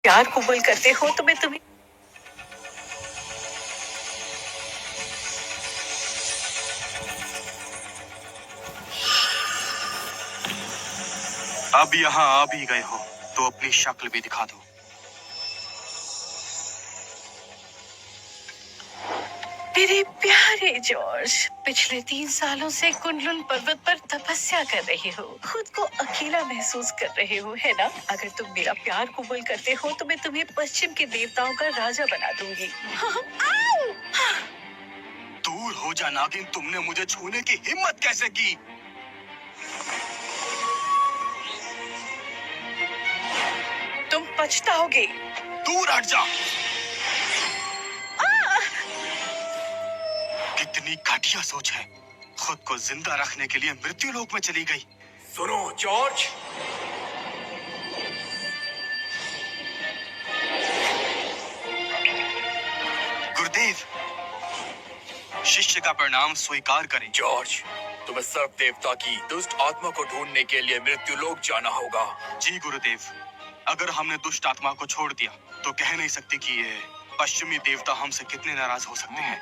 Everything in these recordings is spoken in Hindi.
प्यार कबूल करते हो तो मैं तुम्हें अब यहाँ आ भी गए हो तो अपनी शक्ल भी दिखा दो। मेरे प्यारे जॉर्ज, पिछले 3 सालों से कुनलुन पर्वत पर तपस्या कर रहे हो, खुद को अकेला महसूस कर रहे हो, है ना? अगर तुम मेरा प्यार कबूल करते हो तो मैं तुम्हें पश्चिम के देवताओं का राजा बना दूंगी। दूर हो जा नागिन, तुमने मुझे छूने की हिम्मत कैसे की? तुम पछताओगे। दूर हट जा। कितनी घटिया सोच है, खुद को जिंदा रखने के लिए मृत्यु लोक में चली गई। सुनो जॉर्ज, गुरुदेव, शिष्य का परिणाम स्वीकार करें। जॉर्ज, तुम्हें सर्प देवता की दुष्ट आत्मा को ढूंढने के लिए मृत्यु लोक जाना होगा। जी गुरुदेव, अगर हमने दुष्ट आत्मा को छोड़ दिया तो कह नहीं सकते कि ये पश्चिमी देवता हमसे कितने नाराज हो सकते हैं।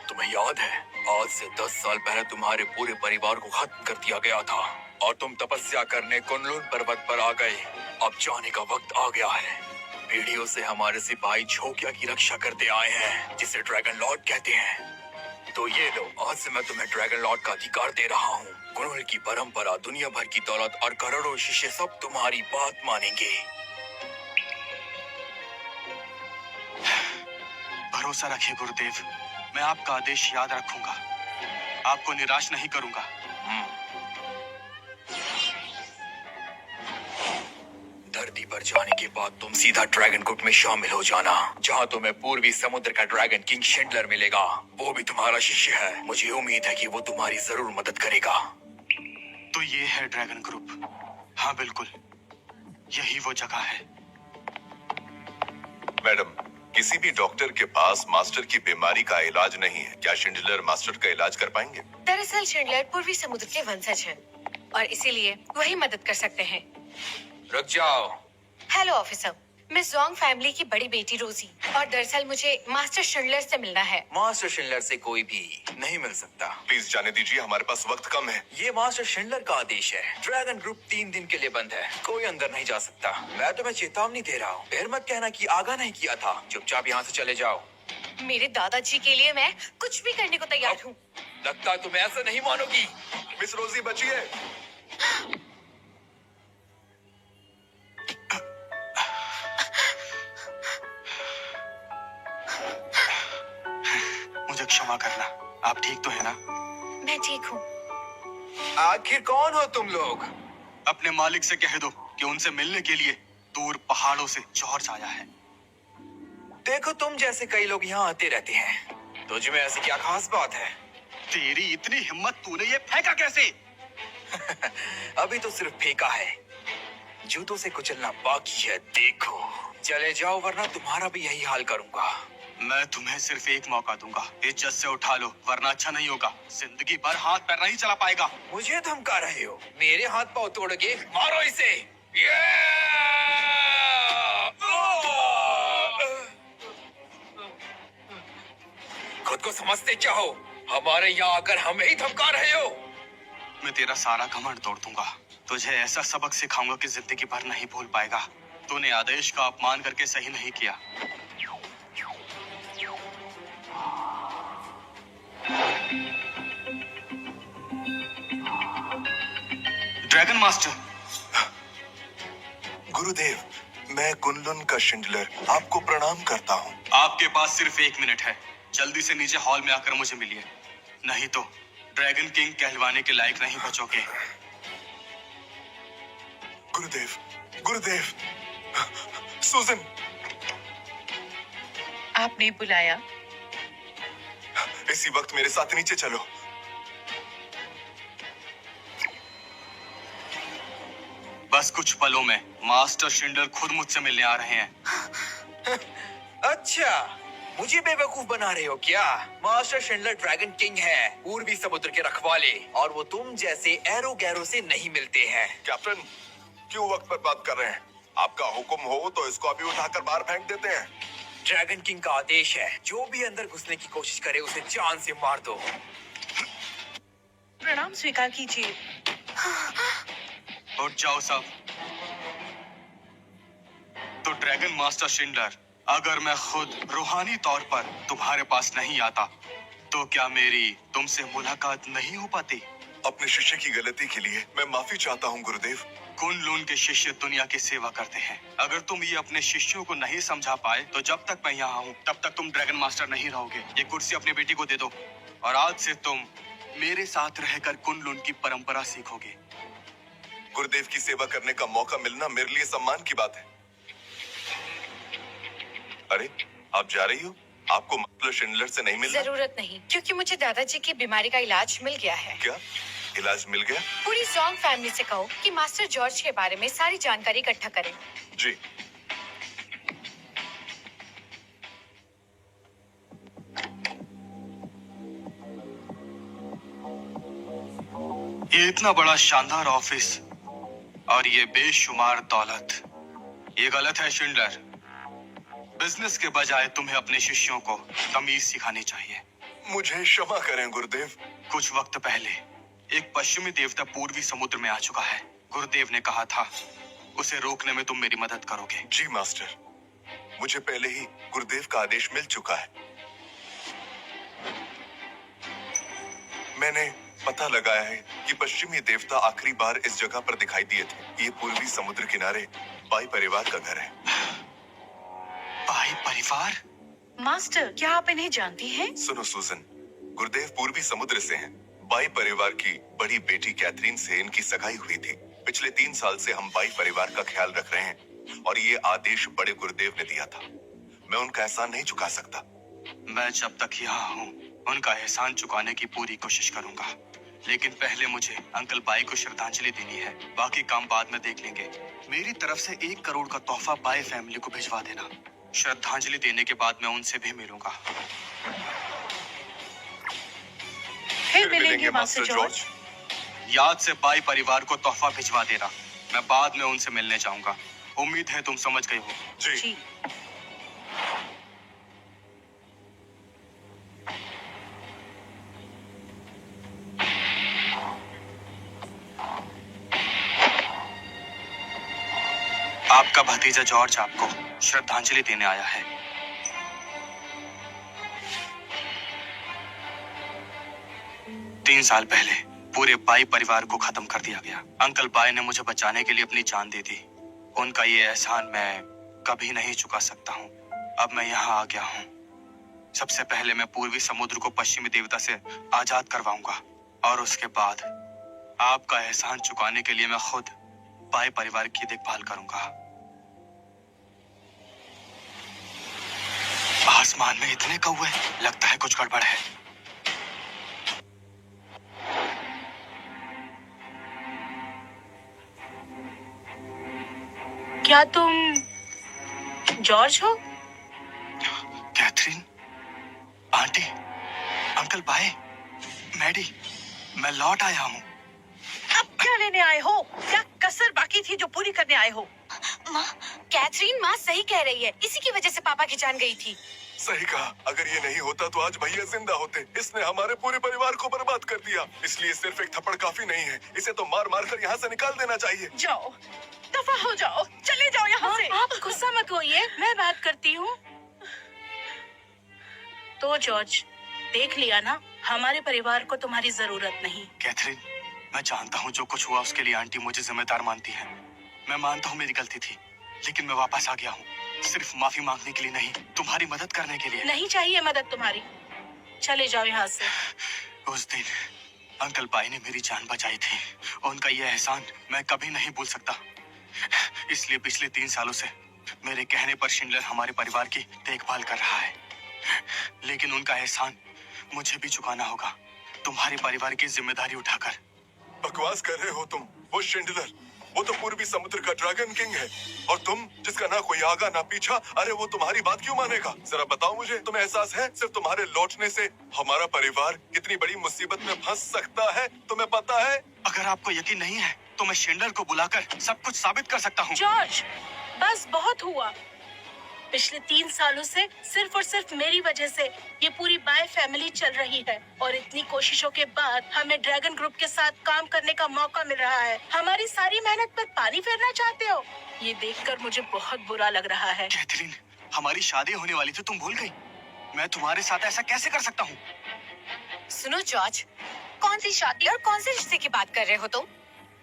तुम्हें याद है, आज से 10 साल पहले तुम्हारे पूरे परिवार को खत्म कर दिया गया था और तुम तपस्या करने कुनलुन पर्वत पर आ गए। अब जाने का वक्त आ गया है। पीढ़ियों से हमारे सिपाही झोंकिया की रक्षा करते आए हैं, जिसे ड्रैगन लॉर्ड कहते हैं। तो ये लो, आज से मैं तुम्हें ड्रैगन लॉर्ड का अधिकार दे रहा हूँ। कुनलुन की परंपरा, दुनिया भर की दौलत और करोड़ों शिष्य सब तुम्हारी बात मानेंगे। भरोसा रखिए गुरुदेव, मैं आपका आदेश याद रखूंगा, आपको निराश नहीं करूंगा। धरती पर जाने के बाद तुम सीधा ड्रैगन ग्रुप में शामिल हो जाना, जहाँ तुम्हें पूर्वी समुद्र का ड्रैगन किंग शिंडलर मिलेगा। वो भी तुम्हारा शिष्य है। मुझे उम्मीद है कि वो तुम्हारी जरूर मदद करेगा। तो ये है ड्रैगन ग्रुप। हाँ बिल्कुल, यही वो जगह है। मैडम, किसी भी डॉक्टर के पास मास्टर की बीमारी का इलाज नहीं है। क्या शिंडलर मास्टर का इलाज कर पाएंगे? दरअसल शिंडलर पूर्वी समुद्र के वंशज हैं और इसीलिए वही मदद कर सकते हैं। रुक जाओ। हेलो ऑफिसर, मैं जोंग फैमिली की बड़ी बेटी रोजी, और दरअसल मुझे मास्टर शिंडलर से मिलना है। मास्टर शिंडलर से कोई भी नहीं मिल सकता। प्लीज जाने दीजिए, हमारे पास वक्त कम है। ये मास्टर शिंडलर का आदेश है। ड्रैगन ग्रुप 3 दिन के लिए बंद है, कोई अंदर नहीं जा सकता। मैं तुम्हें चेतावनी दे रहा हूँ, फिर मत कहना कि आगा नहीं किया था। चुपचाप यहाँ से चले जाओ। मेरे दादाजी के लिए मैं कुछ भी करने को तैयार हूँ। लगता है तुम ऐसा नहीं मानोगी। मिस रोजी बचिए। मुझे क्षमा करना, आप ठीक तो है ना? मैं ठीक हूँ। आखिर कौन हो तुम लोग? अपने मालिक से कह दो कि उनसे मिलने के लिए दूर पहाड़ों से जॉर्ज आया है। देखो, तुम जैसे कई लोग यहाँ आते रहते हैं। तुझ में ऐसी क्या खास बात है? तेरी इतनी हिम्मत, तूने ये फेंका कैसे? अभी तो सिर्फ फेंका है, जूतों से कुचलना बाकी है। देखो, चले जाओ वरना तुम्हारा भी यही हाल करूंगा। मैं तुम्हें सिर्फ एक मौका दूंगा, इज्जत से उठा लो वरना अच्छा नहीं होगा। जिंदगी भर हाथ पैर नहीं चला पाएगा। मुझे धमका रहे हो? मेरे हाथ पाँव तोड़ोगे? मारो इसे। खुद को समझते क्या हो? हमारे यहाँ आकर हमें ही धमका रहे हो? मैं तेरा सारा घमंड तोड़ दूंगा। तुझे ऐसा सबक सिखाऊंगा कि जिंदगी भर नहीं भूल पाएगा। तूने आदेश का अपमान करके सही नहीं किया। Dragon master. गुरुदेव, मैं कुनलुन का शिंडलर आपको प्रणाम करता हूँ। आपके पास सिर्फ 1 मिनट है, जल्दी से नीचे हॉल में आकर मुझे मिलिए, नहीं तो ड्रैगन किंग कहलवाने के लायक नहीं बचोगे। गुरुदेव, गुरुदेव, सुजन। आपने बुलाया? इसी वक्त मेरे साथ नीचे चलो। बस कुछ पलों में मास्टर शिंडलर खुद मुझसे मिलने आ रहे हैं। अच्छा, मुझे बेवकूफ बना रहे हो क्या? मास्टर शिंडलर ड्रैगन किंग है, पूर्वी समुद्र के रखवाले, और वो तुम जैसे एरो गैरो से नहीं मिलते हैं। कैप्टन, क्यों वक्त पर बात कर रहे हैं? आपका हुक्म हो तो इसको अभी उठाकर बाहर फेंक देते हैं। ड्रैगन किंग का आदेश है, जो भी अंदर घुसने की कोशिश करे उसे जान से मार दो। प्रणाम स्वीकार कीजिए। उठ जाओ सब। तो ड्रैगन मास्टर शिंडलर, अगर मैं खुद रूहानी तौर पर तुम्हारे पास नहीं आता तो क्या मेरी तुमसे मुलाकात नहीं हो पाती? अपने शिष्य की गलती के लिए मैं माफी चाहता हूँ गुरुदेव। कुन-लून के शिष्य दुनिया की सेवा करते हैं। अगर तुम ये अपने शिष्यों को नहीं समझा पाए तो जब तक मैं यहाँ हूँ तब तक तुम ड्रैगन मास्टर नहीं रहोगे। ये कुर्सी अपनी बेटी को दे दो और आज से तुम मेरे साथ रहकर कुन-लून की परंपरा सीखोगे। गुरुदेव की सेवा करने का मौका मिलना मेरे लिए सम्मान की बात है। अरे, आप जा रही हो? आपको मास्टर शिंडलर से नहीं मिलना? जरूरत नहीं, क्योंकि मुझे दादाजी की बीमारी का इलाज मिल गया है। क्या इलाज मिल गया? पूरी जोंग फैमिली से कहो कि मास्टर जॉर्ज के बारे में सारी जानकारी इकट्ठा करें। जी। ये इतना बड़ा शानदार ऑफिस और ये बेशुमार दौलत, ये गलत है शिंडलर। बिजनेस के बजाय तुम्हें अपने शिष्यों को तमीज सिखानी चाहिए। मुझे क्षमा करें गुरुदेव। कुछ वक्त पहले एक पश्चिमी देवता पूर्वी समुद्र में आ चुका है। गुरुदेव ने कहा था उसे रोकने में तुम मेरी मदद करोगे। जी मास्टर, मुझे पहले ही गुरुदेव का आदेश मिल चुका है। मैंने पता लगाया है कि पश्चिमी देवता आखिरी बार इस जगह पर दिखाई दिए थे। ये पूर्वी समुद्र किनारे बाई परिवार का घर है। बाई परिवार? मास्टर, क्या आप इन्हें जानती हैं? सुनो सूजन, गुरुदेव पूर्वी समुद्र से हैं। बाई परिवार की बड़ी बेटी कैथरीन से इनकी सगाई हुई थी। पिछले 3 साल से हम बाई परिवार का ख्याल रख रहे हैं और ये आदेश बड़े गुरुदेव ने दिया था। मैं उनका एहसान नहीं चुका सकता। मैं जब तक यहाँ हूँ उनका एहसान चुकाने की पूरी कोशिश करूंगा, लेकिन पहले मुझे अंकल बाई को श्रद्धांजलि देनी है। बाकी काम बाद में देख लेंगे। मेरी तरफ से 1 करोड़ का तोहफा बाई फैमिली को भिजवा देना। श्रद्धांजलि देने के बाद मैं उनसे भी मिलूंगा। फिर मिलेंगे मास्टर जॉर्ज। याद से बाई परिवार को तोहफा भिजवा देना। मैं बाद में उनसे मिलने जाऊंगा। उम्मीद है तुम समझ गए हो। जी। जी। आपका भतीजा जॉर्ज आपको श्रद्धांजलि देने आया है। तीन साल पहले पूरे बाई परिवार को खत्म कर दिया गया। अंकल बाई ने मुझे बचाने के लिए अपनी जान दे दी। उनका ये एहसान मैं कभी नहीं चुका सकता हूँ। अब मैं यहाँ आ गया हूँ। सबसे पहले मैं पूर्वी समुद्र को पश्चिमी देवता से आजाद करवाऊंगा और उसके बाद आपका एहसान चुकाने के लिए मैं खुद बाई परिवार की देखभाल करूंगा। आसमान में इतने कौवे, लगता है कुछ गड़बड़ है। क्या तुम जॉर्ज हो? कैथरीन, आंटी, अंकल बाई, मैडी, मैं लौट आया हूँ। अब क्या लेने आए हो? क्या कसर बाकी थी जो पूरी करने आए हो? माँ, कैथरीन माँ सही कह रही है। इसी की वजह से पापा की जान गई थी। सही कहा। अगर ये नहीं होता तो आज भैया जिंदा होते। इसने हमारे पूरे परिवार को बर्बाद कर दिया। इसलिए सिर्फ एक थप्पड़ काफी नहीं है। इसे तो मार मार कर यहाँ से निकाल देना चाहिए। जाओ, दफा हो जाओ, चले जाओ यहाँ से। आप गुस्सा मत होइए, मैं बात करती हूँ। तो जॉर्ज, देख लिया ना, हमारे परिवार को तुम्हारी जरूरत नहीं। कैथरीन, मैं जानता हूँ जो कुछ हुआ उसके लिए आंटी मुझे जिम्मेदार मानती है। मैं मानता हूँ मेरी गलती थी, लेकिन मैं वापस आ गया हूँ। सिर्फ माफी मांगने के लिए नहीं, तुम्हारी मदद करने के लिए। नहीं चाहिए मदद तुम्हारी, चले जाओ यहाँ से। उस दिन अंकल बाई ने मेरी जान बचाई थी। उनका यह एहसान मैं कभी नहीं भूल सकता। इसलिए पिछले 3 सालों से मेरे कहने पर शिंडलर हमारे परिवार की देखभाल कर रहा है। लेकिन उनका एहसान मुझे भी चुकाना होगा, तुम्हारे परिवार की जिम्मेदारी उठाकर। बकवास कर रहे हो तुम। वो शिंडलर, वो तो पूर्वी समुद्र का ड्रैगन किंग है। और तुम, जिसका ना कोई आगा ना पीछा, अरे वो तुम्हारी बात क्यों मानेगा? जरा बताओ मुझे, तुम्हें एहसास है सिर्फ तुम्हारे लौटने से हमारा परिवार कितनी बड़ी मुसीबत में फंस सकता है? तुम्हें पता है? अगर आपको यकीन नहीं है तो मैं शिंडलर को बुलाकर सब कुछ साबित कर सकता हूँ। जॉर्ज, बस बहुत हुआ। पिछले 3 सालों से सिर्फ और सिर्फ मेरी वजह से ये पूरी बाय फैमिली चल रही है और इतनी कोशिशों के बाद हमें ड्रैगन ग्रुप के साथ काम करने का मौका मिल रहा है। हमारी सारी मेहनत पर पानी फेरना चाहते हो? ये देखकर मुझे बहुत बुरा लग रहा है। कैथरीन, हमारी शादी होने वाली थी, तुम भूल गई? मैं तुम्हारे साथ ऐसा कैसे कर सकता हूँ? सुनो जॉर्ज, कौन सी शादी और कौन से रिश्ते की बात कर रहे हो तुम?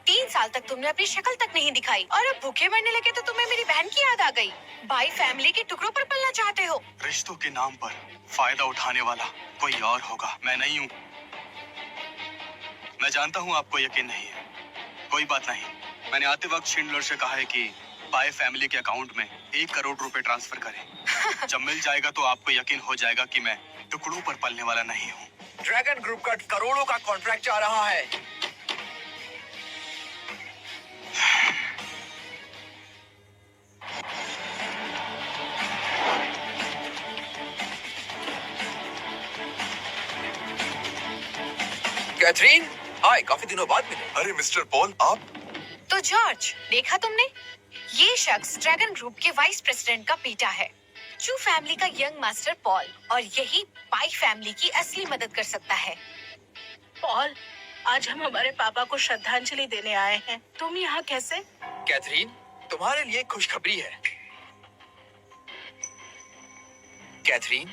3 साल तक तुमने अपनी शक्ल तक नहीं दिखाई और अब भूखे मरने लगे तो तुम्हें मेरी बहन की याद आ गई। भाई फैमिली के टुकड़ों पर पलना चाहते हो? रिश्तों के नाम पर फायदा उठाने वाला कोई और होगा, मैं नहीं हूँ। मैं जानता हूँ आपको यकीन नहीं है, कोई बात नहीं। मैंने आते वक्त शिंडलर से कहा है कि बाय फैमिली के अकाउंट में 1 करोड़ रुपए ट्रांसफर करें। जब मिल जाएगा तो आपको यकीन हो जाएगा कि मैं टुकड़ों पर पलने वाला नहीं हूँ। ड्रैगन ग्रुप का करोड़ों का कॉन्ट्रैक्ट आ रहा है। कैथरीन, हाय, काफी दिनों बाद मिले। अरे मिस्टर पॉल, आप? तो जॉर्ज, देखा तुमने? ये शख्स ड्रैगन ग्रुप के वाइस प्रेसिडेंट का बेटा है, चू फैमिली का यंग मास्टर पॉल, और यही पाई फैमिली की असली मदद कर सकता है। पॉल, आज हम हमारे पापा को श्रद्धांजलि देने आए हैं। तुम यहाँ कैसे? कैथरीन, तुम्हारे लिए खुशखबरी है। कैथरीन,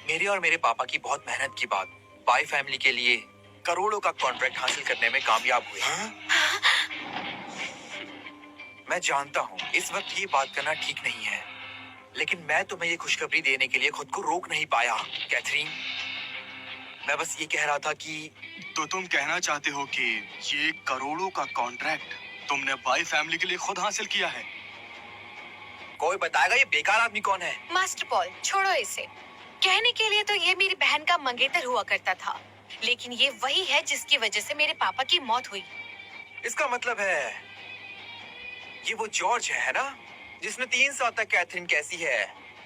मेरे और मेरे पापा की बहुत मेहनत के बाद पाई फैमिली के लिए करोड़ों का कॉन्ट्रैक्ट हासिल करने में कामयाब हुए। मैं जानता हूँ इस वक्त ये बात करना ठीक नहीं है, लेकिन मैं तुम्हें ये खुशखबरी देने के लिए खुद को रोक नहीं पाया। कैथरीन, मैं बस ये कह रहा था कि तो तुम कहना चाहते हो कि ये करोड़ों का कॉन्ट्रैक्ट तुमने बाय फैमिली के लिए खुद हासिल किया है? कोई बताएगा ये बेकार आदमी कौन है? मास्टर पॉल, छोड़ो इसे। कहने के लिए तो ये मेरी बहन का मंगेतर हुआ करता था, लेकिन ये वही है जिसकी वजह से मेरे पापा की मौत हुई। इसका मतलब है ये वो जॉर्ज है ना, जिसने 3 साल तक कैथरीन कैसी है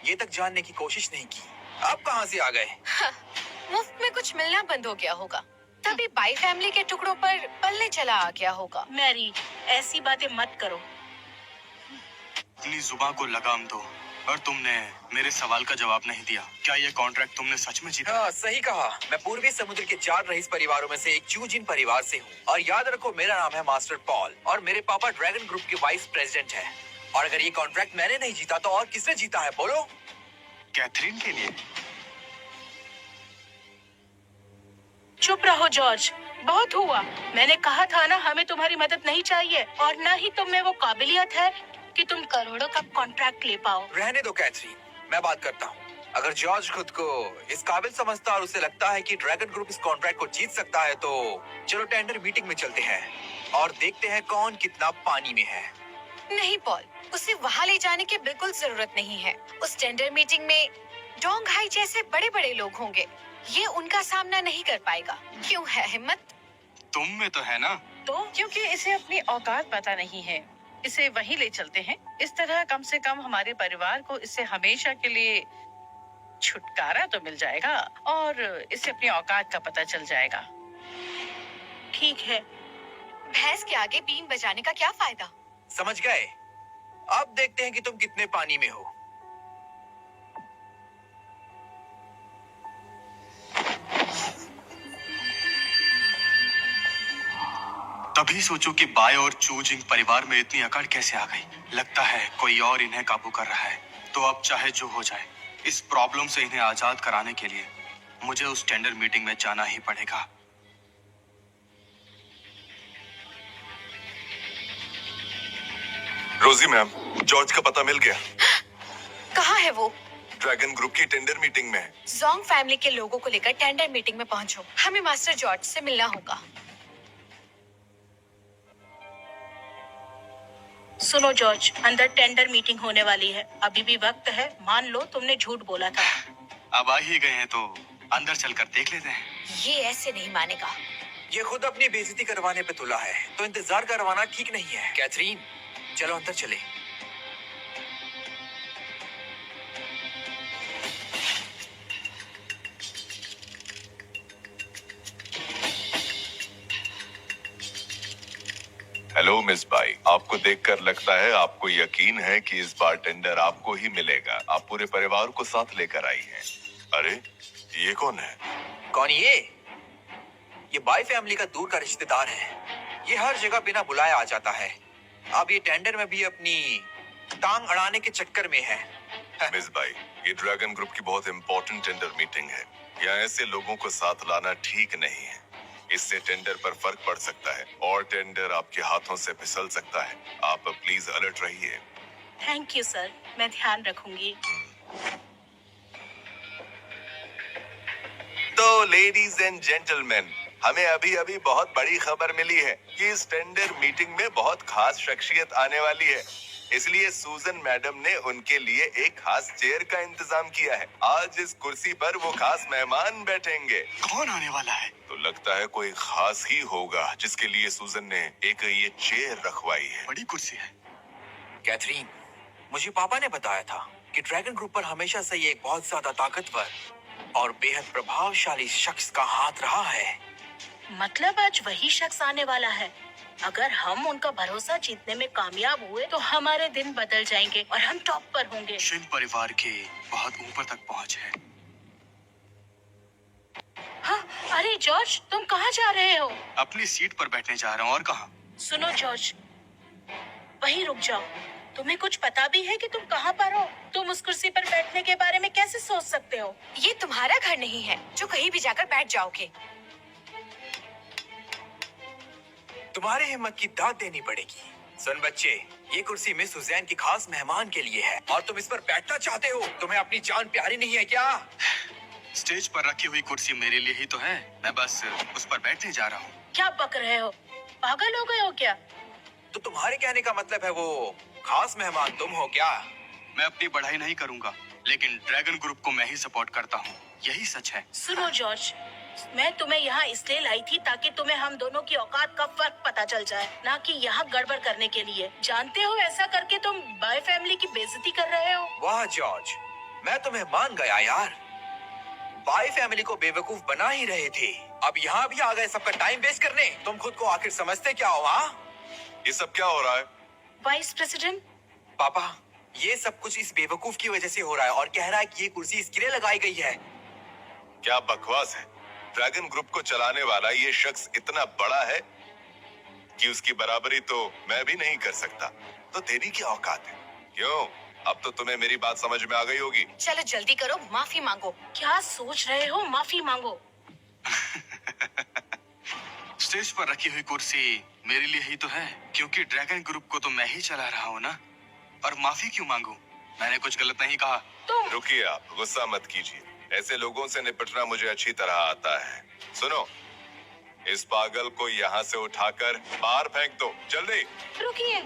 ये तक जानने की कोशिश नहीं की। आप कहाँ से आ गए? मुफ्त में कुछ मिलना बंद हो गया होगा, तभी बाई फैमिली के टुकड़ों पर पलने चला आ गया होगा। मैरी, ऐसी बातें मत करो। अपनी जुबान को लगाम दो। और तुमने मेरे सवाल का जवाब नहीं दिया। क्या ये कॉन्ट्रैक्ट तुमने सच में जीता? हाँ, सही कहा। मैं पूर्वी समुद्र के 4 रईस परिवारों में से एक चूजिन परिवार से हूँ, और याद रखो मेरा नाम है मास्टर पॉल, और मेरे पापा ड्रैगन ग्रुप के वाइस प्रेसिडेंट हैं। और अगर ये कॉन्ट्रैक्ट मैंने नहीं जीता तो और किसने जीता है, बोलो? कैथरीन के लिए। चुप रहो जॉर्ज, बहुत हुआ। मैंने कहा था ना, हमें तुम्हारी मदद नहीं चाहिए, और न ही तुम में वो काबिलियत है कि तुम करोड़ों का कॉन्ट्रैक्ट ले पाओ। रहने दो कैथरीन, मैं बात करता हूँ। अगर जॉर्ज खुद को इस काबिल समझता और उसे लगता है कि ड्रैगन ग्रुप इस कॉन्ट्रैक्ट को जीत सकता है, तो चलो टेंडर मीटिंग में चलते हैं और देखते हैं कौन कितना पानी में है। नहीं पॉल, उसे वहाँ ले जाने की बिल्कुल जरूरत नहीं है। उस टेंडर मीटिंग में डोंग हाई जैसे बड़े बड़े लोग होंगे, ये उनका सामना नहीं कर पाएगा। क्यों है हिम्मत? तुम में तो है ना। तो क्योंकि इसे अपनी औकात पता नहीं है, इसे वहीं ले चलते हैं। इस तरह कम से कम हमारे परिवार को इससे हमेशा के लिए छुटकारा तो मिल जाएगा और इसे अपनी औकात का पता चल जाएगा। ठीक है। भैंस के आगे बीन बजाने का क्या फायदा? समझ गए? अब देखते हैं कि तुम कितने पानी में हो। तभी सोचो कि बाय और चूजिंग परिवार में इतनी अकड़ कैसे आ गई। लगता है कोई और इन्हें काबू कर रहा है। तो अब चाहे जो हो जाए, इस प्रॉब्लम से इन्हें आजाद कराने के लिए मुझे उस टेंडर मीटिंग में जाना ही पड़ेगा। रोजी मैम, जॉर्ज का पता मिल गया। कहाँ है वो? ड्रैगन ग्रुप की टेंडर मीटिंग में। जोंग फैमिली के लोगों को लेकर टेंडर मीटिंग में पहुंचो। हमें मास्टर जॉर्ज से मिलना होगा। सुनो जॉर्ज, अंदर टेंडर मीटिंग होने वाली है। अभी भी वक्त है। मान लो तुमने झूठ बोला था। अब आ ही गए हैं तो अंदर चलकर देख लेते हैं। ये ऐसे नहीं मानेगा। ये खुद अपनी बेइज्जती करवाने पे तुला है, तो इंतजार करवाना ठीक नहीं है। कैथरीन, चलो अंदर चले। हेलो मिस बाई, आपको देखकर लगता है आपको यकीन है कि इस बार टेंडर आपको ही मिलेगा। आप पूरे परिवार को साथ लेकर आई हैं। अरे ये कौन है? कौन ये बाई फैमिली का दूर का रिश्तेदार है। ये हर जगह बिना बुलाए आ जाता है। अब ये टेंडर में भी अपनी टांग अड़ाने के चक्कर में है। मिस बाई, ये ड्रैगन ग्रुप की बहुत इंपॉर्टेंट टेंडर मीटिंग है। यहाँ ऐसे लोगों को साथ लाना ठीक नहीं है। इससे टेंडर पर फर्क पड़ सकता है और टेंडर आपके हाथों से फिसल सकता है। आप प्लीज अलर्ट रहिए। थैंक यू सर, मैं ध्यान रखूंगी। तो लेडीज एंड जेंटलमैन, हमें अभी अभी बहुत बड़ी खबर मिली है कि इस टेंडर मीटिंग में बहुत खास शख्सियत आने वाली है। इसलिए सूजन मैडम ने उनके लिए एक खास चेयर का इंतजाम किया है। आज इस कुर्सी पर वो खास मेहमान बैठेंगे। कौन आने वाला है? तो लगता है कोई खास ही होगा जिसके लिए सूजन ने एक ये चेयर रखवाई है। बड़ी कुर्सी है। कैथरीन, मुझे पापा ने बताया था कि ड्रैगन ग्रुप पर हमेशा से ये एक बहुत ज्यादा ताकतवर और बेहद प्रभावशाली शख्स का हाथ रहा है। मतलब आज वही शख्स आने वाला है। अगर हम उनका भरोसा जीतने में कामयाब हुए तो हमारे दिन बदल जाएंगे और हम टॉप पर होंगे। शिन परिवार के बहुत ऊपर तक पहुंच है। हाँ, अरे जॉर्ज, तुम कहाँ जा रहे हो? अपनी सीट पर बैठने जा रहा हूँ। और कहाँ? सुनो जॉर्ज, वहीं रुक जाओ। तुम्हें कुछ पता भी है कि तुम कहाँ पर हो? तुम उस कुर्सी पर बैठने के बारे में कैसे सोच सकते हो? ये तुम्हारा घर नहीं है जो कहीं भी जाकर बैठ जाओगे। तुम्हारी हिम्मत की दाद देनी पड़ेगी। सुन बच्चे, ये कुर्सी मिस सुजैन की खास मेहमान के लिए है और तुम इस पर बैठना चाहते हो। तुम्हें अपनी जान प्यारी नहीं है क्या? स्टेज पर रखी हुई कुर्सी मेरे लिए ही तो है। मैं बस उस पर बैठने जा रहा हूँ। क्या बक रहे हो? पागल हो गए हो क्या? तो तुम्हारे कहने का मतलब है वो खास मेहमान तुम हो क्या? मैं अपनी बढ़ाई नहीं करूंगा, लेकिन ड्रैगन ग्रुप को मैं ही सपोर्ट करता हूँ। यही सच है। सुनो जॉर्ज, मैं तुम्हें यहाँ इसलिए लाई थी ताकि तुम्हें हम दोनों की औकात का फर्क पता चल जाए, ना कि यहाँ गड़बड़ करने के लिए। जानते हो, ऐसा करके तुम बाय फैमिली की बेइज्जती कर रहे हो। वाह जॉर्ज, मैं तुम्हें मान गया यार। बाई फैमिली को बेवकूफ बना ही रहे थे, अब यहाँ भी आ गए सबका टाइम वेस्ट करने। तुम खुद को आखिर समझते क्या हो? हाँ, ये सब क्या हो रहा है? वाइस प्रेसिडेंट, पापा, ये सब कुछ इस बेवकूफ की वजह से हो रहा है और कह रहा है कि ये कुर्सी इसके लिए लगाई गई है। क्या बकवास है। ड्रैगन ग्रुप को चलाने वाला ये शख्स इतना बड़ा है कि उसकी बराबरी तो मैं भी नहीं कर सकता। तो तेरी क्या औकात है? क्यों, अब तो तुम्हें मेरी बात समझ में आ गई होगी। चलो जल्दी करो, माफी मांगो। क्या सोच रहे हो? माफी मांगो। स्टेज पर रखी हुई कुर्सी मेरे लिए ही तो है, क्योंकि ड्रैगन ग्रुप को तो मैं ही चला रहा हूँ ना। और माफी क्यों मांगू? मैंने कुछ गलत नहीं कहा। तुम रुकिए, आप गुस्सा मत कीजिए। ऐसे लोगों से निपटना मुझे अच्छी तरह आता है। सुनो, इस पागल को यहाँ से उठाकर बाहर फेंक दो, जल्दी। रुकिए।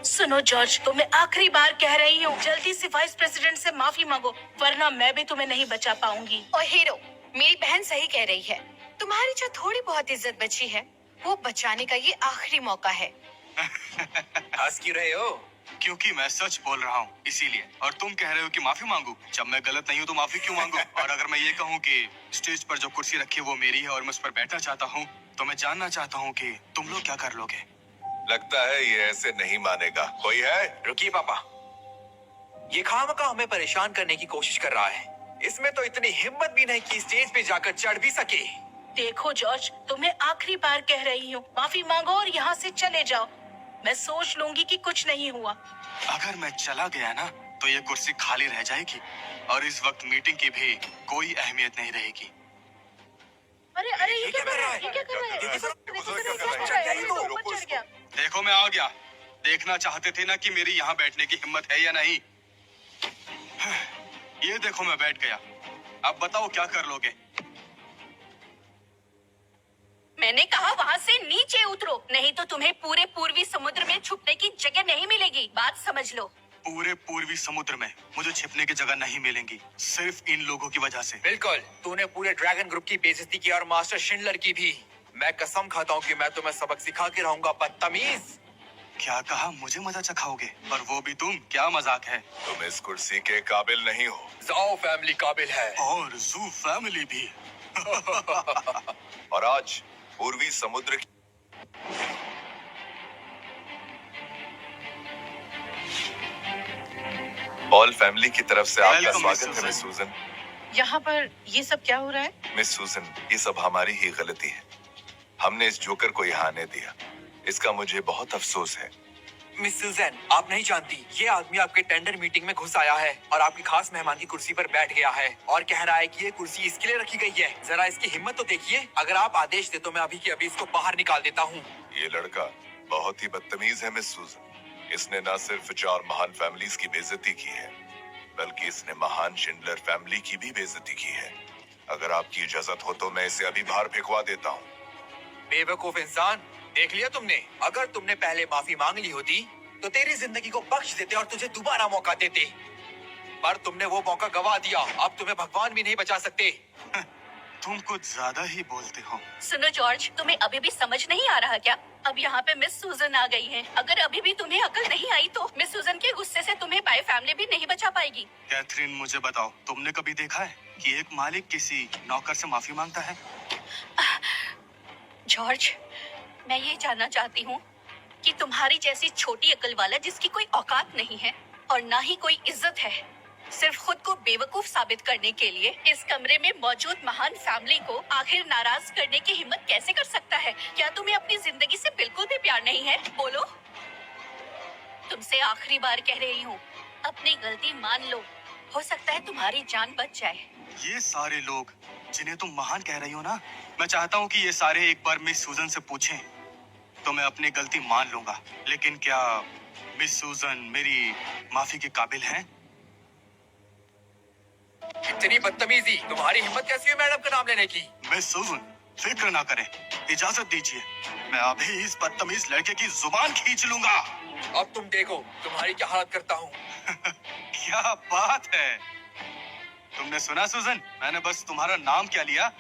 सुनो जॉर्ज, तुम्हें आखिरी बार कह रही हूँ, जल्दी से वाइस प्रेसिडेंट से माफी मांगो, वरना मैं भी तुम्हें नहीं बचा पाऊंगी। और हीरो, मेरी बहन सही कह रही है। तुम्हारी जो थोड़ी बहुत इज्जत बची है वो बचाने का ये आखिरी मौका है। हंस क्यों रहे हो? क्योंकि मैं सच बोल रहा हूँ इसीलिए। और तुम कह रहे हो कि माफी मांगू। जब मैं गलत नहीं हूँ तो माफी क्यों मांगू? और अगर मैं ये कहूँ कि स्टेज पर जो कुर्सी रखी है वो मेरी है और मैं उस पर बैठना चाहता हूँ, तो मैं जानना चाहता हूँ कि तुम लोग क्या कर लोगे। लगता है ये ऐसे नहीं मानेगा। कोई है? रुकिए पापा, ये खामखा हमें परेशान करने की कोशिश कर रहा है। इसमें तो इतनी हिम्मत भी नहीं कि स्टेज पे जाकर चढ़ भी सके। देखो जॉर्ज, तुम्हें आखिरी बार कह रही हूँ, माफी मांगो और यहाँ से चले जाओ। मैं सोच लूंगी कि कुछ नहीं हुआ। अगर मैं चला गया ना तो ये कुर्सी खाली रह जाएगी और इस वक्त मीटिंग की भी कोई अहमियत नहीं रहेगी। अरे अरे, ये क्या कर रहा है? ये क्या कर रहा है? देखो, देखो, देखो, देखो, देखो, क्या कर रहा है? देखो, ये तो ऊपर चढ़ गया। देखो, मैं आ गया। देखना चाहते थे ना कि मेरी यहाँ बैठने की हिम्मत है या नहीं। ये देखो, मैं बैठ गया। अब बताओ क्या कर लोगे? मैंने कहा वहाँ से नीचे उतरो, नहीं तो तुम्हें पूरे पूर्वी समुद्र में छुपने की जगह नहीं मिलेगी। बात समझ लो। पूरे पूर्वी समुद्र में मुझे छिपने की जगह नहीं मिलेंगी, सिर्फ इन लोगों की वजह से। बिल्कुल, तूने पूरे ड्रैगन ग्रुप की बेइज्जती की और मास्टर शिंडलर की भी। मैं कसम खाता हूँ कि मैं तुम्हें सबक सिखा के रहूंगा, बदतमीज। क्या कहा? मुझे मजा चखाओगे? और वो भी तुम? क्या मजाक है? तुम इस कुर्सी के काबिल नहीं हो। जाओ फैमिली काबिल है। और जू फैमिली भी। और आज पूर्वी समुद्र की ऑल फैमिली की तरफ से आपका Welcome, स्वागत Miss है मिस सूजन। यहाँ पर ये सब क्या हो रहा है? मिस सूजन, ये सब हमारी ही गलती है। हमने इस जोकर को यहाँ आने दिया। इसका मुझे बहुत अफसोस है। मिस सुजैन, आप नहीं जानती, ये आदमी आपके टेंडर मीटिंग में घुस आया है और आपकी खास मेहमान की कुर्सी पर बैठ गया है और कह रहा है कि ये कुर्सी इसके लिए रखी गई है। जरा इसकी हिम्मत तो देखिए। अगर आप आदेश दे तो मैं अभी के अभी इसको बाहर निकाल देता हूँ। ये लड़का बहुत ही बदतमीज है मिस सूजन। इसने न सिर्फ 4 महान फैमिलीज की बेइज्जती की है, बल्कि इसने महान शिंडलर फैमिली की भी बेइज्जती की है। अगर आपकी इजाजत हो तो मैं इसे अभी बाहर फेंकवा देता हूँ। बेवकूफ इंसान, देख लिया तुमने? अगर तुमने पहले माफी मांग ली होती तो तेरी जिंदगी को बख्श देते और तुझे दोबारा मौका देते, पर तुमने वो मौका गवा दिया। अब तुम्हें भगवान भी नहीं बचा सकते। तुम कुछ ज्यादा ही बोलते हो। सुनो जॉर्ज, तुम्हें अभी भी समझ नहीं आ रहा क्या? अब यहाँ पे मिस सूजन आ गई हैं। अगर अभी भी तुम्हें अकल नहीं आई तो मिस सूजन के गुस्से से तुम्हें बाय फैमिली भी नहीं बचा पाएगी। कैथरीन, मुझे बताओ, तुमने कभी देखा है कि एक मालिक किसी नौकर से माफी मांगता है? जॉर्ज, मैं ये जानना चाहती हूँ कि तुम्हारी जैसी छोटी अकल वाला जिसकी कोई औकात नहीं है और ना ही कोई इज्जत है, सिर्फ खुद को बेवकूफ साबित करने के लिए इस कमरे में मौजूद महान फैमिली को आखिर नाराज करने की हिम्मत कैसे कर सकता है? क्या तुम्हें अपनी जिंदगी से बिल्कुल भी प्यार नहीं है? बोलो। तुमसे आखिरी बार कह रही हूँ, अपनी गलती मान लो। हो सकता है तुम्हारी जान बच जाए। ये सारे लोग जिन्हें तुम महान कह रही हो ना, मैं चाहता हूँ कि ये सारे एक बार मिस सूजन से पूछें तो मैं अपनी गलती मान लूंगा। लेकिन क्या मिस सूजन मेरी माफी के काबिल हैं? इतनी बदतमीजी! तुम्हारी हिम्मत कैसी है मैडम का नाम लेने की? मिस सूजन, फिक्र ना करें, इजाजत दीजिए, मैं अभी इस बदतमीज लड़के की जुबान खींच लूंगा। अब तुम देखो तुम्हारी क्या हालत करता हूँ। क्या बात है! तुमने सुना सूजन, मैंने बस तुम्हारा नाम क्या लिया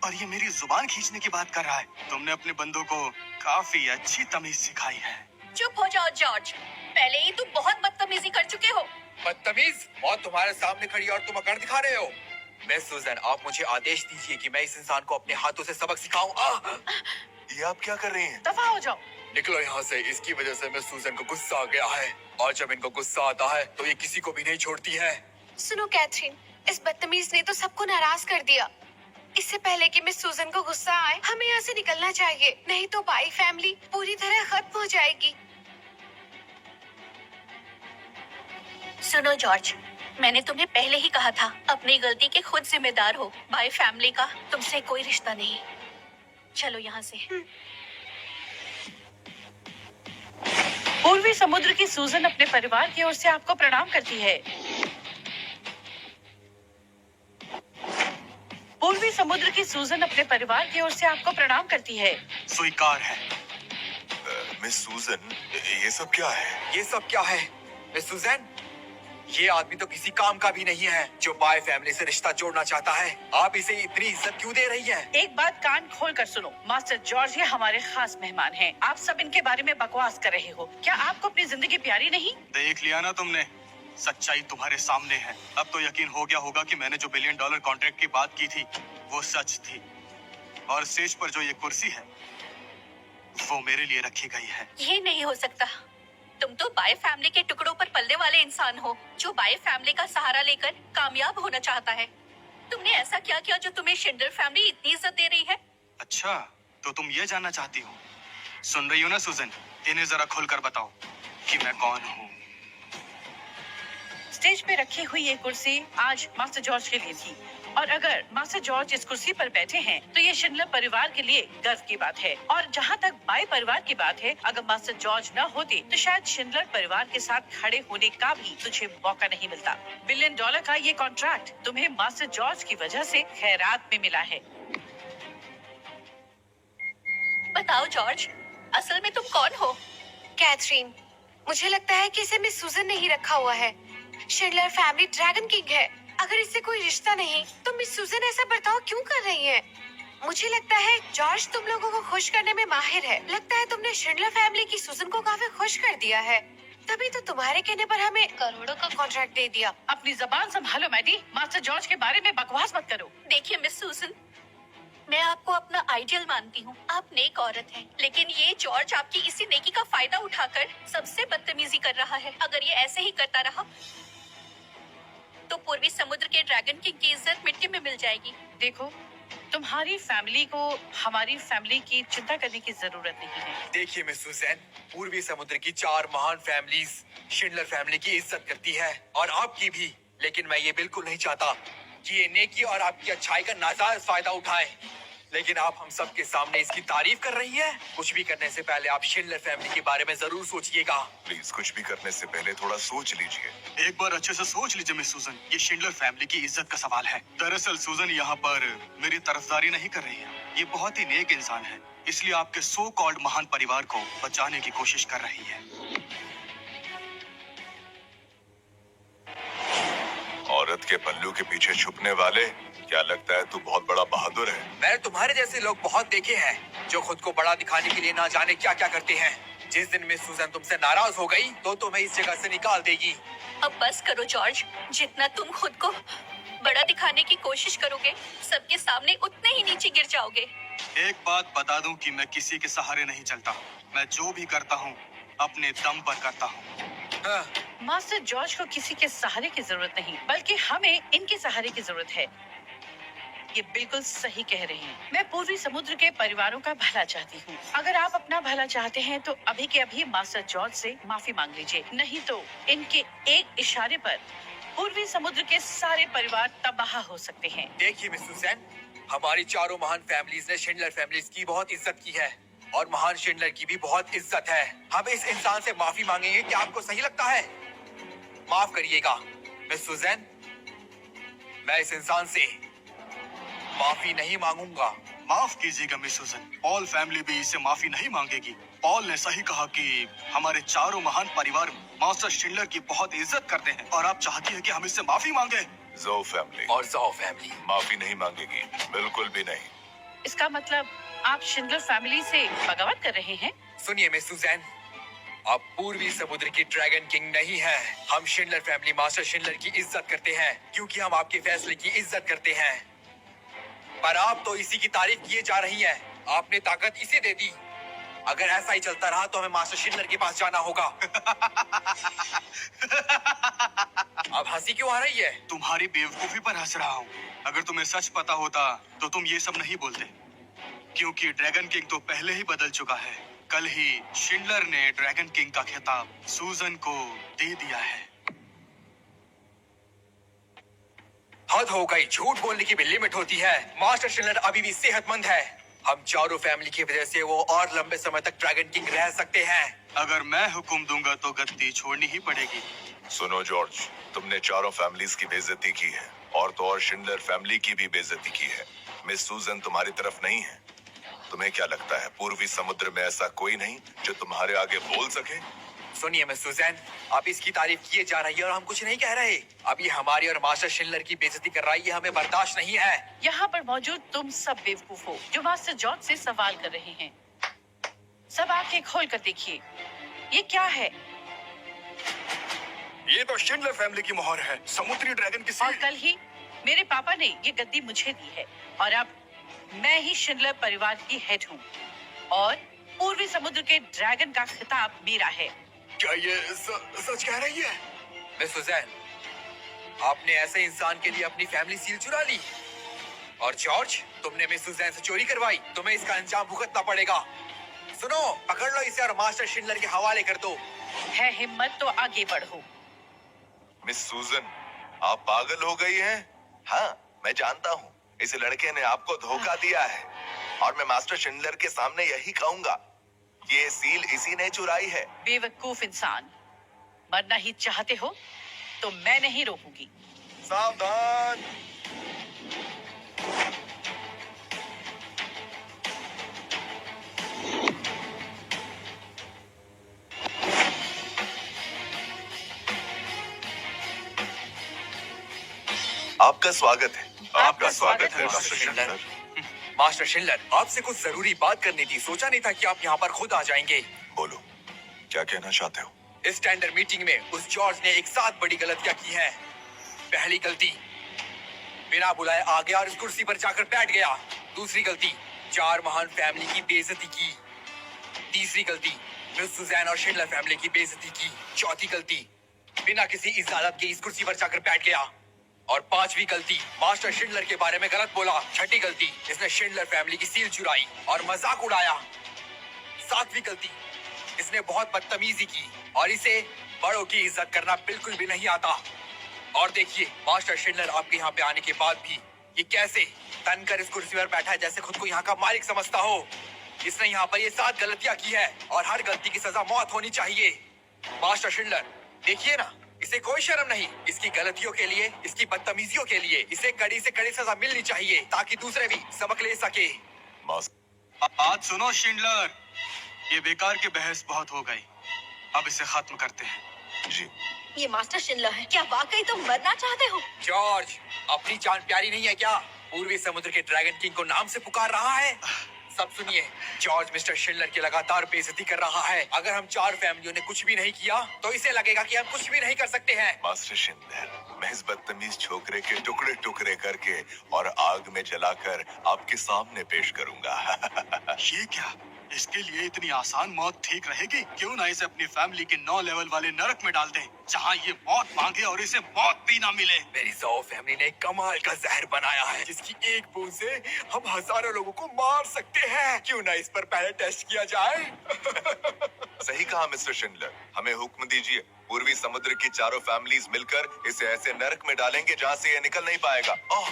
और ये मेरी जुबान खींचने की बात कर रहा है। तुमने अपने बंदों को काफी अच्छी तमीज सिखाई है। चुप हो जाओ जॉर्ज, पहले ही तुम बहुत बदतमीजी कर चुके हो। बदतमीज! मौत तुम्हारे सामने खड़ी और तुम अकड़ दिखा रहे हो। मिस सूजन, आप मुझे आदेश दीजिए कि मैं इस इंसान को अपने हाथों से सबक सिखाऊं। ये आप क्या कर रही हैं? दफा हो जाओ। निकलो यहाँ से। इसकी वजह से मिस सूजन को गुस्सा आ गया है और जब इनको गुस्सा आता है तो ये किसी को भी नहीं छोड़ती है। सुनो कैथरीन, इस बदतमीज ने तो सबको नाराज कर दिया। इससे पहले कि मिस सूजन को गुस्सा आए, हमें यहाँ से निकलना चाहिए, नहीं तो बाई फैमिली पूरी तरह खत्म हो जाएगी। सुनो जॉर्ज, मैंने तुम्हें पहले ही कहा था, अपनी गलती के खुद जिम्मेदार हो। बाय फैमिली का तुमसे कोई रिश्ता नहीं। चलो यहाँ से। पूर्वी समुद्र की सूजन अपने परिवार की ओर से आपको प्रणाम करती है। पूर्वी समुद्र की सूजन अपने परिवार की ओर से आपको प्रणाम करती है। स्वीकार है। मिस सूजन, ये सब क्या है? ये सब क्या है? मिस सूजन, ये आदमी तो किसी काम का भी नहीं है जो बाय फैमिली से रिश्ता जोड़ना चाहता है। आप इसे इतनी इज्जत क्यों दे रही हैं? एक बात कान खोल कर सुनो, मास्टर जॉर्ज ये हमारे खास मेहमान हैं। आप सब इनके बारे में बकवास कर रहे हो। क्या आपको अपनी जिंदगी प्यारी नहीं? देख लिया ना तुमने, सच्चाई तुम्हारे सामने है। अब तो यकीन हो गया होगा कि मैंने जो $1 बिलियन कॉन्ट्रैक्ट की बात की थी वो सच थी, और स्टेज पर जो ये कुर्सी है वो मेरे लिए रखी गई है। ये नहीं हो सकता। तुम तो बाय फैमिली के टुकड़ों पर पलने वाले इंसान हो जो बाय फैमिली का सहारा लेकर कामयाब होना चाहता है। तुमने ऐसा क्या किया जो तुम्हें शिंडलर फैमिली इतनी इज्जत दे रही है? अच्छा, तो तुम ये जानना चाहती हो? सुन रही हो ना सूजन, इन्हें जरा खुलकर बताओ कि मैं कौन हूँ। स्टेज पे रखी हुई ये कुर्सी आज मास्टर जॉर्ज के लिए थी, और अगर मास्टर जॉर्ज इस कुर्सी पर बैठे हैं तो ये शिंडलर परिवार के लिए गर्व की बात है। और जहाँ तक बाय परिवार की बात है, अगर मास्टर जॉर्ज न होते तो शायद शिंडलर परिवार के साथ खड़े होने का भी तुझे मौका नहीं मिलता। $1 बिलियन का ये कॉन्ट्रैक्ट तुम्हें मास्टर जॉर्ज की वजह से खैरात में मिला है। बताओ जॉर्ज, असल में तुम कौन हो? कैथरीन, मुझे लगता है कि इसे मिस सूजन ने ही रखा हुआ है। शिंडलर फैमिली ड्रैगन किंग है। अगर इससे कोई रिश्ता नहीं तो मिस सूजन ऐसा बर्ताव क्यों कर रही है? मुझे लगता है जॉर्ज तुम लोगों को खुश करने में माहिर है। लगता है तुमने शिंडलर फैमिली की सूजन को काफी खुश कर दिया है, तभी तो तुम्हारे कहने पर हमें करोड़ों का कॉन्ट्रैक्ट दे दिया। अपनी जबान संभालो मैडी, मास्टर जॉर्ज के बारे में बकवास मत करो। देखिए मिस सूजन, मैं आपको अपना आइडियल मानती हूँ, आप नेक औरत हैं, लेकिन ये जॉर्ज आपकी इसी नेकी का फायदा उठाकर सबसे बदतमीजी कर रहा है। अगर ये ऐसे ही करता रहा तो पूर्वी समुद्र के ड्रैगन किंग की इज्जत मिट्टी में मिल जाएगी। देखो, तुम्हारी फैमिली को हमारी फैमिली की चिंता करने की जरूरत नहीं है। देखिए मिस सुजैन, पूर्वी समुद्र की 4 महान फैमिलीज शिंडलर फैमिली की इज्जत करती है और आपकी भी, लेकिन मैं ये बिल्कुल नहीं चाहता कि ये नेकी और आपकी अच्छाई का नाजायज फायदा उठाए। लेकिन आप हम सब के सामने इसकी तारीफ कर रही हैं। कुछ भी करने से पहले आप शिंडलर फैमिली के बारे में जरूर सोचिएगा। प्लीज कुछ भी करने से पहले थोड़ा सोच लीजिए। एक बार अच्छे से सोच लीजिए मिस सूजन, ये शिंडलर फैमिली की इज्जत का सवाल है। दरअसल सूजन यहाँ पर मेरी तरफदारी नहीं कर रही है। ये बहुत ही नेक इंसान है, इसलिए आपके सो कॉल्ड महान परिवार को बचाने की कोशिश कर रही है। औरत के पल्लू के पीछे छुपने वाले, क्या लगता है तू बहुत बड़ा बहादुर है? मैंने तुम्हारे जैसे लोग बहुत देखे हैं जो खुद को बड़ा दिखाने के लिए ना जाने क्या क्या करते हैं। जिस दिन मिस सुजन तुमसे नाराज हो गई तो तुम्हें इस जगह से निकाल देगी। अब बस करो जॉर्ज, जितना तुम खुद को बड़ा दिखाने की कोशिश करोगे, सबके सामने उतने ही नीचे गिर जाओगे। एक बात बता दूं कि मैं किसी के सहारे नहीं चलता। मैं जो भी करता हूँ अपने दम पर करता हूँ। हाँ, मास्टर जॉर्ज को किसी के सहारे की जरूरत नहीं, बल्कि हमें इनके सहारे की जरूरत है। ये बिल्कुल सही कह रही हैं। मैं पूर्वी समुद्र के परिवारों का भला चाहती हूँ। अगर आप अपना भला चाहते हैं तो अभी के अभी मास्टर जॉर्ज से माफी मांग लीजिए, नहीं तो इनके एक इशारे पर पूर्वी समुद्र के सारे परिवार तबाह हो सकते हैं। देखिए मिस सुजैन, हमारी 4 महान फैमिलीज ने शिंडलर फैमिलीज की बहुत इज्जत की है और महान शिंडलर की भी बहुत इज्जत है। हम इस इंसान से माफी मांगेंगे, क्या आपको सही लगता है? माफ करिएगा मिस सुजैन, मैं इस इंसान से माफी नहीं मांगूंगा। माफ कीजिएगा मिस सूजन, पॉल फैमिली भी इससे माफी नहीं मांगेगी। पॉल ने सही कहा कि हमारे 4 महान परिवार मास्टर शिंडलर की बहुत इज्जत करते हैं और आप चाहती हैं कि हम इससे माफी मांगे। जो फैमिली और जाओ फैमिली माफी नहीं मांगेगी, बिल्कुल भी नहीं। इसका मतलब आप शिंडलर फैमिली से बगावत कर रहे हैं? सुनिए मिस सुजैन, आप पूर्वी समुद्र की ड्रैगन किंग नहीं है। हम शिंडलर फैमिली मास्टर शिंडलर की इज्जत करते हैं क्योंकि हम आपके फैसले की इज्जत करते हैं। पर आप तो इसी की तारीफ किए जा रही हैं। आपने ताकत इसे दे दी। अगर ऐसा ही चलता रहा तो हमें मास्टर शिंडलर के पास जाना होगा। अब हंसी क्यों आ रही है? तुम्हारी बेवकूफी पर हंस रहा हूँ। अगर तुम्हें सच पता होता तो तुम ये सब नहीं बोलते, क्योंकि ड्रैगन किंग तो पहले ही बदल चुका है। कल ही शिंडलर ने ड्रैगन किंग का खिताब सूजन को दे दिया है। हद हो गई, झूठ बोलने की भी लिमिट होती है। मास्टर शिंडलर अभी भी सेहतमंद है। हम 4 फैमिली की वजह से वो और लंबे समय तक ड्रैगन किंग रह सकते हैं। अगर मैं हुक्म दूंगा तो गद्दी छोड़नी ही पड़ेगी। सुनो जॉर्ज, तुमने 4 फैमिलीज की बेइज्जती की है और तो और शिंडलर फैमिली की भी बेइज्जती की है। मिस सूजन तुम्हारी तरफ नहीं है। तुम्हें क्या लगता है पूर्वी समुद्र में ऐसा कोई नहीं जो तुम्हारे आगे बोल सके? सुनिए मिस सुजैन, आप इसकी तारीफ किए जा रही है और हम कुछ नहीं कह रहे। अब ये हमारी और मास्टर शिंडलर की बेइज्जती कर रहा है, ये हमें बर्दाश्त नहीं है। यहाँ पर मौजूद तुम सब बेवकूफ हो जो मास्टर जॉर्ज से सवाल कर रहे हैं। सब आंखें खोल कर देखिए, ये क्या है? ये तो शिंडलर फैमिली की मोहर है, समुद्री ड्रैगन की और सील। कल ही मेरे पापा ने ये गद्दी मुझे दी है और अब मैं ही शिंडलर परिवार की हेड हूँ और पूर्वी समुद्र के ड्रैगन का खिताब मेरा है। क्या ये सच कह रही है? मिस सुजैन, आपने ऐसे इंसान के लिए अपनी फैमिली सील चुरा ली। और जॉर्ज, तुमने मिस सुजैन से चोरी करवाई। तुम्हें इसका अंजाम भुगतना पड़ेगा। सुनो, पकड़ लो इसे और मास्टर शिंडलर के हवाले कर दो। है हिम्मत तो आगे बढ़ो। मिस सूजन, आप पागल हो गई हैं? हाँ, मैं जानता हूँ। इस लड़के ने आपको धोखा दिया है और मैं मास्टर शिंडलर के सामने यही कहूंगा, ये सील इसी ने चुराई है। बेवकूफ इंसान, मरना ही चाहते हो तो मैं नहीं रोकूंगी। सावधान! आपका स्वागत है। आपका स्वागत है, मास्टर शिंडलर। मास्टर शिंडलर, आपसे कुछ जरूरी बात करनी थी। सोचा नहीं था कि आप यहाँ पर खुद आ जाएंगे। बोलो, क्या कहना चाहते हो? इस स्टैंडर्ड मीटिंग में उस जॉर्ज ने एक साथ बड़ी गलतियां की हैं। पहली गलती, बिना बुलाए आ गया और इस कुर्सी पर जाकर बैठ गया। दूसरी गलती, 4 महान फैमिली की बेइज्जती की। तीसरी गलती, मिस सुजैन और शिंडलर फैमिली की बेइज्जती की। चौथी गलती, बिना किसी इजाजत के इस कुर्सी पर जाकर बैठ गया। और पांचवी गलती, मास्टर शिंडलर के बारे में गलत बोला। छठी गलती, इसने शिंडलर फैमिली की सील चुराई और मजाक उड़ाया। सातवीं गलती, इसने बहुत बदतमीजी की और इसे बड़ों की इज्जत करना बिल्कुल भी नहीं आता। और देखिए, मास्टर शिंडलर आपके यहाँ पे आने के बाद भी ये कैसे तनकर इस कुर्सी पर बैठा है जैसे खुद को यहाँ का मालिक समझता हो। इसने यहाँ पर ये 7 गलतियां की है और हर गलती की सजा मौत होनी चाहिए। मास्टर शिंडलर, देखिए ना, इसे कोई शर्म नहीं। इसकी गलतियों के लिए, इसकी बदतमीजियों के लिए इसे कड़ी से कड़ी सजा मिलनी चाहिए ताकि दूसरे भी सबक ले सके। बात सुनो शिंडलर, ये बेकार की बहस बहुत हो गई, अब इसे खत्म करते हैं। जी ये मास्टर शिंडलर है। क्या वाकई तुम मरना चाहते हो? जॉर्ज, अपनी जान प्यारी नहीं है क्या? पूर्वी समुद्र के ड्रैगन किंग को नाम से पुकार रहा है। सब सुनिए, जॉर्ज मिस्टर शिंडलर की लगातार बेइज्जती कर रहा है। अगर हम 4 फैमिलियों ने कुछ भी नहीं किया तो इसे लगेगा कि हम कुछ भी नहीं कर सकते हैं। मास्टर शिंडलर, मैं इस बदतमीज छोकरे के टुकड़े टुकड़े करके और आग में जलाकर आपके सामने पेश करूंगा। ये क्या, इसके लिए इतनी आसान मौत ठीक रहेगी? क्यों ना इसे अपनी फैमिली के 9 लेवल वाले नरक में डाल दें, जहाँ ये मौत मांगे और इसे मौत भी ना मिले। मेरी सौ फैमिली ने कमाल का जहर बनाया है जिसकी एक बूंद से हम हजारों लोगों को मार सकते हैं। क्यों ना इस पर पहले टेस्ट किया जाए? सही कहा मिस्टर शिंडलर, हमें हुक्म दीजिए। पूर्वी समुद्र की चारों फैमिलीज मिलकर इसे ऐसे नरक में डालेंगे जहाँ से ये निकल नहीं पाएगा। ओह!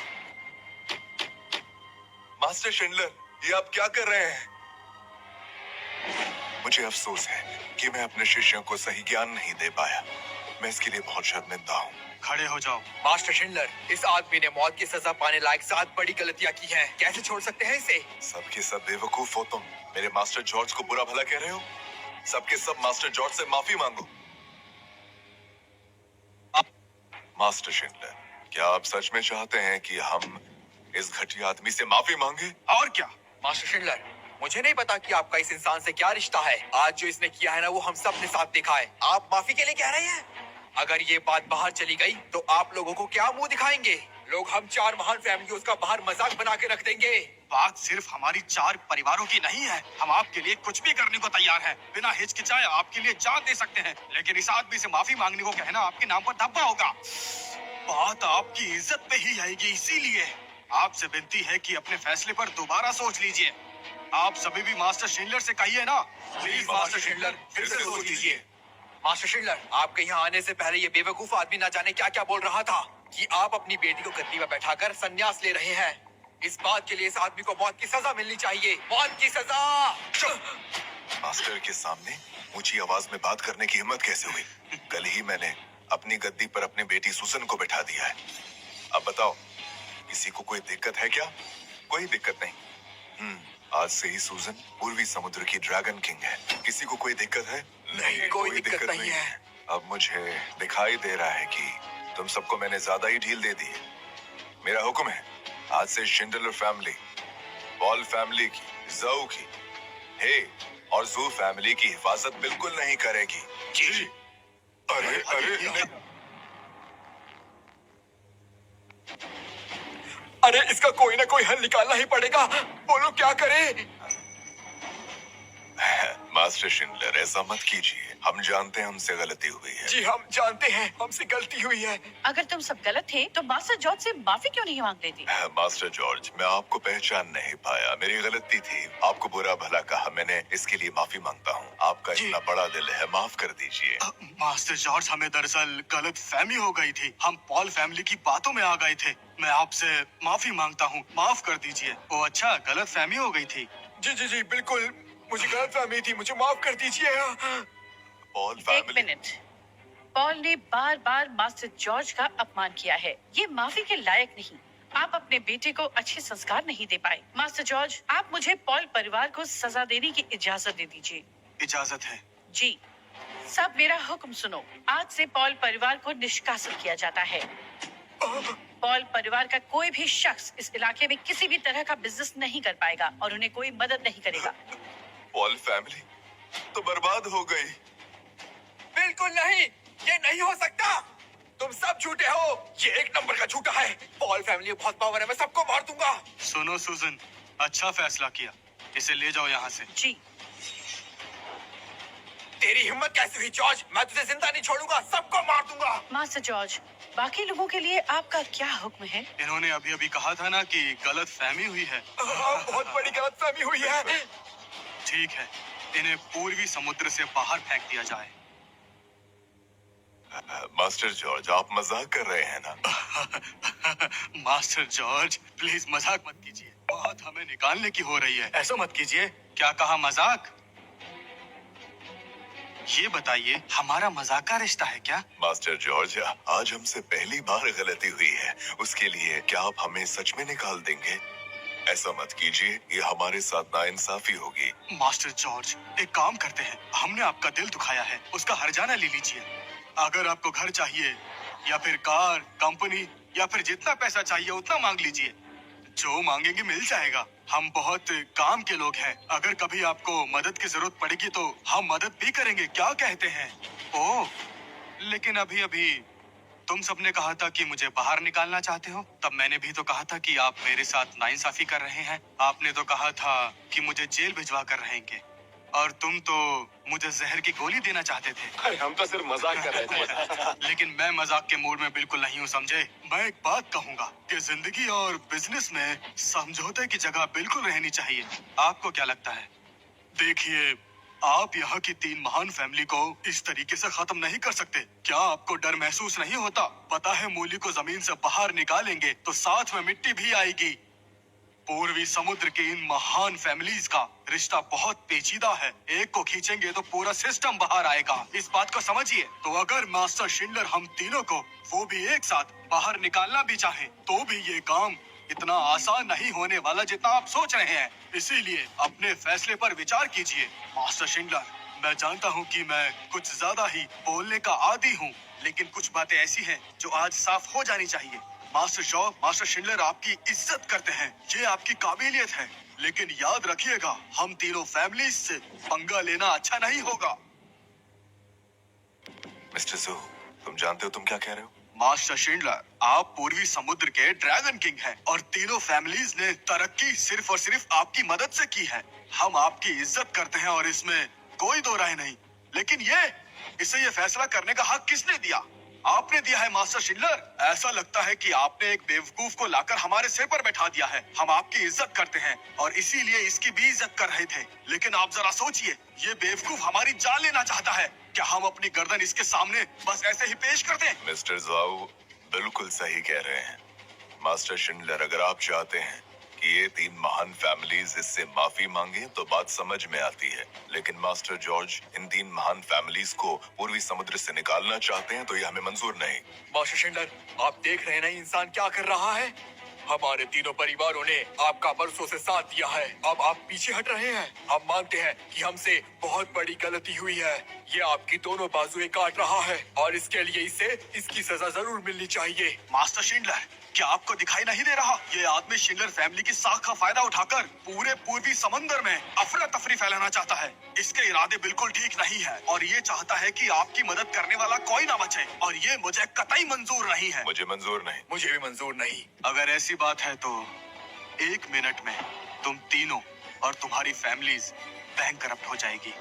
मास्टर शिंडलर, ये आप क्या कर रहे हैं? मुझे अफसोस है कि मैं अपने शिष्यों को सही ज्ञान नहीं दे पाया। मैं इसके लिए बहुत शर्मिंदा हूँ। खड़े हो जाओ। मास्टर शिंडलर, इस आदमी ने मौत की सजा पाने लायक 7 बड़ी गलतियां की हैं। कैसे छोड़ सकते हैं इसे? सबके सब बेवकूफ हो तुम। मेरे मास्टर जॉर्ज को बुरा भला कह रहे हो? सबके सब मास्टर जॉर्ज से माफी मांगो। मास्टर शिंडलर, क्या आप सच में चाहते हैं कि हम इस घटिया आदमी से माफी मांगे? और क्या? मास्टर शिंडलर, मुझे नहीं पता कि आपका इस इंसान से क्या रिश्ता है। आज जो इसने किया है ना, वो हम सब ने साथ देखा है। आप माफी के लिए कह रहे हैं? अगर ये बात बाहर चली गई तो आप लोगों को क्या मुंह दिखाएंगे? लोग हम 4 महान फैमिली उसका बाहर मजाक बना के रख देंगे। बात सिर्फ हमारी 4 परिवारों की नहीं है। हम आपके लिए कुछ भी करने को तैयार हैं। बिना हिचकिचाए आपके लिए जान दे सकते हैं। लेकिन इस आदमी से माफी मांगने को कहना आपके नाम पर धब्बा होगा। बात आपकी इज्जत पे ही आएगी, इसीलिए आपसे विनती है कि अपने फैसले पर दोबारा सोच लीजिए। आप सभी भी मास्टर शिंडलर से कहिए ना, प्लीज मास्टर शिंडलर, फिर से सोच लीजिए। मास्टर शिंडलर, आपके यहाँ आने से पहले ये बेवकूफ आदमी न जाने क्या क्या बोल रहा था कि आप अपनी बेटी को गद्दी में बैठाकर संन्यास ले रहे हैं। इस बात के लिए इस आदमी को मौत की सजा मिलनी चाहिए। मौत की सजा! मास्टर के सामने ऊंची आवाज में बात करने की हिम्मत कैसे हुई? कल ही मैंने अपनी गद्दी पर अपनी बेटी सुसन को बैठा दिया है। अब बताओ, किसी को कोई दिक्कत है क्या? कोई दिक्कत नहीं। आज से ही सुसन पूर्वी समुद्र की ड्रैगन किंग है। किसी को कोई दिक्कत है? नहीं, कोई दिक्कत नहीं है। अब मुझे दिखाई दे रहा है कि तुम सबको मैंने ज्यादा ही ढील दे दी है। मेरा हुक्म है, आज से शिंडलर फैमिली, पॉल फैमिली की, ज़ऊ की, हे और जू फैमिली की हिफाजत बिल्कुल नहीं करेगी। जी। अरे अरे, इसका कोई ना कोई हल निकालना ही पड़ेगा। बोलो क्या करें? मास्टर शिंडलर, ऐसा मत कीजिए। हम जानते हैं हमसे गलती हुई है। जी, हम जानते हैं हमसे गलती हुई है। अगर तुम सब गलत थे तो मास्टर जॉर्ज से माफी क्यों नहीं मांग लेती? मास्टर जॉर्ज, मैं आपको पहचान नहीं पाया। मेरी गलती थी। आपको बुरा भला कहा मैंने, इसके लिए माफी मांगता हूँ। आपका जी। इतना बड़ा दिल है, माफ कर दीजिए। मास्टर जॉर्ज, हमें दरअसल गलत फहमी हो गई थी। हम पॉल फैमिली की बातों में आ गए थे। मैं आपसे माफी मांगता हूँ, माफ कर दीजिए। ओ अच्छा, गलत फहमी हो गई थी। जी जी जी, बिल्कुल, मुझे गलतफहमी थी, मुझे माफ कर दीजिए। पॉल एक फैमिली, मिनट। पॉल ने बार बार मास्टर जॉर्ज का अपमान किया है। ये माफी के लायक नहीं। आप अपने बेटे को अच्छे संस्कार नहीं दे पाए। मास्टर जॉर्ज, आप मुझे पॉल परिवार को सजा देने की इजाजत दे दीजिए। इजाजत है। जी। सब मेरा हुक्म सुनो। आज से पॉल परिवार को निष्कासित किया जाता है। पॉल परिवार का कोई भी शख्स इस इलाके में किसी भी तरह का बिजनेस नहीं कर पाएगा और उन्हें कोई मदद नहीं करेगा। पॉल फैमिली तो बर्बाद हो गई। बिल्कुल नहीं, ये नहीं हो सकता। तुम सब झूठे हो। ये 1 नंबर का झूठा है। पॉल फैमिली में बहुत पावर है, मैं सबको मार दूंगा। सुनो सुजन, अच्छा फैसला किया। इसे ले जाओ यहाँ से। जी। तेरी हिम्मत कैसे हुई जॉर्ज? मैं तुझे जिंदा नहीं छोड़ूंगा, सबको मार दूंगा। मास्टर जॉर्ज, बाकी लोगों के लिए आपका क्या हुक्म है? इन्होंने अभी अभी कहा था ना कि गलत फहमी हुई है। बहुत बड़ी गलतफहमी हुई है। ठीक है, इन्हें पूर्वी समुद्र से बाहर फेंक दिया जाए। मास्टर जॉर्ज, आप मजाक कर रहे हैं ना? मास्टर जॉर्ज, प्लीज मजाक मत कीजिए। बहुत हमें निकालने की हो रही है। ऐसा मत कीजिए। क्या कहा, मजाक? ये बताइए, हमारा मजाक का रिश्ता है क्या? मास्टर जॉर्ज, आज हमसे पहली बार गलती हुई है। उसके लिए क्या आप हमें सच में निकाल देंगे? ऐसा मत कीजिए, ये हमारे साथ नाइंसाफी होगी। मास्टर जॉर्ज, एक काम करते हैं, हमने आपका दिल दुखाया है, उसका हर्जाना ले लीजिए। अगर आपको घर चाहिए या फिर कार, कंपनी या फिर जितना पैसा चाहिए उतना मांग लीजिए। जो मांगेंगे मिल जाएगा। हम बहुत काम के लोग हैं। अगर कभी आपको मदद की जरूरत पड़ेगी तो हम मदद भी करेंगे। क्या कहते हैं? ओह, लेकिन अभी अभी तुम सबने कहा था कि मुझे बाहर निकालना चाहते हो। तब मैंने भी तो कहा था कि आप मेरे साथ नाइंसाफी कर रहे हैं। आपने तो कहा था कि मुझे जेल भिजवा कर रहेंगे, और तुम तो मुझे जहर की गोली देना चाहते थे। अरे हम तो सिर्फ मजाक कर रहे थे। लेकिन मैं मजाक के मूड में बिल्कुल नहीं हूँ, समझे? मैं एक बात कहूँगा कि जिंदगी और बिजनेस में समझौते की जगह बिल्कुल रहनी चाहिए। आपको क्या लगता है? देखिए, आप यहाँ की 3 महान फैमिली को इस तरीके से खत्म नहीं कर सकते। क्या आपको डर महसूस नहीं होता? पता है, मूली को जमीन से बाहर निकालेंगे तो साथ में मिट्टी भी आएगी। पूर्वी समुद्र के इन महान फैमिलीज का रिश्ता बहुत पेचीदा है। एक को खींचेंगे तो पूरा सिस्टम बाहर आएगा। इस बात को समझिए। तो अगर मास्टर शिंडलर हम तीनों को, वो भी एक साथ, बाहर निकालना भी चाहे तो भी ये काम इतना आसान नहीं होने वाला जितना आप सोच रहे हैं। इसीलिए अपने फैसले पर विचार कीजिए। मास्टर शिंडलर, मैं जानता हूँ कि मैं कुछ ज्यादा ही बोलने का आदी हूँ, लेकिन कुछ बातें ऐसी हैं जो आज साफ हो जानी चाहिए। मास्टर शॉ, मास्टर शिंडलर आपकी इज्जत करते हैं, ये आपकी काबिलियत है, लेकिन याद रखिएगा, हम तीनों फैमिलीज से पंगा लेना अच्छा नहीं होगा। मिस्टर जू, तुम जानते हो तुम क्या कह रहे हो? मास्टर शिंडलर, आप पूर्वी समुद्र के ड्रैगन किंग हैं, और तीनों फैमिलीज ने तरक्की सिर्फ और सिर्फ आपकी मदद से की है। हम आपकी इज्जत करते हैं और इसमें कोई दो राय नहीं, लेकिन इसे ये फैसला करने का हक किसने दिया? आपने दिया है मास्टर शिंडलर। ऐसा लगता है कि आपने एक बेवकूफ को लाकर हमारे सिर पर बैठा दिया है। हम आपकी इज्जत करते हैं और इसीलिए इसकी भी इज्जत कर रहे थे, लेकिन आप जरा सोचिए, ये बेवकूफ हमारी जान लेना चाहता है। क्या हम अपनी गर्दन इसके सामने बस ऐसे ही पेश कर दें? मिस्टर जाओ बिल्कुल सही कह रहे हैं। मास्टर शिंडलर, अगर आप चाहते हैं कि ये 3 महान फैमिलीज इससे माफी मांगे तो बात समझ में आती है, लेकिन मास्टर जॉर्ज इन 3 महान फैमिलीज को पूर्वी समुद्र से निकालना चाहते हैं तो ये हमें मंजूर नहीं। मास्टर शिंडलर, आप देख रहे हैं ना इंसान क्या कर रहा है? हमारे तीनों परिवारों ने आपका बरसों से साथ दिया है। अब आप पीछे हट रहे हैं। आप मानते हैं कि हमसे बहुत बड़ी गलती हुई है। ये आपकी दोनों बाजुएं काट रहा है और इसके लिए इसे इसकी सजा जरूर मिलनी चाहिए। मास्टर शिंडलर, क्या आपको दिखाई नहीं दे रहा? ये आदमी शिंडलर फैमिली की साख का फायदा उठाकर पूरे पूर्वी समंदर में अफरा तफरी फैलाना चाहता है। इसके इरादे बिल्कुल ठीक नहीं है और ये चाहता है कि आपकी मदद करने वाला कोई ना बचे, और ये मुझे कतई मंजूर नहीं है। मुझे मंजूर नहीं। मुझे भी मंजूर नहीं। अगर ऐसी बात है तो 1 मिनट में तुम तीनों और तुम्हारी फैमिलीज बैंक करप्ट हो जाएगी।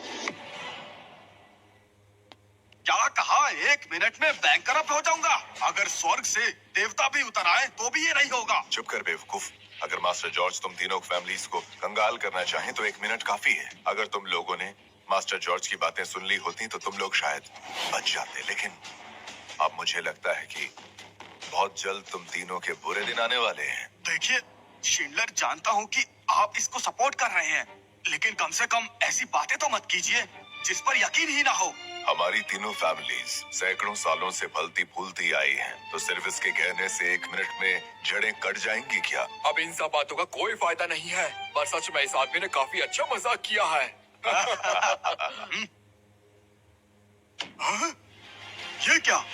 क्या कहा? 1 मिनट में बैंक करप्ट हो जाऊंगा? अगर स्वर्ग से देवता भी उतर आए तो भी ये नहीं होगा। चुप कर बेवकूफ। अगर मास्टर जॉर्ज तुम तीनों फैमिलीज को कंगाल करना चाहें तो 1 मिनट काफी है। अगर तुम लोगों ने मास्टर जॉर्ज की बातें सुन ली होती तो तुम लोग शायद बच जाते, लेकिन अब मुझे लगता है कि बहुत जल्द तुम तीनों के बुरे दिन आने वाले हैं। देखिए शिंडलर, जानता हूँ कि आप इसको सपोर्ट कर रहे हैं, लेकिन कम से कम ऐसी बातें तो मत कीजिए जिस पर यकीन ही ना हो। हमारी तीनों फैमिलीज सैकड़ों सालों से फलती फूलती आई हैं, तो सिर्फ इसके कहने से 1 मिनट में जड़ें कट जाएंगी क्या? अब इन सब बातों का कोई फायदा नहीं है, पर सच में इस आदमी ने काफी अच्छा मजाक किया है। हाँ? ये क्या?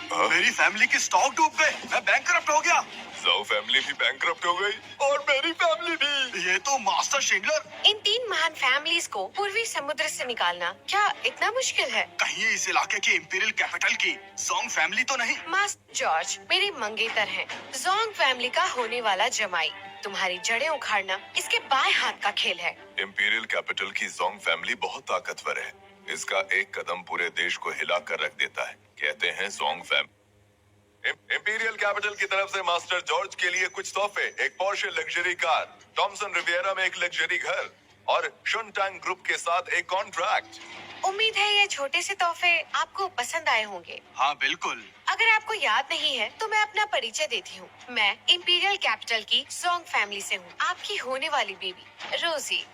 मेरी फैमिली की स्टॉक डूब गए, मैं बैंक करप्ट हो गया। जाओ फैमिली भी बैंकरप्ट हो गई और मेरी फैमिली भी। ये तो मास्टर शिंडलर, इन 3 महान फैमिलीज को पूर्वी समुद्र से निकालना क्या इतना मुश्किल है? कहीं इस इलाके की इंपीरियल कैपिटल की जोंग फैमिली तो नहीं? मास्टर जॉर्ज मेरे मंगेतर हैं, जोंग फैमिली का होने वाला जमाई। तुम्हारी जड़ें उखाड़ना इसके बाएं हाथ का खेल है। इंपीरियल कैपिटल की जोंग फैमिली बहुत ताकतवर है। इसका एक कदम पूरे देश को हिला कर रख देता है। कहते हैं जोंग इंपीरियल कैपिटल की तरफ से मास्टर जॉर्ज के लिए कुछ तोहफे, एक Porsche luxury car, Thomson Riviera में एक लग्जरी घर और शुनटैंग ग्रुप के साथ एक कॉन्ट्रैक्ट। उम्मीद है ये छोटे से तोहफे आपको पसंद आए होंगे। हाँ बिल्कुल। अगर आपको याद नहीं है तो मैं अपना परिचय देती हूँ। मैं इंपीरियल कैपिटल की जोंग फैमिली से हूँ। आपकी होने वाली बेबी रोजी।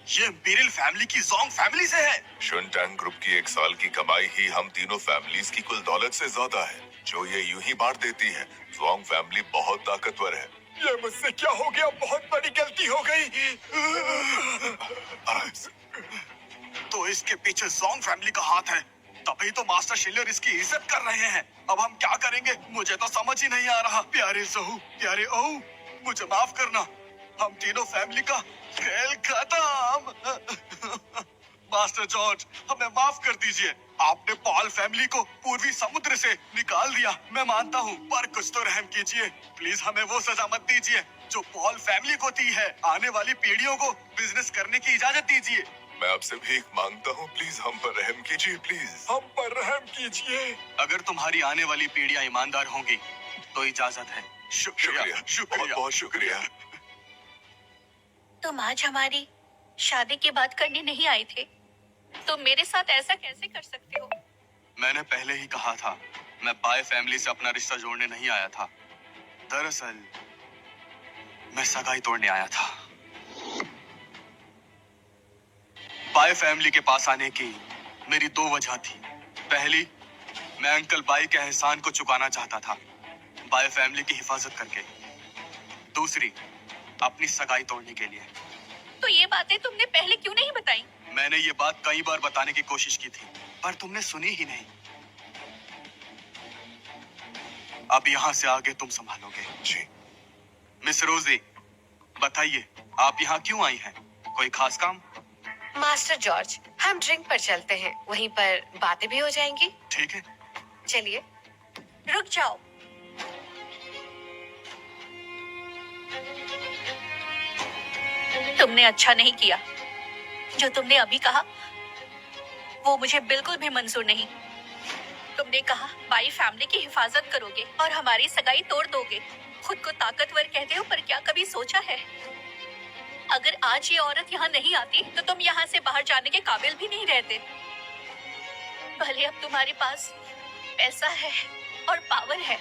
ये इंपीरियल फैमिली की जोंग फैमिली से है। शुनटैंग ग्रुप की एक साल की कमाई ही हम तीनों फैमिलीज की कुल दौलत से ज्यादा है, जो ये यूं ही बांट देती है। जोंग फैमिली बहुत ताकतवर है। ये मुझसे क्या हो गया? बहुत बड़ी गलती हो गई। तो इसके पीछे जोंग फैमिली का हाथ है, तभी तो मास्टर शिलर इसकी इज्जत कर रहे हैं। अब हम क्या करेंगे मुझे तो समझ ही नहीं आ रहा। प्यारे ज़हू, प्यारे ओह, मुझे माफ करना। हम तीनों फैमिली का खेल खत्म। मास्टर जॉर्ज, हमें माफ कर दीजिए। आपने पॉल फैमिली को पूर्वी समुद्र से निकाल दिया, मैं मानता हूँ, पर कुछ तो रहम कीजिए। प्लीज हमें वो सजा मत दीजिए जो पॉल फैमिली को दी है। आने वाली पीढ़ियों को बिजनेस करने की इजाजत दीजिए। मैं आपसे भीख मांगता हूँ, प्लीज हम पर रहम कीजिए, प्लीज हम पर रहम कीजिए। अगर तुम्हारी आने वाली पीढ़ियां ईमानदार होंगी तो इजाजत है। शुक्रिया, बहुत बहुत शुक्रिया। तुम आज हमारी शादी की बात करने नहीं आए थे, तुम मेरे साथ ऐसा कैसे कर सकते हो? मैंने पहले ही कहा था, मैं बाय फैमिली से अपना रिश्ता जोड़ने नहीं आया था। दरअसल मैं सगाई तोड़ने आया था। बाय फैमिली के पास आने की मेरी दो वजह थी। पहली, मैं अंकल बाई के एहसान को चुकाना चाहता था, बाय फैमिली की हिफाजत करके। दूसरी, अपनी सगाई तोड़ने के लिए। तो ये बातें तुमने पहले क्यों नहीं बताई? मैंने ये बात कई बार बताने की कोशिश की थी, पर तुमने सुनी ही नहीं। अब यहाँ से आगे तुम संभालोगे। जी मिस रोजी, बताइए आप यहाँ क्यों आई हैं? कोई खास काम? मास्टर जॉर्ज, हम ड्रिंक पर चलते हैं, वहीं पर बातें भी हो जाएंगी। ठीक है। चलिए। रुक जाओ। तुमने अच्छा नहीं किया। जो तुमने अभी कहा वो मुझे बिल्कुल भी मंजूर नहीं। तुमने कहा बाई फैमिली की हिफाजत करोगे और हमारी सगाई तोड़ दोगे। खुद को ताकतवर कहते हो, पर क्या कभी सोचा है अगर आज ये औरत यहाँ नहीं आती तो तुम यहाँ से बाहर जाने के काबिल भी नहीं रहते। भले अब तुम्हारे पास पैसा है और पावर है,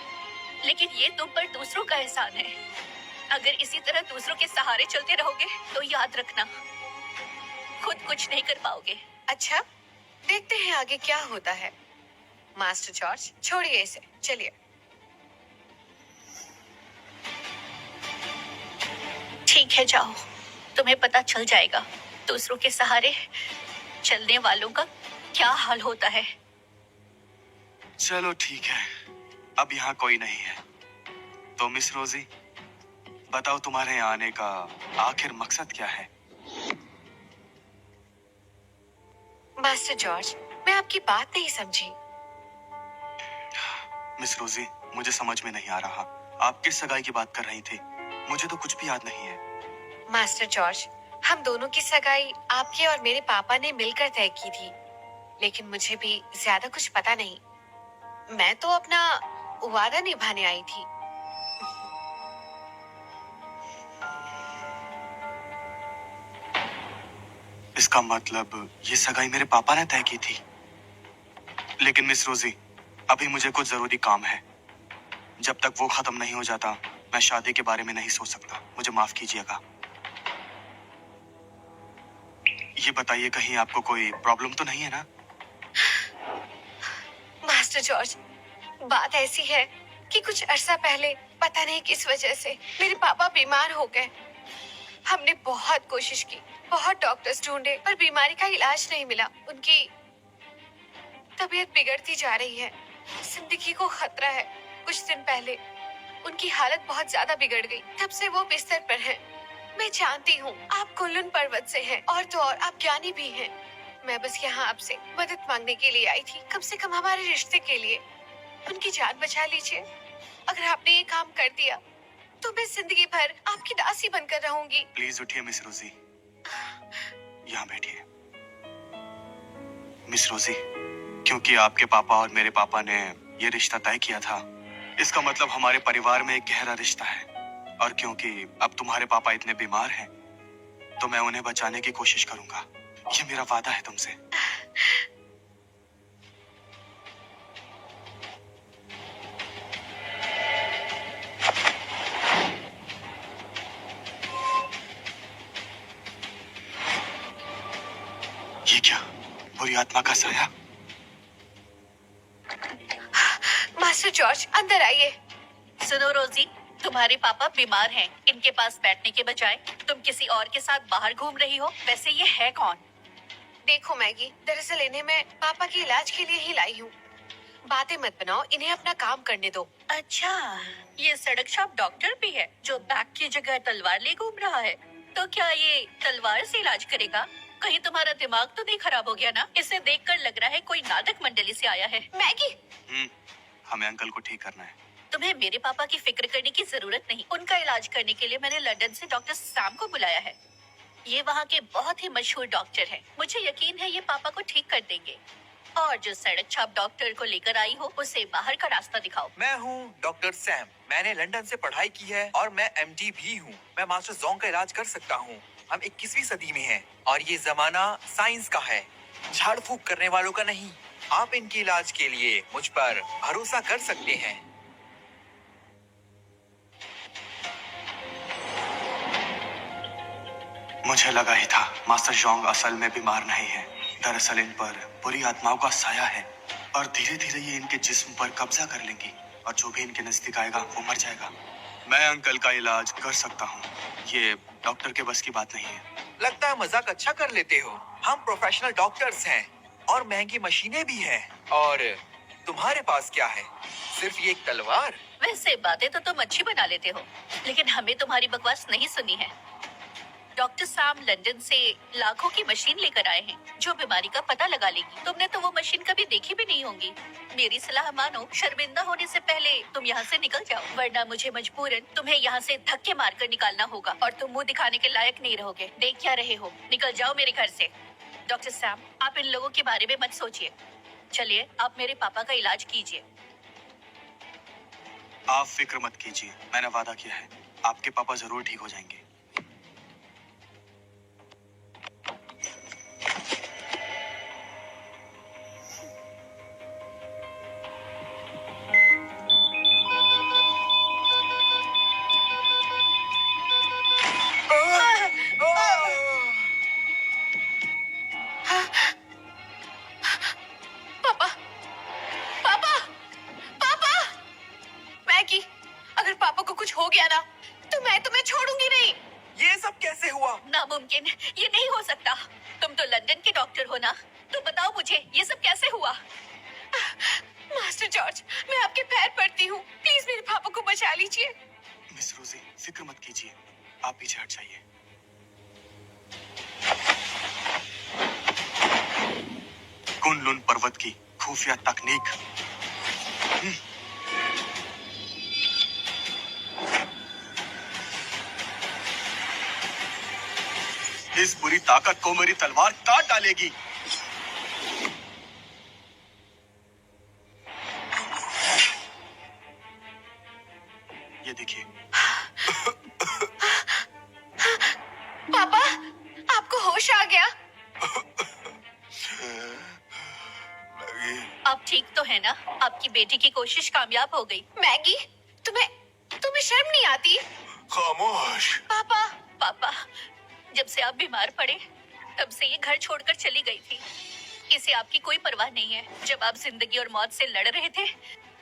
लेकिन ये तुम पर दूसरों का एहसान है। अगर इसी तरह दूसरों के सहारे चलते रहोगे तो याद रखना, खुद कुछ नहीं कर पाओगे। अच्छा, देखते हैं आगे क्या होता है। मास्टर जॉर्ज, छोड़िए इसे, चलिए। ठीक है, जाओ। तुम्हें पता चल जाएगा दूसरों के सहारे चलने वालों का क्या हाल होता है। चलो ठीक है, अब यहाँ कोई नहीं है। तो मिस रोजी, बताओ तुम्हारे यहाँ आने का आखिर मकसद क्या है? मास्टर जॉर्ज, मैं आपकी बात नहीं समझी। मिस रोजी, मुझे समझ में नहीं आ रहा, आप किस सगाई की बात कर रही थी? मुझे तो कुछ भी याद नहीं है। मास्टर जॉर्ज, हम दोनों की सगाई आपके और मेरे पापा ने मिलकर तय की थी, लेकिन मुझे भी ज्यादा कुछ पता नहीं। मैं तो अपना वादा निभाने आई थी। इसका मतलब ये सगाई मेरे पापा ने तय की थी। लेकिन मिस रोजी, अभी मुझे कुछ जरूरी काम है। जब तक वो खत्म नहीं हो जाता, मैं शादी के बारे में नहीं सोच सकता। मुझे माफ कीजिएगा। ये बताइए, कहीं आपको कोई प्रॉब्लम तो नहीं है ना? मास्टर जॉर्ज, बात ऐसी है कि कुछ अरसा पहले पता नहीं किस वजह से मेरे पापा बीमार हो गए। हमने बहुत कोशिश की, बहुत डॉक्टर्स ढूंढे, पर बीमारी का इलाज नहीं मिला। उनकी तबीयत बिगड़ती जा रही है, जिंदगी को खतरा है। कुछ दिन पहले उनकी हालत बहुत ज्यादा बिगड़ गई, तब से वो बिस्तर पर हैं। मैं जानती हूँ आप कुनलुन पर्वत से हैं, और तो और आप ज्ञानी भी हैं। मैं बस यहाँ आपसे मदद मांगने के लिए आई थी, कम से कम हमारे रिश्ते के लिए। उनकी जान बचा लीजिए। अगर आपने ये काम कर दिया तो मैं जिंदगी भर आपकी दासी बनकर रहूंगी। प्लीज उठिए मिस रोजी, यहाँ बैठिए। मिस रोजी, क्योंकि आपके पापा और मेरे पापा ने ये रिश्ता तय किया था, इसका मतलब हमारे परिवार में एक गहरा रिश्ता है। और क्योंकि अब तुम्हारे पापा इतने बीमार हैं, तो मैं उन्हें बचाने की कोशिश करूंगा। ये मेरा वादा है तुमसे। ये क्या, बुरी आत्मा का साया? मास्टर जॉर्ज, अंदर आइए। सुनो रोजी, तुम्हारे पापा बीमार हैं। इनके पास बैठने के बजाय तुम किसी और के साथ बाहर घूम रही हो। वैसे ये है कौन? देखो मैगी, दरअसल इन्हें मैं पापा के इलाज के लिए ही लाई हूँ। बातें मत बनाओ, इन्हें अपना काम करने दो। अच्छा, ये सड़क छाप डॉक्टर भी है जो बैग की जगह तलवार ले घूम रहा है। तो क्या ये तलवार से इलाज करेगा? कहीं तुम्हारा दिमाग तो नहीं खराब हो गया ना? इसे देखकर लग रहा है कोई नाटक मंडली से आया है। मैगी, हमें अंकल को ठीक करना है। तुम्हें मेरे पापा की फिक्र करने की जरूरत नहीं। उनका इलाज करने के लिए मैंने लंदन से डॉक्टर सैम को बुलाया है। ये वहाँ के बहुत ही मशहूर डॉक्टर हैं। मुझे यकीन है ये पापा को ठीक कर देंगे। और जो सड़क छाप डॉक्टर को लेकर आई हो, उसे बाहर का रास्ता दिखाओ। मैं हूँ डॉक्टर सैम। मैंने लंदन से पढ़ाई की है और मैं एमडी भी हूँ। मैं मास्टर जोंग का इलाज कर सकता हूँ। हम 21वीं सदी में हैं और ये जमाना साइंस का है, झाड़ फूक करने वालों का नहीं। आप इनके इलाज के लिए मुझ पर भरोसा कर सकते हैं। मुझे लगा ही था मास्टर जोंग असल में बीमार नहीं है। दरअसल इन पर बुरी आत्माओं का साया है और धीरे धीरे ये इनके जिस्म पर कब्जा कर लेंगी और जो भी इनके नजदीक आएगा वो मर जाएगा। मैं अंकल का इलाज कर सकता हूँ, ये डॉक्टर के बस की बात नहीं है। लगता है मजाक अच्छा कर लेते हो। हम प्रोफेशनल डॉक्टर्स हैं और महंगी मशीनें भी हैं। और तुम्हारे पास क्या है? सिर्फ ये एक तलवार? वैसे बातें तो तुम अच्छी बना लेते हो, लेकिन हमें तुम्हारी बकवास नहीं सुनी है। डॉक्टर सैम लंदन से लाखों की मशीन लेकर आए हैं जो बीमारी का पता लगा लेगी। तुमने तो वो मशीन कभी देखी भी नहीं होंगी। मेरी सलाह मानो, शर्मिंदा होने से पहले तुम यहाँ से निकल जाओ, वरना मुझे मजबूरन तुम्हें यहाँ से धक्के मारकर निकालना होगा और तुम मुंह दिखाने के लायक नहीं रहोगे। देख क्या रहे हो? निकल जाओ मेरे घर से। डॉक्टर सैम, आप इन लोगों के बारे में मत सोचिए। चलिए, आप मेरे पापा का इलाज कीजिए। आप फिक्र मत कीजिए, मैंने वादा किया है आपके पापा जरूर ठीक हो जाएंगे। पापा, पापा, पापा। मैगी, अगर पापा को कुछ हो गया ना, तो मैं तुम्हें छोड़ूंगी नहीं। ये सब कैसे हुआ? नामुमकिन, ये नहीं हो सकता। तुम तो लंदन के डॉक्टर हो ना, तो बताओ मुझे ये सब कैसे हुआ? मास्टर जॉर्ज, मैं आपके पैर पड़ती हूँ, प्लीज मेरे पापा को बचा लीजिए। मिस रोजी, फिक्र मत कीजिए, आप पीछे हट जाइए। कुनलुन पर्वत की खुफिया तकनीक। इस बुरी ताकत को मेरी तलवार काट डालेगी। ये देखिए। पापा, आपको होश आ गया? मैगी, आप ठीक तो है ना? आपकी बेटी की कोशिश कामयाब हो गई। मैगी, तुम्हें शर्म नहीं आती? खामोश। पापा, पापा, जब से आप बीमार पड़े तब से ये घर छोड़कर चली गई थी। इसे आपकी कोई परवाह नहीं है। जब आप जिंदगी और मौत से लड़ रहे थे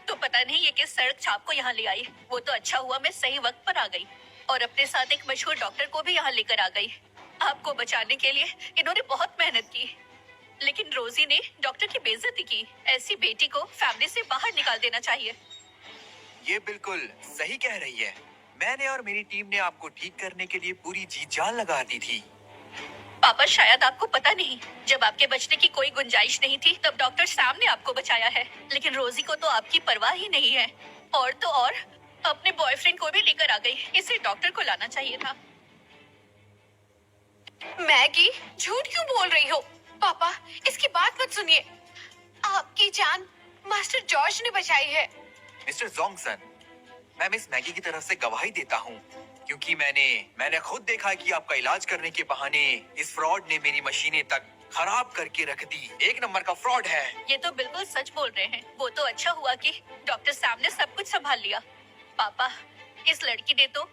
तो पता नहीं ये किस सड़क छाप को यहाँ ले आई। वो तो अच्छा हुआ मैं सही वक्त पर आ गई और अपने साथ एक मशहूर डॉक्टर को भी यहाँ लेकर आ गई। आपको बचाने के लिए इन्होंने बहुत मेहनत की, लेकिन रोजी ने डॉक्टर की बेइज्जती की। ऐसी बेटी को फैमिली से बाहर निकाल देना चाहिए। ये बिल्कुल सही कह रही है। मैंने और मेरी टीम ने आपको ठीक करने के लिए पूरी जी जान लगा दी थी। पापा, शायद आपको पता नहीं, जब आपके बचने की कोई गुंजाइश नहीं थी तब डॉक्टर सैम ने आपको बचाया है, लेकिन रोजी को तो आपकी परवाह ही नहीं है। और तो और अपने बॉयफ्रेंड को भी लेकर आ गई। इसे डॉक्टर को लाना चाहिए था। मैगी, झूठ क्यों बोल रही हो? पापा, इसकी बात मत सुनिए। आपकी जान मास्टर जॉर्ज ने बचाई है। मिस्टर जोंगसन, मैं मिस मैगी की तरफ से गवाही देता हूँ, क्योंकि मैंने खुद देखा कि आपका इलाज करने के बहाने इस फ्रॉड ने मेरी मशीनें तक खराब करके रख दी। एक नंबर का फ्रॉड है। ये तो बिल्कुल सच बोल रहे हैं। वो तो अच्छा हुआ कि डॉक्टर सैम ने सब कुछ संभाल लिया। पापा, इस लड़की ने तो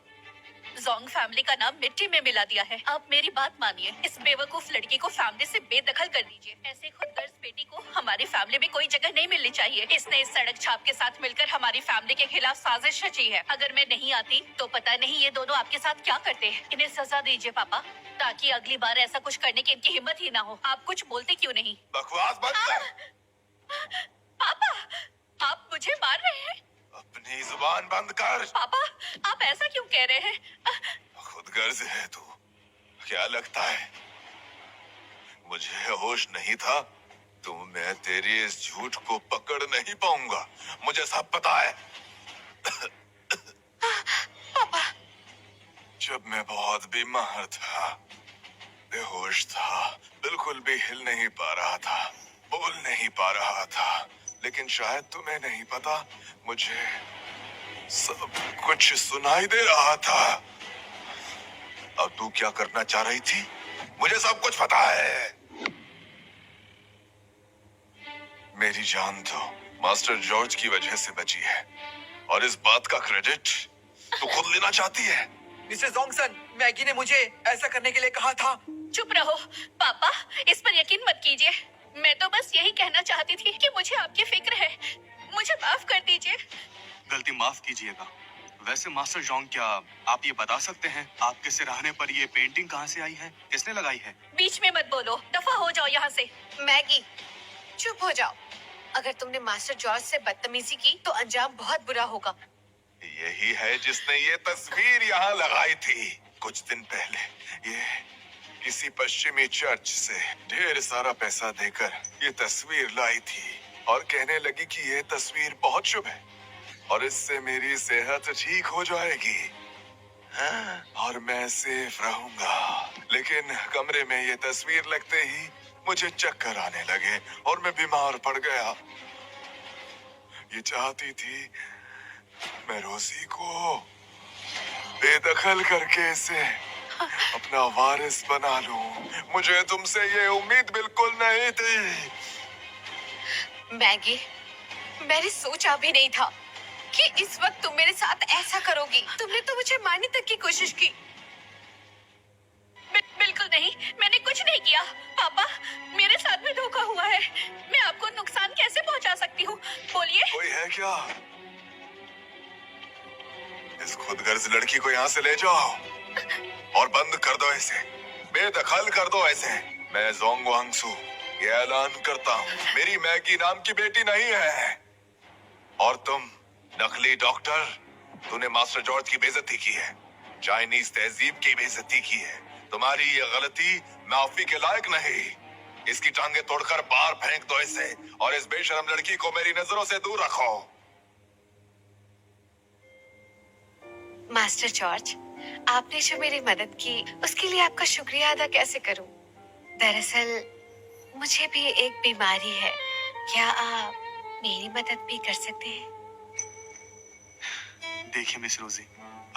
जोंग फैमिली का नाम मिट्टी में मिला दिया है। आप मेरी बात मानिए, इस बेवकूफ लड़की को फैमिली से बेदखल कर दीजिए। ऐसे खुदगर्ज बेटी को हमारी फैमिली में कोई जगह नहीं मिलनी चाहिए। इसने इस सड़क छाप के साथ मिलकर हमारी फैमिली के खिलाफ साजिश रची है। अगर मैं नहीं आती तो पता नहीं ये दोनों आपके साथ क्या करते हैं। इन्हें सजा दीजिए पापा, ताकि अगली बार ऐसा कुछ करने की इनकी हिम्मत ही ना हो। आप कुछ बोलते क्यों नहीं? बकवास बंद कर। पापा, आप मुझे मार रहे हैं? अपनी जुबान बंद कर। पापा, आप ऐसा क्यों कह रहे हैं? खुदगर्ज है तू। क्या लगता है मुझे होश नहीं था? तो मैं तेरी इस झूठ को पकड़ नहीं पाऊंगा। मुझे सब पता है। पापा, जब मैं बहुत बीमार था, बेहोश था, बिल्कुल भी हिल नहीं पा रहा था, बोल नहीं पा रहा था, लेकिन शायद तुम्हें नहीं पता, मुझे सब कुछ सुनाई दे रहा था। अब तू क्या करना चाह रही थी? मुझे सब कुछ पता है। मेरी जान तो मास्टर जॉर्ज की वजह से बची है, और इस बात का क्रेडिट तू खुद लेना चाहती है। मिस्टर जोंगसन, मैगी ने मुझे ऐसा करने के लिए कहा था। चुप रहो पापा, इस पर यकीन मत कीजिए। मैं तो बस यही कहना चाहती थी कि मुझे आपकी फिक्र है। मुझे माफ कर दीजिए। गलती माफ कीजिएगा। वैसे मास्टर जोंग, क्या आप ये बता सकते हैं आपके सिरहाने पर ये पेंटिंग कहाँ से आई है? किसने लगाई है? बीच में मत बोलो, दफा हो जाओ यहाँ से। मैगी, चुप हो जाओ। अगर तुमने मास्टर जॉर्ज से बदतमीजी की तो अंजाम बहुत बुरा होगा। यही है जिसने ये तस्वीर यहाँ लगाई थी कुछ दिन पहले। ये किसी पश्चिमी चर्च से ढेर सारा पैसा देकर ये तस्वीर लाई थी, और कहने लगी कि ये तस्वीर बहुत शुभ है और इससे मेरी सेहत ठीक हो जाएगी। हाँ, और मैं सेफ रहूंगा। लेकिन कमरे में ये तस्वीर लगते ही मुझे चक्कर आने लगे और मैं बीमार पड़ गया। ये चाहती थी मैं रोजी को बेदखल करके इसे अपना वारिस बना लूं। मुझे तुमसे ये उम्मीद बिल्कुल नहीं थी। मैगी, मैंने सोचा भी नहीं था कि इस वक्त तुम मेरे साथ ऐसा करोगी। तुमने तो मुझे मारने तक की कोशिश की। बिल्कुल नहीं, मैंने कुछ नहीं किया। पापा, मेरे साथ भी धोखा हुआ है। मैं आपको नुकसान कैसे पहुंचा सकती हूँ? बोलिए। कोई है क्या? इस खुदगर्ज लड़की को यहाँ से ले जाओ और बंद कर दो इसे, बेदखल कर दो इसे। मैं जोंग वांगसू ये ऐलान करता हूँ, मेरी मैगी नाम की बेटी नहीं है। और तुम नकली डॉक्टर, तूने मास्टर जॉर्ज की बेइज्जती की है, चाइनीज तहजीब की बेइज्जती की है। तुम्हारी ये गलती माफी के लायक नहीं। इसकी टांगे तोड़कर बाहर फेंक दो इसे, और इस बेशरम लड़की को मेरी नजरों से दूर रखो। मास्टर जॉर्ज, आपने जो मेरी मदद की उसके लिए आपका शुक्रिया अदा कैसे करूं? दरअसल मुझे भी एक बीमारी है। क्या आप मेरी मदद भी कर सकते हैं? देखिए मिस रोजी,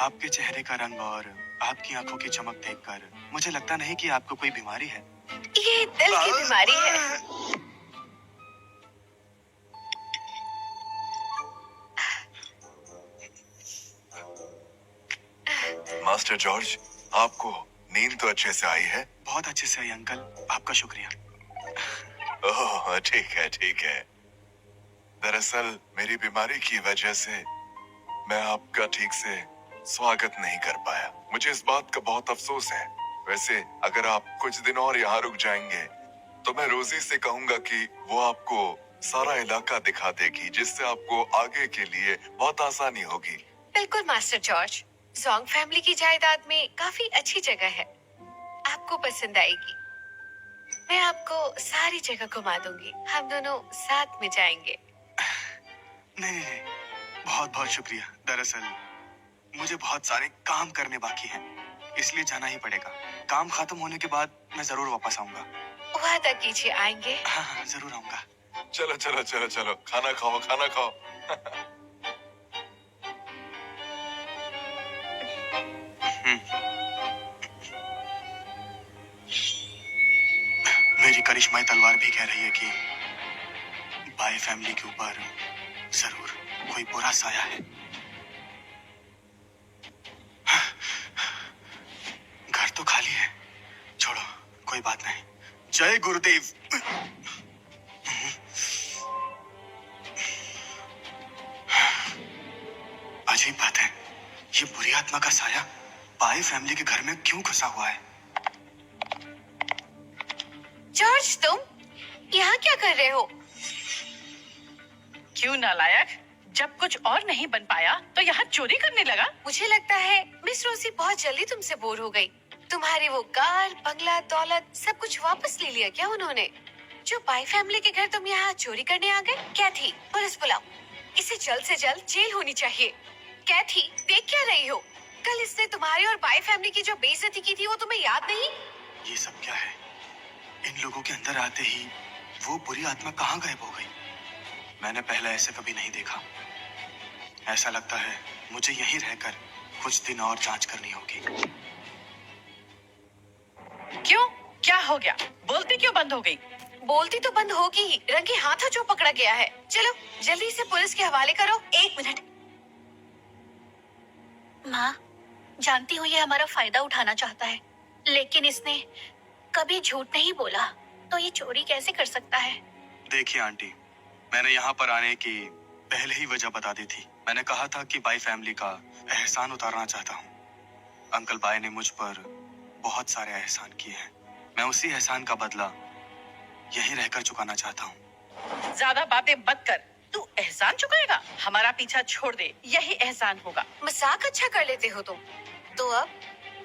आपके चेहरे का रंग और आपकी आंखों की चमक देखकर मुझे लगता नहीं कि आपको कोई बीमारी है। ये दिल की बीमारी है। मास्टर जॉर्ज, आपको नींद तो अच्छे से आई है? बहुत अच्छे से आई अंकल, आपका शुक्रिया। ओह, ठीक है ठीक है। दरअसल मेरी बीमारी की वजह से मैं आपका ठीक से स्वागत नहीं कर पाया। मुझे इस बात का बहुत अफसोस है। वैसे अगर आप कुछ दिन और यहाँ रुक जाएंगे तो मैं रोजी से कहूंगा कि वो आपको सारा इलाका दिखा देगी, जिससे आपको आगे के लिए बहुत आसानी होगी। बिल्कुल मास्टर जॉर्ज, जोंग फैमिली की जायदाद में काफी अच्छी जगह है, आपको पसंद आएगी। मैं आपको सारी जगह घुमा दूंगी। हम दोनों साथ में जाएंगे। नहीं नहीं नहीं, बहुत बहुत बहुत शुक्रिया। दरअसल मुझे बहुत सारे काम करने बाकी हैं, इसलिए जाना ही पड़ेगा। काम खत्म होने के बाद मैं जरूर वापस आऊंगा। वादा कीजिए आएंगे। हाँ हाँ, जरूर आऊंगा। चलो चलो चलो चलो, खाना खाओ खाना खाओ। मेरी करिश्माई तलवार भी कह रही है कि बाय फैमिली के ऊपर जरूर कोई बुरा साया है। घर तो खाली है, छोड़ो कोई बात नहीं। जय गुरुदेव। अजीब बात है, ये बुरी आत्मा का साया बाय फैमिली के घर में क्यों घुसा हुआ है? जॉर्ज, तुम यहाँ क्या कर रहे हो? क्यों नालायक, जब कुछ और नहीं बन पाया तो यहाँ चोरी करने लगा। मुझे लगता है मिस रोजी बहुत जल्दी तुमसे बोर हो गई। तुम्हारी वो कार, बंगला, दौलत सब कुछ वापस ले लिया क्या उन्होंने? जो बाई फैमिली के घर तुम यहाँ चोरी करने आ गए? कैथी, पुलिस बुलाओ। इसे जल्द से जल्द जेल होनी चाहिए। कैथी, देख क्या रही हो? कल इसने तुम्हारी और बाई फैमिली की जो बेइज्जती की थी वो तुम्हें याद नहीं? ये सब क्या है? इन लोगों के अंदर आते ही वो बुरी आत्मा कहाँ गायब हो गई? मैंने पहले ऐसे कभी नहीं देखा। ऐसा लगता है मुझे यहीं रहकर कुछ दिन और जांच करनी होगी। क्यों, क्या हो गया? बोलती क्यों बंद हो गई? बोलती तो बंद होगी ही, रंगे हाथों जो पकड़ा गया है। चलो जल्दी से पुलिस के हवाले करो। 1 मिनट। माँ, जानती हूँ ये हमारा फायदा उठाना चाहता है, लेकिन इसने कभी झूठ नहीं बोला, तो ये चोरी कैसे कर सकता है? देखिए आंटी, मैंने यहाँ पर आने की पहले ही वजह बता दी थी। मैंने कहा था कि बाई फैमिली का एहसान उतारना चाहता हूँ। अंकल बाई ने मुझ पर बहुत सारे एहसान किए हैं। मैं उसी एहसान का बदला यहीं रहकर चुकाना चाहता हूँ। ज्यादा बातें मत कर। तू एहसान चुकाएगा? हमारा पीछा छोड़ दे, यही एहसान होगा। मजाक अच्छा कर लेते हो तुम। तो अब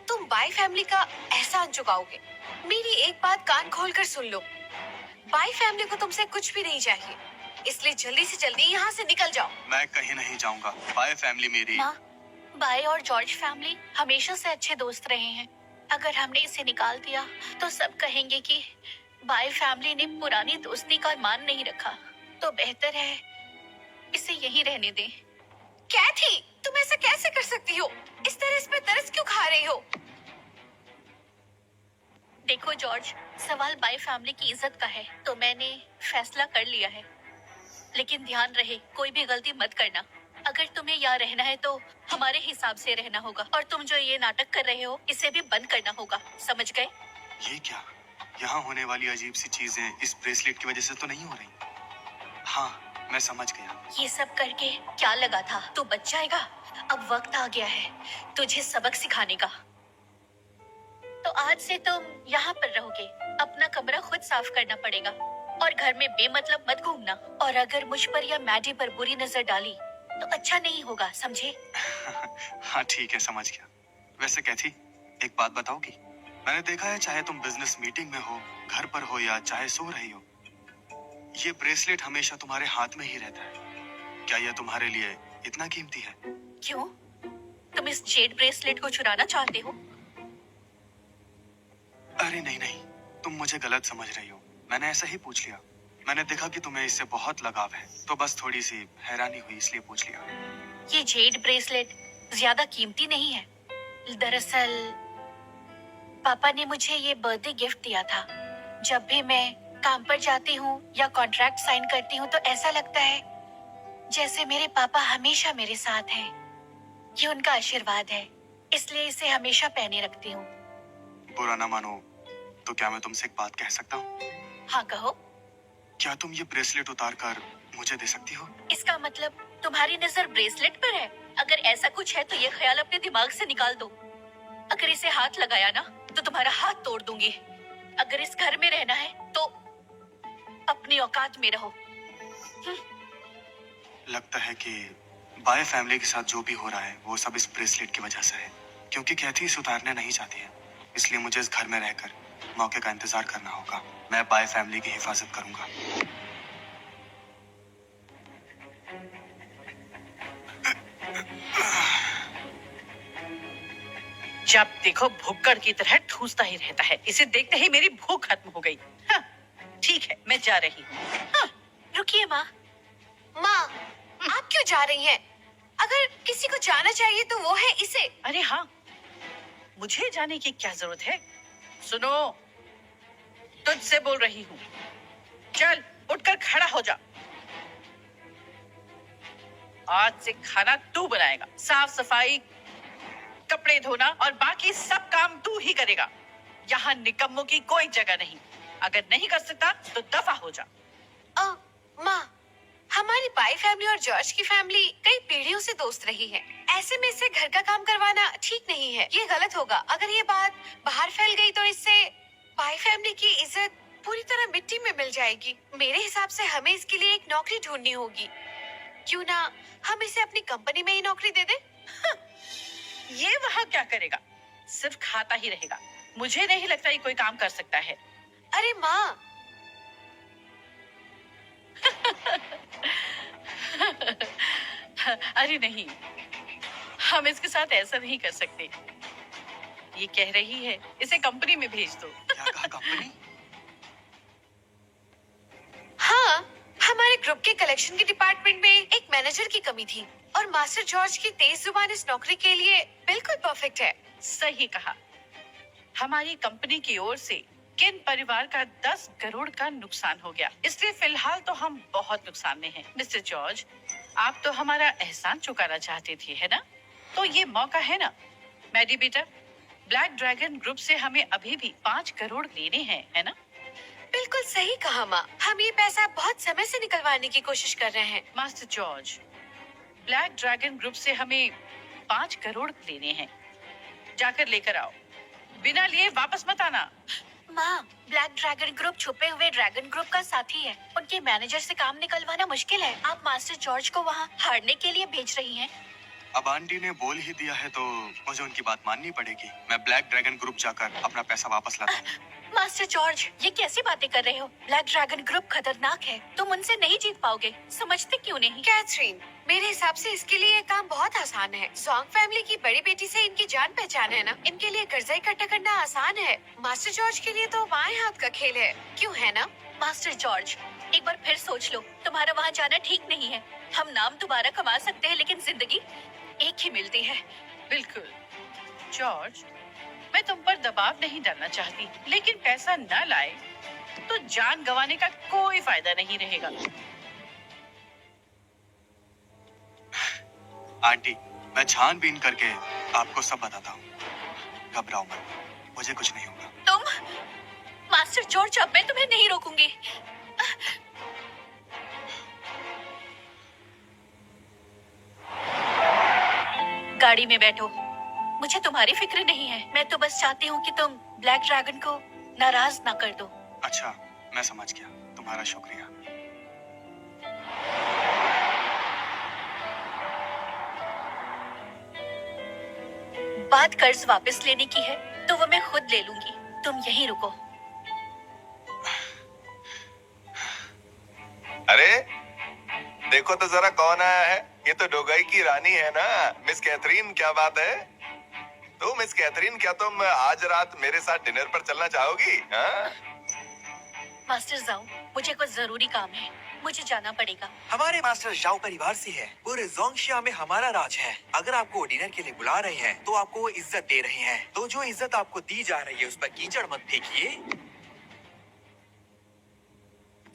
तुम बाई फैमिली का एहसान चुकाओगे। मेरी एक बात कान खोलकर सुन लो, बाई फैमिली को तुमसे कुछ भी नहीं चाहिए, इसलिए जल्दी से जल्दी यहाँ से निकल जाओ। मैं कहीं नहीं जाऊंगा। बाय फैमिली मेरी। माँ, बाई और जॉर्ज फैमिली हमेशा से अच्छे दोस्त रहे हैं। अगर हमने इसे निकाल दिया तो सब कहेंगे कि बाई फैमिली ने पुरानी दोस्ती का मान नहीं रखा। तो बेहतर है इसे यहीं रहने दें। कैथी, तुम ऐसा कैसे कर सकती हो? इस तरह इस पे तरस क्यों खा रही हो? देखो जॉर्ज, सवाल बाई फैमिली की इज्जत का है, तो मैंने फैसला कर लिया है। लेकिन ध्यान रहे, कोई भी गलती मत करना। अगर तुम्हें यहाँ रहना है तो हमारे हिसाब से रहना होगा, और तुम जो ये नाटक कर रहे हो इसे भी बंद करना होगा, समझ गए? ये क्या? यहाँ होने वाली अजीब सी चीजें इस ब्रेसलेट की वजह से तो नहीं हो रही? हाँ, मैं समझ गया। ये सब करके क्या लगा था? तू बच जाएगा? अब वक्त आ गया है तुझे सबक सिखाने का। तो आज से तुम यहाँ पर रहोगे। अपना कमरा खुद साफ करना पड़ेगा, और घर में बेमतलब मत घूमना। और अगर मुझ पर या मैडी पर बुरी नजर डाली तो अच्छा नहीं होगा, समझे? हाँ ठीक है, समझ गया। वैसे कैथी, एक बात बताओगी? मैंने देखा है, चाहे तुम बिजनेस मीटिंग में हो, घर पर हो या चाहे सो रही हो, ये ब्रेसलेट हमेशा तुम्हारे हाथ में ही रहता है। क्या यह तुम्हारे लिए इतना कीमती है? क्यों? तुम इस जेड ब्रेसलेट को चुराना चाहते हो? अरे नहीं नहीं, तुम मुझे गलत समझ रही हो। मैंने ऐसा ही पूछ लिया। मैंने देखा कि तुम्हें इससे बहुत लगाव है, तो बस थोड़ी सी हैरानी हुई, इसलिए पूछ लिया। ये जेड ब्रेसलेट ज्यादा कीमती नहीं है। दरअसल पापा ने मुझे ये बर्थडे गिफ्ट दिया था। जब भी मैं काम पर जाती हूँ या कॉन्ट्रैक्ट साइन करती हूँ तो ऐसा लगता है जैसे मेरे पापा हमेशा मेरे साथ हैं। ये उनका आशीर्वाद है, इसलिए इसे हमेशा पहने रखती हूँ। बुरा ना मानो तो क्या मैं तुमसे एक बात कह सकता हूँ? हाँ कहो। क्या तुम ये ब्रेसलेट उतार कर मुझे दे सकती हो? इसका मतलब तुम्हारी नजर ब्रेसलेट पर है? अगर ऐसा कुछ है तो ये ख्याल अपने दिमाग से निकाल दो। अगर इसे हाथ लगाया ना तो तुम्हारा हाथ तोड़ दूंगी। अगर इस घर में रहना है तो अपनी औकात में रहो। लगता है कि बाय फैमिली के साथ जो भी हो रहा है वो सब इस ब्रेसलेट की वजह से है, क्योंकि कैथी इसे उतारना नहीं चाहती है। इसलिए मुझे इस घर में रहकर मौके का इंतजार करना होगा। मैं बाय फैमिली की हिफाजत करूंगा। जब देखो भुक्कड़ की तरह ठूसता ही रहता है। इसे देखते ही मेरी भूख खत्म हो गई। हाँ, ठीक है, मैं जा रही हूँ। हाँ, रुकिए माँ। माँ, आप क्यों जा रही हैं? अगर किसी को जाना चाहिए तो वो है इसे। अरे हाँ, मुझे जाने की क्या जरूरत है? सुनो, तुझसे बोल रही हूँ। चल, उठकर खड़ा हो जा। आज से खाना तू बनाएगा, साफ सफाई, कपड़े धोना और बाकी सब काम तू ही करेगा। यहाँ निकम्मों की कोई जगह नहीं। अगर नहीं कर सकता तो दफा हो जा। माँ, हमारी बाई फैमिली और जॉर्ज की फैमिली कई पीढ़ियों से दोस्त रही है। ऐसे में इससे घर का काम करवाना ठीक नहीं है। ये गलत होगा। अगर ये बात बाहर फैल गई तो इससे बाई फैमिली की इज्जत पूरी तरह मिट्टी में मिल जाएगी। मेरे हिसाब से हमें इसके लिए एक नौकरी ढूंढनी होगी। क्यों ना हम इसे अपनी कंपनी में ही नौकरी दे दें? ये वहाँ क्या करेगा? सिर्फ खाता ही रहेगा। मुझे नहीं लगता ये कोई काम कर सकता है। अरे माँ, अरे नहीं, हम इसके साथ ऐसा नहीं कर सकते। ये कह रही है इसे कंपनी में भेज दो। क्या कहा कंपनी? हाँ, हमारे ग्रुप के कलेक्शन के डिपार्टमेंट में एक मैनेजर की कमी थी और मास्टर जॉर्ज की तेज जुबान इस नौकरी के लिए बिल्कुल परफेक्ट है। सही कहा। हमारी कंपनी की ओर से किन परिवार का 10 करोड़ का नुकसान हो गया, इसलिए फिलहाल तो हम बहुत नुकसान में हैं। मिस्टर जॉर्ज, आप तो हमारा एहसान चुकाना चाहते थे, है ना? तो ये मौका है ना। मैडी बेटा, ब्लैक ड्रैगन ग्रुप से हमें अभी भी 5 करोड़ लेने हैं, है ना? बिल्कुल सही कहा माँ। हम ये पैसा बहुत समय से निकलवाने की कोशिश कर रहे हैं। Master George, black dragon group से हमें 5 करोड़ लेने हैं। जाकर लेकर आओ, बिना लिए वापस मत आना। माँ, ब्लैक ड्रैगन ग्रुप छुपे हुए ड्रैगन ग्रुप का साथी है। उनके मैनेजर से काम निकलवाना मुश्किल है। आप मास्टर जॉर्ज को वहाँ हारने के लिए भेज रही हैं। अब आंटी ने बोल ही दिया है तो मुझे उनकी बात माननी पड़ेगी। मैं ब्लैक ड्रैगन ग्रुप जाकर अपना पैसा वापस लाता हूँ। मास्टर जॉर्ज, ये कैसी बातें कर रहे हो? ब्लैक ड्रैगन ग्रुप खतरनाक है। तुम उनसे नहीं जीत पाओगे। समझते क्यों नहीं? कैथरीन, मेरे हिसाब से इसके लिए ये काम बहुत आसान है। सॉन्ग फैमिली की बड़ी बेटी से इनकी जान पहचान है ना। इनके लिए कर्जा इकट्ठा करना आसान है। मास्टर जॉर्ज के लिए तो बाएं हाथ का खेल है, क्यों है ना? मास्टर जॉर्ज, एक बार फिर सोच लो। तुम्हारा वहाँ जाना ठीक नहीं है। हम नाम दोबारा कमा सकते हैं, लेकिन जिंदगी एक ही मिलती है। बिल्कुल जॉर्ज, मैं तुम पर दबाव नहीं डालना चाहती, लेकिन पैसा न लाए तो जान गंवाने का कोई फायदा नहीं रहेगा। आंटी, मैं छानबीन करके आपको सब बताता हूँ। घबराओ मत, मुझे कुछ नहीं होगा। तुम मास्टर जॉर्ज, अब मैं तुम्हें नहीं रोकूंगी। गाड़ी में बैठो। मुझे तुम्हारी फिक्र नहीं है। मैं तो बस चाहती हूँ कि तुम ब्लैक ड्रैगन को नाराज ना कर दो। अच्छा, मैं समझ गया। तुम्हारा शुक्रिया। बात कर्ज वापस लेने की है तो वो मैं खुद ले लूंगी। तुम यहीं रुको। अरे देखो तो जरा कौन आया है। ये तो डोगाई की रानी है ना, मिस कैथरीन। क्या बात है? तो मिस कैथरीन, क्या तुम आज रात मेरे साथ डिनर पर चलना चाहोगी? हाँ? मास्टर जाओ, मुझे कुछ जरूरी काम है। मुझे जाना पड़ेगा। हमारे मास्टर जाओ परिवार से है। पूरे जोंगशिया में हमारा राज है। अगर आपको डिनर के लिए बुला रहे हैं तो आपको वो इज्जत दे रहे हैं। तो जो इज्जत आपको दी जा रही है उस पर कीचड़ मत फेंकिए।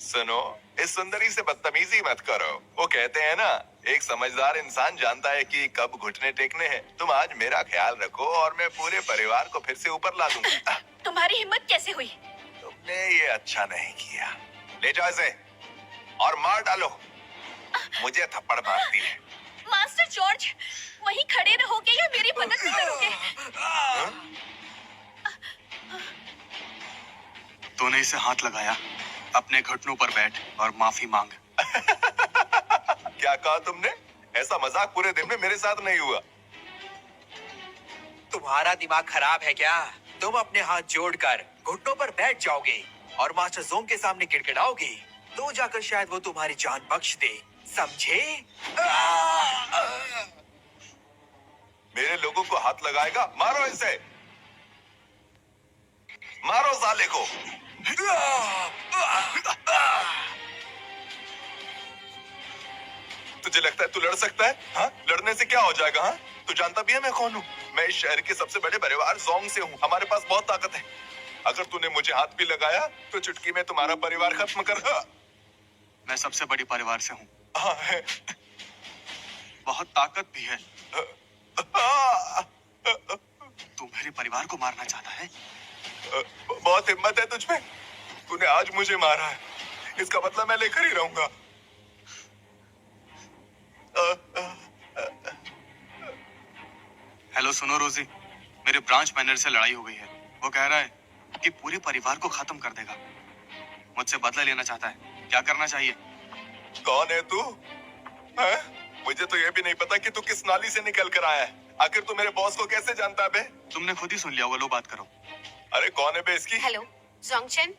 सुनो, इस सुंदरी से बदतमीजी मत करो। वो कहते हैं ना, एक समझदार इंसान जानता है कि कब घुटने टेकने हैं। तुम आज मेरा ख्याल रखो और मैं पूरे परिवार को फिर से ऊपर ला दूंगा। तुम्हारी हिम्मत कैसे हुई? तुमने ये अच्छा नहीं किया। ले जाओ इसे और मार डालो। मुझे थप्पड़ मारती है। मास्टर जॉर्ज, वहीं खड़े रहोगे या मेरी मदद भी करोगे? तूने इसे हाथ लगाया, अपने घुटनों पर बैठ और माफी मांग। क्या कहा तुमने? ऐसा मजाक पूरे दिन में मेरे साथ नहीं हुआ। तुम्हारा दिमाग खराब है क्या? तुम अपने हाथ जोड़कर घुटनों पर बैठ जाओगे और मास्टर जोंग के सामने गिड़गिड़ाओगे, तो जाकर शायद वो तुम्हारी जान बख्श दे। समझे? मेरे लोगों को हाथ लगाएगा? मारो इसे, मारो साले को। तुझे लगता है तू लड़ सकता है? हाँ, लड़ने से क्या हो जाएगा? हाँ, तू जानता भी है मैं कौन हूँ? मैं इस शहर के सबसे बड़े परिवार जोंग से हूँ। हमारे पास बहुत ताकत है। अगर तूने मुझे हाथ भी लगाया तो चुटकी में तुम्हारा परिवार खत्म कर। मैं सबसे बड़ी परिवार से हूँ, हाँ है। बहुत ताकत भी है। तू मेरे परिवार को मारना चाहता है? बहुत हिम्मत है तुझ में। तूने आज मुझे मारा है, इसका बदला मैं लेकर ही रहूंगा। हेलो सुनो रोजी, मेरे ब्रांच मैनेजर से लड़ाई हो गई है। वो कह रहा है कि पूरे परिवार को खत्म कर देगा। मुझसे बदला लेना चाहता है। क्या करना चाहिए? कौन है तू? है? मुझे तो ये भी नहीं पता कि तू किस नाली से निकल कर आया है। आखिर तू मेरे बॉस को कैसे जानता है बे? तुमने खुद ही सुन लिया होगा, लो बात करो। अरे कौन है बे इसकी? हेलो जोंगचन,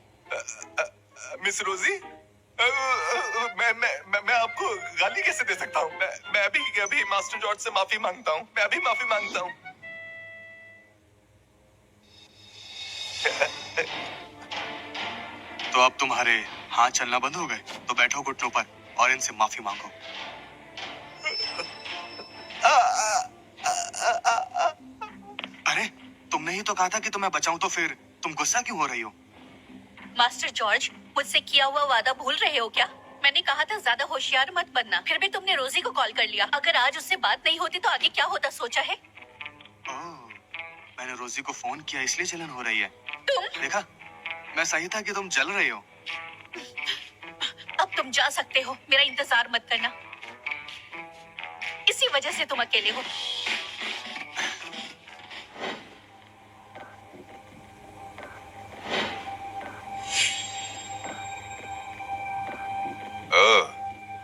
मिस रोजी, मैं आपको गाली कैसे दे सकता हूँ? मैं अभी मास्टर जॉर्ज से माफी मांगता हूँ। मैं अभी माफी मांगता हूँ। तो अब तुम्हारे हाथ चलना बंद हो गए? तो बैठो घुटनों पर और इनसे माफी मांगो। अरे तुमने ही तो कहा था कि तुम्हें बचाऊं, तो फिर तुम गुस्सा क्यों हो रही हो? मास्टर जॉर्ज, मुझसे किया हुआ वादा भूल रहे हो क्या? मैंने कहा था ज्यादा होशियार मत बनना, फिर भी तुमने रोजी को कॉल कर लिया। अगर आज उससे बात नहीं होती तो आगे क्या होता सोचा है? ओह, मैंने रोजी को फोन किया इसलिए जलन हो रही है। तुम देखा, मैं सही था कि तुम जल रही हो। अब तुम जा सकते हो, मेरा इंतजार मत करना। इसी वजह से तुम अकेले हो।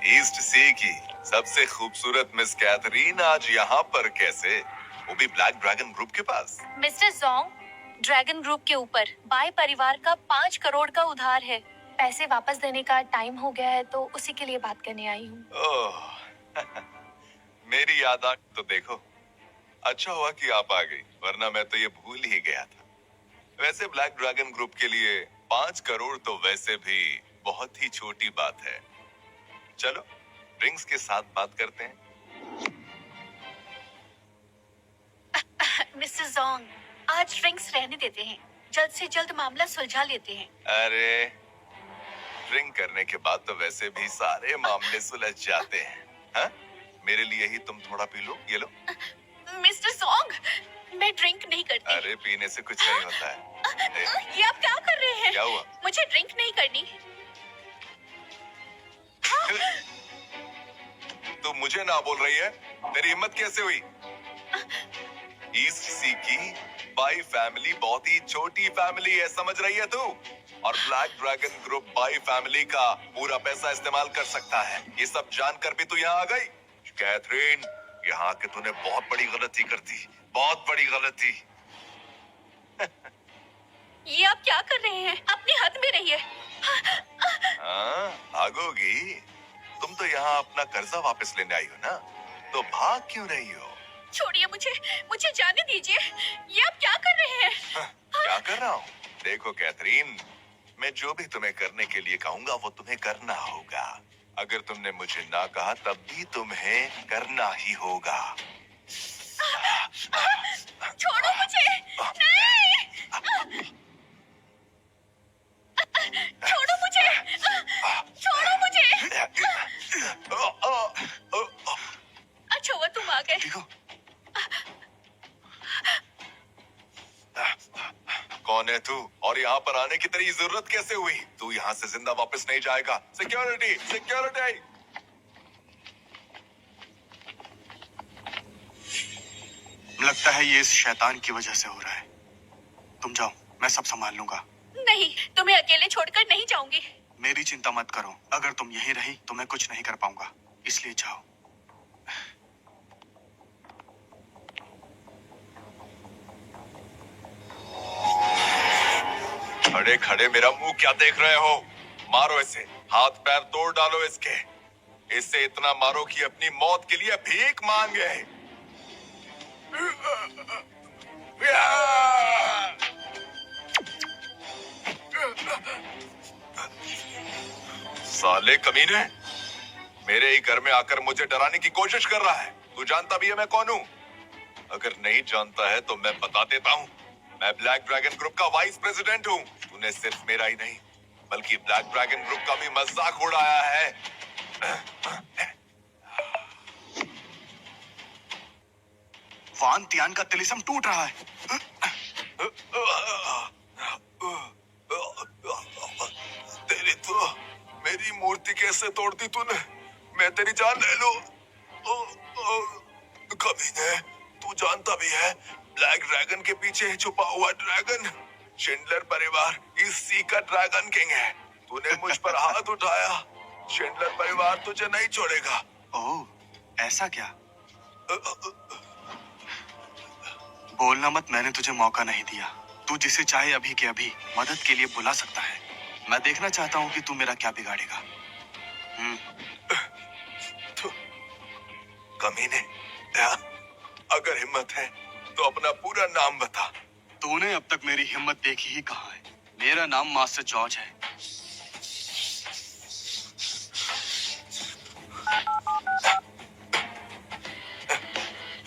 ईस्ट सी की सबसे खूबसूरत मिस कैथरीन आज यहाँ पर कैसे? वो भी ब्लैक ड्रैगन ग्रुप के पास। मिस्टर जोंग, ड्रैगन ग्रुप के ऊपर बाय परिवार का 5 करोड़ का उधार है। पैसे वापस देने का टाइम हो गया है, तो उसी के लिए बात करने आई हूँ। ओह, मेरी याद आ तो देखो, अच्छा हुआ कि आप आ गई, वरना मैं तो ये भूल ही गया था। वैसे ब्लैक ड्रैगन ग्रुप के लिए 5 करोड़ तो वैसे भी बहुत ही छोटी बात है। चलो ड्रिंक्स के साथ बात करते हैं। मिस्टर जोंग, आज ड्रिंक्स रहने देते हैं, जल्द से जल्द मामला सुलझा लेते हैं। अरे ड्रिंक करने के बाद तो वैसे भी सारे मामले सुलझ जाते हैं। हाँ? मेरे लिए ही तुम थोड़ा पी लो, ये लो। मिस्टर जोंग, मैं ड्रिंक नहीं करती। अरे पीने से कुछ नहीं होता है। ये आप क्या कर रहे हैं? क्या हुआ? मुझे ड्रिंक नहीं करनी। तू मुझे ना बोल रही है? तेरी हिम्मत कैसे हुई? ईस्ट सी की बाई फैमिली बहुत ही छोटी फैमिली है, समझ रही है तू? और black dragon group by family का पूरा पैसा इस्तेमाल कर सकता है। ये सब जानकर भी तू यहाँ आ गई? कैथरीन, यहाँ के तूने बहुत बड़ी गलती कर दी, बहुत बड़ी गलती। ये आप क्या कर रहे हैं? अपनी हद में रहिए। हाँ, भागोगी? तुम तो यहाँ अपना कर्जा वापस लेने आई हो ना, तो भाग क्यों रही हो? छोड़िए मुझे, मुझे जाने दीजिए। ये आप क्या कर रहे हैं? क्या कर रहा हूँ? देखो कैथरीन, मैं जो भी तुम्हें करने के लिए कहूँगा वो तुम्हें करना होगा। अगर तुमने मुझे ना कहा तब भी तुम्हें करना ही होगा। छोड़ो मुझे। नहीं, छोड़ो मुझे, छोड़ो मुझे। अच्छा हुआ तुम आ गए। देखो, कौन है तू और यहाँ पर आने की तेरी जरूरत कैसे हुई? तू यहाँ से जिंदा वापस नहीं जाएगा। Security, security. लगता है ये इस शैतान की वजह से हो रहा है। तुम जाओ, मैं सब संभाल लूंगा। नहीं, तुम्हें अकेले छोड़कर नहीं जाऊंगी। मेरी चिंता मत करो, अगर तुम यहीं रही तो मैं कुछ नहीं कर पाऊंगा, इसलिए जाओ। खड़े खड़े मेरा मुंह क्या देख रहे हो? मारो इसे, हाथ पैर तोड़ डालो इसके। इससे इतना मारो कि अपनी मौत के लिए भीख मांगे। साले कमीने, मेरे ही घर में आकर मुझे डराने की कोशिश कर रहा है। तू जानता भी है मैं कौन हूँ? अगर नहीं जानता है तो मैं बता देता हूँ। मैं ब्लैक ड्रैगन ग्रुप का वाइस प्रेसिडेंट हूँ। तूने सिर्फ मेरा ही नहीं बल्कि ब्लैक ड्रैगन ग्रुप का भी मजाक उड़ाया है। वान तियान का तिलिस्म टूट रहा है। तेरी तो मेरी मूर्ति कैसे तोड़ दी तूने? मैं तेरी जान ले लूं। कमीने, तू जानता भी है ब्लैक ड्रैगन के पीछे छुपा हुआ ड्रैगन शिंडलर परिवार इस सी का ड्रैगन किंग है। तूने मुझ पर हाथ उठाया, शिंडलर परिवार तुझे नहीं छोड़ेगा। ओह, ऐसा क्या? बोलना मत, मैंने तुझे मौका नहीं दिया। तू जिसे चाहे अभी के अभी मदद के लिए बुला सकता है। मैं देखना चाहता हूँ कि तू मेरा क्या बिगाड़ेगा। कमीने, अगर हिम्मत है तो अपना पूरा नाम बता। तूने अब तक मेरी हिम्मत देखी ही कहाँ है। मेरा नाम मास्टर जॉर्ज है।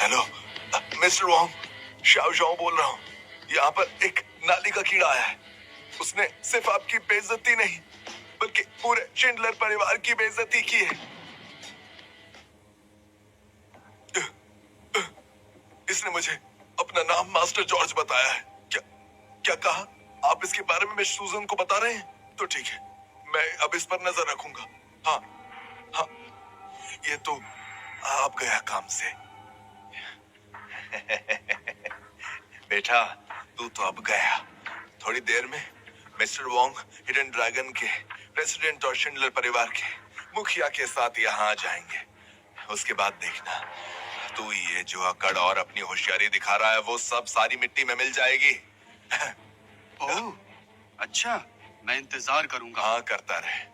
Hello mister Wong, Shao Shao बोल रहा हूँ। यहाँ पर एक नाली का कीड़ा आया है। उसने सिर्फ आपकी बेइज्जती नहीं बल्कि पूरे शिंडलर परिवार की बेइज्जती की है। इसने मुझे अपना नाम मास्टर जॉर्ज बताया है। क्या कहा? आप इसके बारे में मिस सूजन को बता रहे हैं? तो ठीक है, मैं अब इस पर नजर रखूंगा। हाँ, ये तो आप गया काम से। बेटा, तू तो अब गया। थोड़ी देर में मिस्टर वोंग हिडन ड्रैगन के प्रेसिडेंट और शिंडलर परिवार के मुखिया के साथ यहाँ आ जाएंगे। उसके बाद देखना, तू ये जो अकड़ और अपनी होशियारी दिखा रहा है वो सब सारी मिट्टी में मिल जाएगी। ओह, अच्छा, मैं इंतजार करूंगा। हाँ, करता रहे।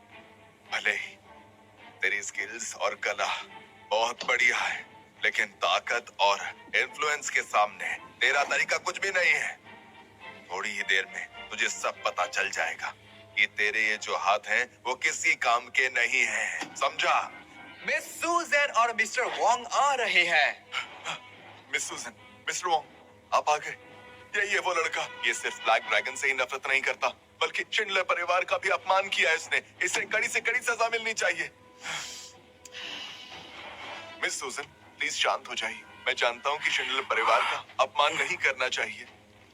भले ही तेरी स्किल्स और कला बहुत बढ़िया है, लेकिन ताकत और इन्फ्लुएंस के सामने तेरा तरीका कुछ भी नहीं है। थोड़ी ही देर में तुझे सब पता चल जाएगा कि तेरे ये जो हाथ हैं वो किसी काम के नहीं हैं। समझा? मिस सूजन और मिस्टर वोंग आ रहे हैं। मिस सूजन, मिस्टर वोंग, आप आ गए। ये वो लड़का, ये सिर्फ ब्लैक ड्रैगन से ही नफरत नहीं करता बल्कि शिंडलर परिवार का भी अपमान किया है इसने। इसे कड़ी से कड़ी सजा मिलनी चाहिए। मिस सूजन, प्लीज शांत हो जाइए। मैं जानता हूँ कि शिंडलर परिवार का अपमान नहीं करना चाहिए,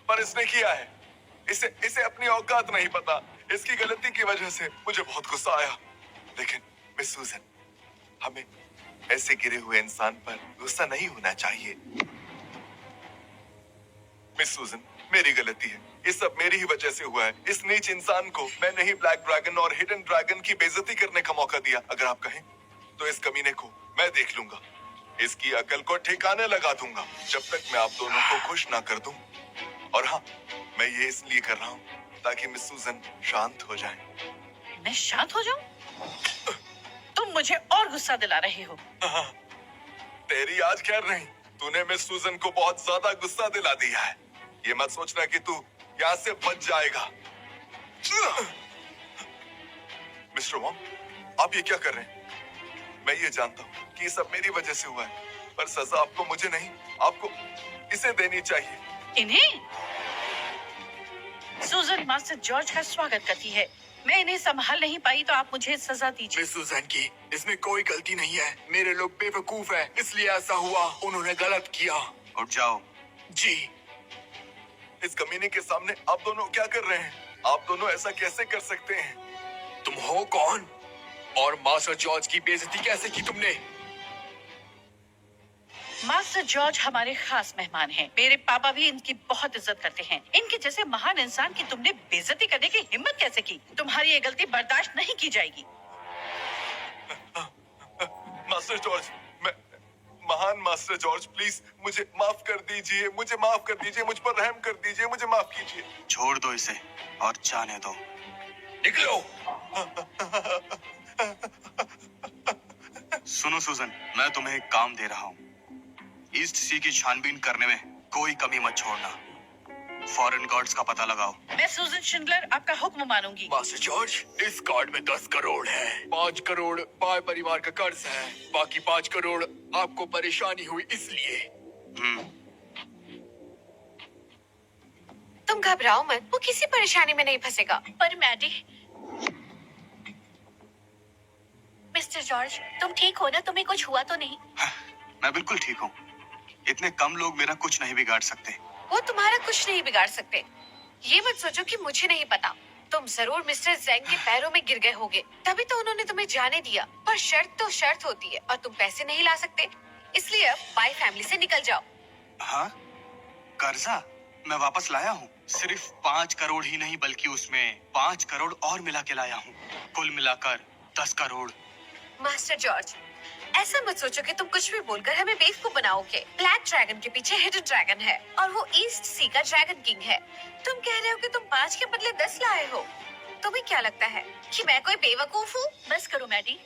पर इसने किया है। इसे अपनी औकात नहीं पता। इसकी गलती की वजह से मुझे बहुत गुस्सा आया। लेकिन मिस सूजन, हमें ऐसे गिरे हुए इंसान पर गुस्सा नहीं होना चाहिए। मिस सूजन, मेरी गलती है। ये सब मेरी ही वजह से हुआ है। इस नीच इंसान को मैंने ही ब्लैक ड्रैगन और हिडन ड्रैगन की बेइज्जती करने का मौका दिया। अगर आप कहें तो इस कमीने को मैं देख लूंगा। इसकी अकल को ठिकाने लगा दूंगा जब तक मैं आप दोनों को खुश ना कर दूं। और हाँ, मैं ये इसलिए कर रहा हूँ ताकि मिस सूजन शांत हो जाए। मैं शांत हो जाऊं? तुम मुझे और गुस्सा दिला रहे हो। तेरी आज खैर नहीं। तूने मिस सूजन को बहुत ज्यादा गुस्सा दिला दिया है। ये मत सोचना कि तू यहाँ से बच जाएगा। मिस्टर वोंग, आप ये क्या कर रहे हैं? मैं ये जानता हूँ कि ये सब मेरी वजह से हुआ है, पर सजा आपको मुझे नहीं, आपको इसे देनी चाहिए। इन्हें? सूजन मास्टर जॉर्ज का स्वागत करती है। मैं इन्हें संभाल नहीं पाई तो आप मुझे सजा दीजिए। मिस सूजन की इसमें कोई गलती नहीं है। मेरे लोग बेवकूफ हैं, इसलिए ऐसा हुआ। उन्होंने गलत किया। उठ जाओ। जी। इस कमीने के सामने आप दोनों क्या कर रहे हैं? आप दोनों ऐसा कैसे कर सकते हैं? तुम हो कौन? और मास्टर जॉर्ज की बेइज्जती कैसे की तुमने? मास्टर जॉर्ज हमारे खास मेहमान हैं। मेरे पापा भी इनकी बहुत इज्जत करते हैं। इनके जैसे महान इंसान की तुमने बेइज्जती करने की हिम्मत कैसे की? तुम्हारी ये गलती बर्दाश्त नहीं की जाएगी। मास्टर जॉर्ज, मैं महान मास्टर जॉर्ज, प्लीज मुझे माफ कर दीजिए। मुझे माफ कर दीजिए। मुझ पर रहम कर दीजिए। मुझे माफ कीजिए। छोड़ दो इसे और जाने दो। निकलो। सुनो सूजन, मैं तुम्हें एक काम दे रहा हूँ। ईस्ट सी की छानबीन करने में कोई कमी मत छोड़ना। फॉरेन गार्ड्स का पता लगाओ। मैं सूजन शिंडलर आपका हुक्म मानूंगी। मास्टर जॉर्ज, इस कार्ड में 10 करोड़ है। 5 करोड़ बाय परिवार का कर्ज है, बाकी 5 करोड़ आपको परेशानी हुई इसलिए। तुम घबराओ मत, वो किसी परेशानी में नहीं फंसेगा। पर मैडी, मिस्टर जॉर्ज, तुम ठीक हो ना? तुम्हें कुछ हुआ तो नहीं? मैं बिल्कुल ठीक हूँ। इतने कम लोग मेरा कुछ नहीं बिगाड़ सकते। वो तुम्हारा कुछ नहीं बिगाड़ सकते। ये मत सोचो कि मुझे नहीं पता। तुम जरूर मिस्टर जेंग के पैरों में गिर गए होगे, तभी तो उन्होंने तुम्हें जाने दिया। पर शर्त तो शर्त होती है, और तुम पैसे नहीं ला सकते, इसलिए अब बाय फैमिली से निकल जाओ। हाँ, कर्जा मैं वापस लाया हूँ। सिर्फ 5 करोड़ ही नहीं, बल्कि उसमें 5 करोड़ और मिला के लाया हूँ। कुल मिलाकर 10 करोड़। मास्टर जॉर्ज, ऐसा मत सोचो कि तुम कुछ भी बोलकर हमें बेवकूफ बनाओगे। ब्लैक ड्रैगन के पीछे हिडन ड्रैगन है, और वो ईस्ट सी का ड्रैगन किंग है। तुम कह रहे हो कि तुम 5 के बदले 10 लाए हो। तुम्हें क्या लगता है कि मैं कोई बेवकूफ हूँ? बस करो मैडी।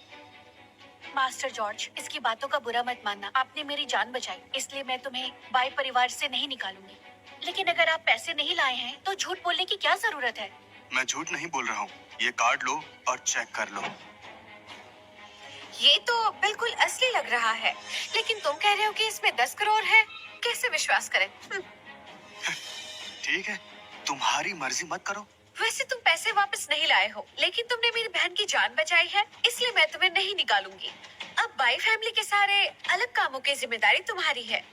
मास्टर जॉर्ज, इसकी बातों का बुरा मत मानना। आपने मेरी जान बचाई, इसलिए मैं तुम्हें बाय परिवार से नहीं निकालूंगी। लेकिन अगर आप पैसे नहीं लाए हैं, तो झूठ बोलने की क्या जरूरत है? मैं झूठ नहीं बोल रहा हूँ। ये कार्ड लो और चेक कर लो। ये तो बिल्कुल असली लग रहा है, लेकिन तुम कह रहे हो कि इसमें 10 करोड़ है। कैसे विश्वास करें? ठीक है, तुम्हारी मर्जी, मत करो। वैसे तुम पैसे वापस नहीं लाए हो, लेकिन तुमने मेरी बहन की जान बचाई है, इसलिए मैं तुम्हें नहीं निकालूंगी। अब बाई फैमिली के सारे अलग कामों की जिम्मेदारी तुम्हारी है।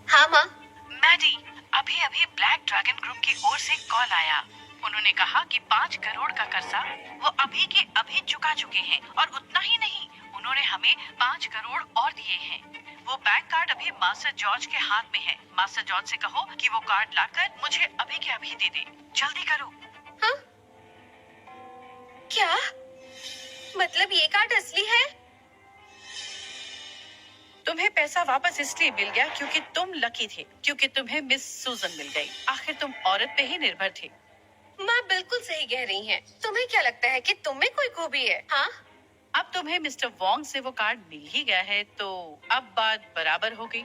हाँ माँ। मैडी, अभी अभी ब्लैक ड्रैगन ग्रुप की ओर से कॉल आया। उन्होंने कहा कि 5 करोड़ का कर्जा वो अभी के अभी चुका चुके हैं, और उतना ही नहीं, उन्होंने हमें 5 करोड़ और दिए हैं। वो बैंक कार्ड अभी मास्टर जॉर्ज के हाथ में है। मास्टर जॉर्ज से कहो कि वो कार्ड लाकर मुझे अभी के अभी दे दे। जल्दी करो। हाँ? क्या मतलब ये कार्ड असली है? तुम्हें पैसा वापस इसलिए मिल गया क्योंकि तुम लकी थे, क्योंकि तुम्हें मिस सूजन मिल गई। आखिर तुम औरत पे ही निर्भर थे। माँ बिल्कुल सही कह रही हैं। तुम्हें क्या लगता है कि तुम में कोई खूबी है? हाँ? अब तुम्हें मिस्टर वोंग से वो कार्ड मिल ही गया है, तो अब बात बराबर हो गई।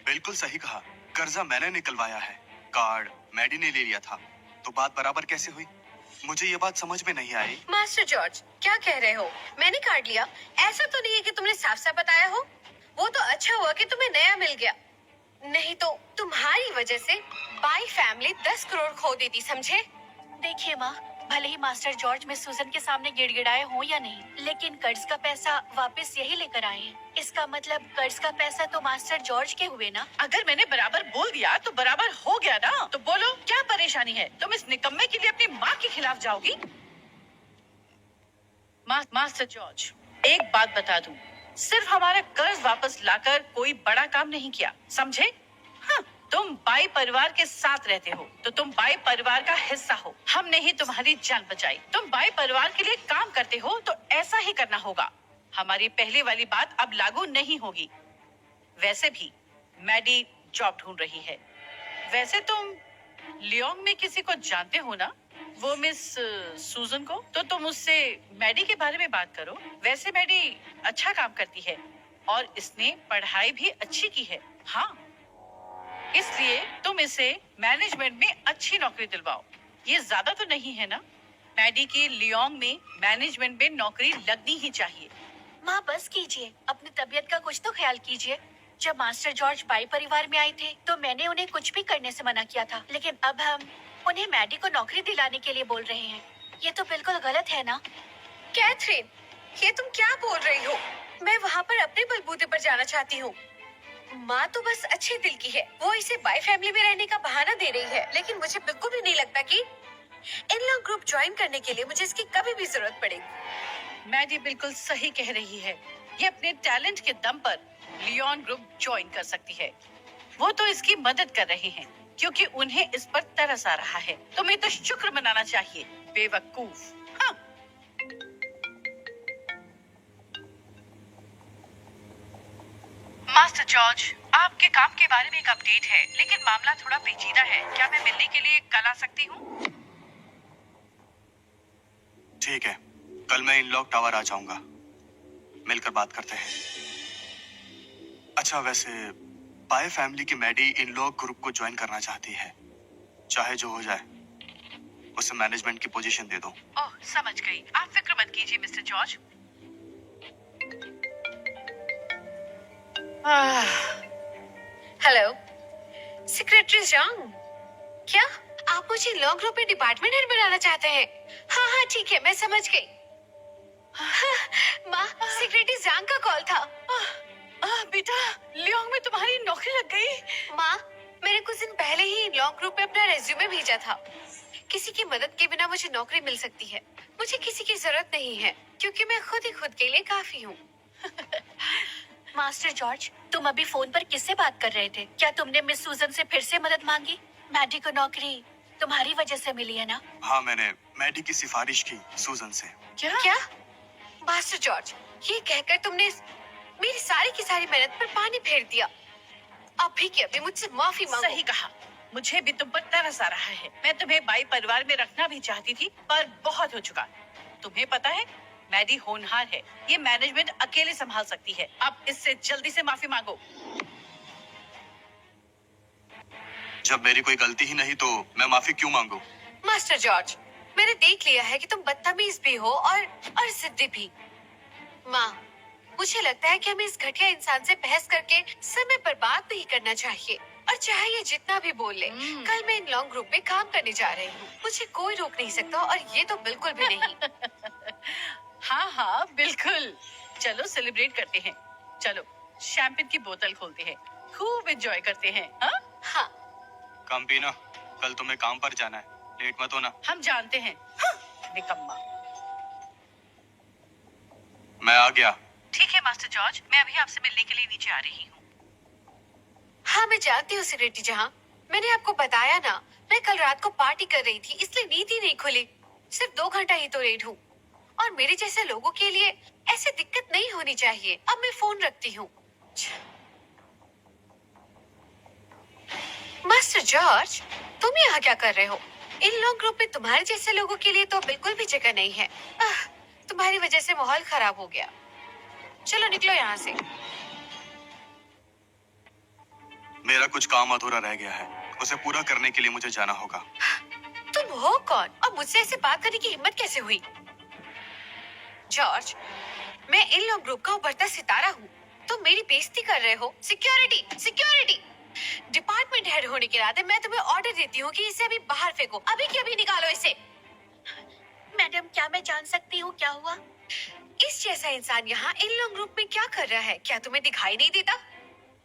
बिल्कुल सही कहा। कर्जा मैंने निकलवाया है, कार्ड मैडी ने ले लिया था, तो बात बराबर कैसे हुई? मुझे ये बात समझ में नहीं आई। मास्टर जॉर्ज, क्या कह रहे हो? मैंने कार्ड लिया? ऐसा तो नहीं है कि तुमने साफ साफ बताया हो। वो तो अच्छा हुआ कि तुम्हें नया मिल गया, नहीं तो तुम्हारी वजह से बाई फैमिली 10 करोड़ खो देती, समझे? देखिए माँ, भले ही मास्टर जॉर्ज मिस सूजन के सामने गिड़गिड़ाए हो या नहीं, लेकिन कर्ज का पैसा वापस यही लेकर आए हैं। इसका मतलब कर्ज का पैसा तो मास्टर जॉर्ज के हुए ना। अगर मैंने बराबर बोल दिया तो बराबर हो गया ना। तो बोलो, क्या परेशानी है? तुम इस निकम्मे के लिए अपनी माँ के खिलाफ जाओगी? मास्टर जॉर्ज, एक बात बता दूं, सिर्फ हमारा कर्ज वापस लाकर कोई बड़ा काम नहीं किया, समझे? हाँ, तुम बाई परिवार के साथ रहते हो, तो तुम बाई परिवार का हिस्सा हो। हमने ही तुम्हारी जान बचाई। तुम बाई परिवार के लिए काम करते हो, तो ऐसा ही करना होगा। हमारी पहले वाली बात अब लागू नहीं होगी। वैसे भी मैडी जॉब ढूंढ रही है। वैसे तुम लियोंग में किसी को जानते हो ना, वो मिस सूजन को? तो तुम उससे मैडी के बारे में बात करो। वैसे मैडी अच्छा काम करती है, और इसने पढ़ाई भी अच्छी की है। हाँ, इसलिए तुम इसे मैनेजमेंट में अच्छी नौकरी दिलवाओ। ये ज्यादा तो नहीं है ना? मैडी की लियोंग में मैनेजमेंट में नौकरी लगनी ही चाहिए। माँ बस कीजिए, अपनी तबीयत का कुछ तो ख्याल कीजिए। जब मास्टर जॉर्ज बाई परिवार में आए थे, तो मैंने उन्हें कुछ भी करने से मना किया था, लेकिन अब हम उन्हें मैडी को नौकरी दिलाने के लिए बोल रहे हैं। ये तो बिल्कुल गलत है ना? कैथरीन, ये तुम क्या बोल रही हो? मैं वहाँ पर अपने बलबूते पर जाना चाहती हूँ। माँ तो बस अच्छे दिल की है, वो इसे बाई फैमिली में रहने का बहाना दे रही है, लेकिन मुझे बिल्कुल भी नहीं लगता कि इन-लॉ ग्रुप ज्वाइन करने के लिए मुझे इसकी कभी भी जरूरत पड़ेगी। मैडी बिल्कुल सही कह रही है। ये अपने टैलेंट के दम पर लियोन ग्रुप ज्वाइन कर सकती है। वो तो इसकी मदद कर रहे हैं, क्योंकि उन्हें इस पर तरस आ रहा है। तुम्हें तो शुक्र मनाना चाहिए, बेवकूफ। हाँ। मास्टर जॉर्ज, आपके काम के बारे में एक अपडेट है, लेकिन मामला थोड़ा पेचीदा है। क्या मैं मिलने के लिए कल आ सकती हूँ? ठीक है, कल मैं इन लॉक टावर आ जाऊंगा, मिलकर बात करते हैं। अच्छा, वैसे बाय फैमिली की मैडी इन लोग ग्रुप को ज्वाइन करना चाहती है। चाहे जो हो जाए, उसे मैनेजमेंट की पोजीशन दे दो। ओह, समझ गई। आप फिक्र मत कीजिए मिस्टर जॉर्ज। हेलो सेक्रेटरी जंग, क्या आप मुझे लॉ ग्रुप में डिपार्टमेंट हेड बनाना चाहते हैं? हाँ हाँ ठीक है, मैं समझ गई। माँ, सेक्रेटरी जंग का कॉल था। बेटा, लियोंग में तुम्हारी नौकरी लग गई। माँ, मैंने कुछ दिन पहले ही लॉ ग्रुप में अपना रेज्यूमे भेजा था। किसी की मदद के बिना मुझे नौकरी मिल सकती है। मुझे किसी की जरूरत नहीं है क्योंकि मैं खुद ही खुद के लिए काफी हूँ। मास्टर जॉर्ज, तुम अभी फोन पर किससे बात कर रहे थे? क्या तुमने मिस सूजन से फिर से मदद मांगी? मैडी को नौकरी तुम्हारी वजह से मिली है ना? हाँ, मैंने मैडी की सिफारिश की सूजन से। क्या? मास्टर जॉर्ज, ये कहकर तुमने मेरी सारी की सारी मेहनत पर पानी फेर दिया। अभी के अभी मुझसे माफी मांगो। सही कहा। मुझे भी तुम पर तरस आ रहा है। मैं तुम्हें बाई परिवार में रखना भी चाहती थी, पर बहुत हो चुका। तुम्हें पता है, मैडी होनहार है। ये मैनेजमेंट अकेले संभाल सकती है। अब इससे जल्दी से माफी मांगो। जब मेरी कोई गलती ही नहीं तो मैं माफी क्यों मांगू? मास्टर जॉर्ज, मैंने देख लिया है कि तुम बदतमीज भी हो और जिद्दी भी। माँ, मुझे लगता है कि हमें इस घटिया इंसान से बहस करके समय बर्बाद नहीं करना चाहिए। और चाहे ये जितना भी बोल ले, कल मैं इन लॉन्ग ग्रुप में काम करने जा रही हूँ। मुझे कोई रोक नहीं सकता और ये तो बिल्कुल भी नहीं। हाँ हाँ बिल्कुल। चलो सेलिब्रेट करते हैं। चलो शैंपेन की बोतल खोलते हैं, खूब एंजॉय करते हैं। हाँ हाँ, कम पीना, कल तुम्हें काम पर जाना है, लेट मत होना। हम जानते हैं। हाँ, निकम्मा। मैं आ गया। ठीक है मास्टर जॉर्ज, मैं अभी आपसे मिलने के लिए नीचे आ रही हूँ। हाँ मैं जानती हूँ सेक्रेटरी जहाँ। मैंने आपको बताया ना, मैं कल रात को पार्टी कर रही थी, इसलिए नींद ही नहीं खुली। सिर्फ 2 घंटा ही तो लेट हूँ और मेरे जैसे लोगों के लिए ऐसी दिक्कत नहीं होनी चाहिए। अब मैं फोन रखती हूँ। मास्टर जॉर्ज, तुम यहाँ क्या कर रहे हो? इन लोग ग्रुप में तुम्हारे जैसे लोगों के लिए तो बिल्कुल भी जगह नहीं है। तुम्हारी वजह से माहौल खराब हो गया। चलो निकलो यहाँ से। मेरा कुछ काम अधूरा रह गया है, उसे पूरा करने के लिए मुझे जाना होगा। तुम हो कौन और मुझसे ऐसे बात करने की हिम्मत कैसे हुई? जॉर्ज, मैं इन लोग ग्रुप का उभरता सितारा हूँ। तुम मेरी बेइज्जती कर रहे हो। Security, security! डिपार्टमेंट हेड होने के नाते मैं तुम्हें ऑर्डर देती हूँ कि इसे अभी बाहर फेंको। अभी के अभी निकालो इसे। मैडम, क्या मैं जान सकती हूँ क्या हुआ? इस जैसा इंसान यहाँ इन लोग ग्रुप में क्या कर रहा है? क्या तुम्हें दिखाई नहीं देता?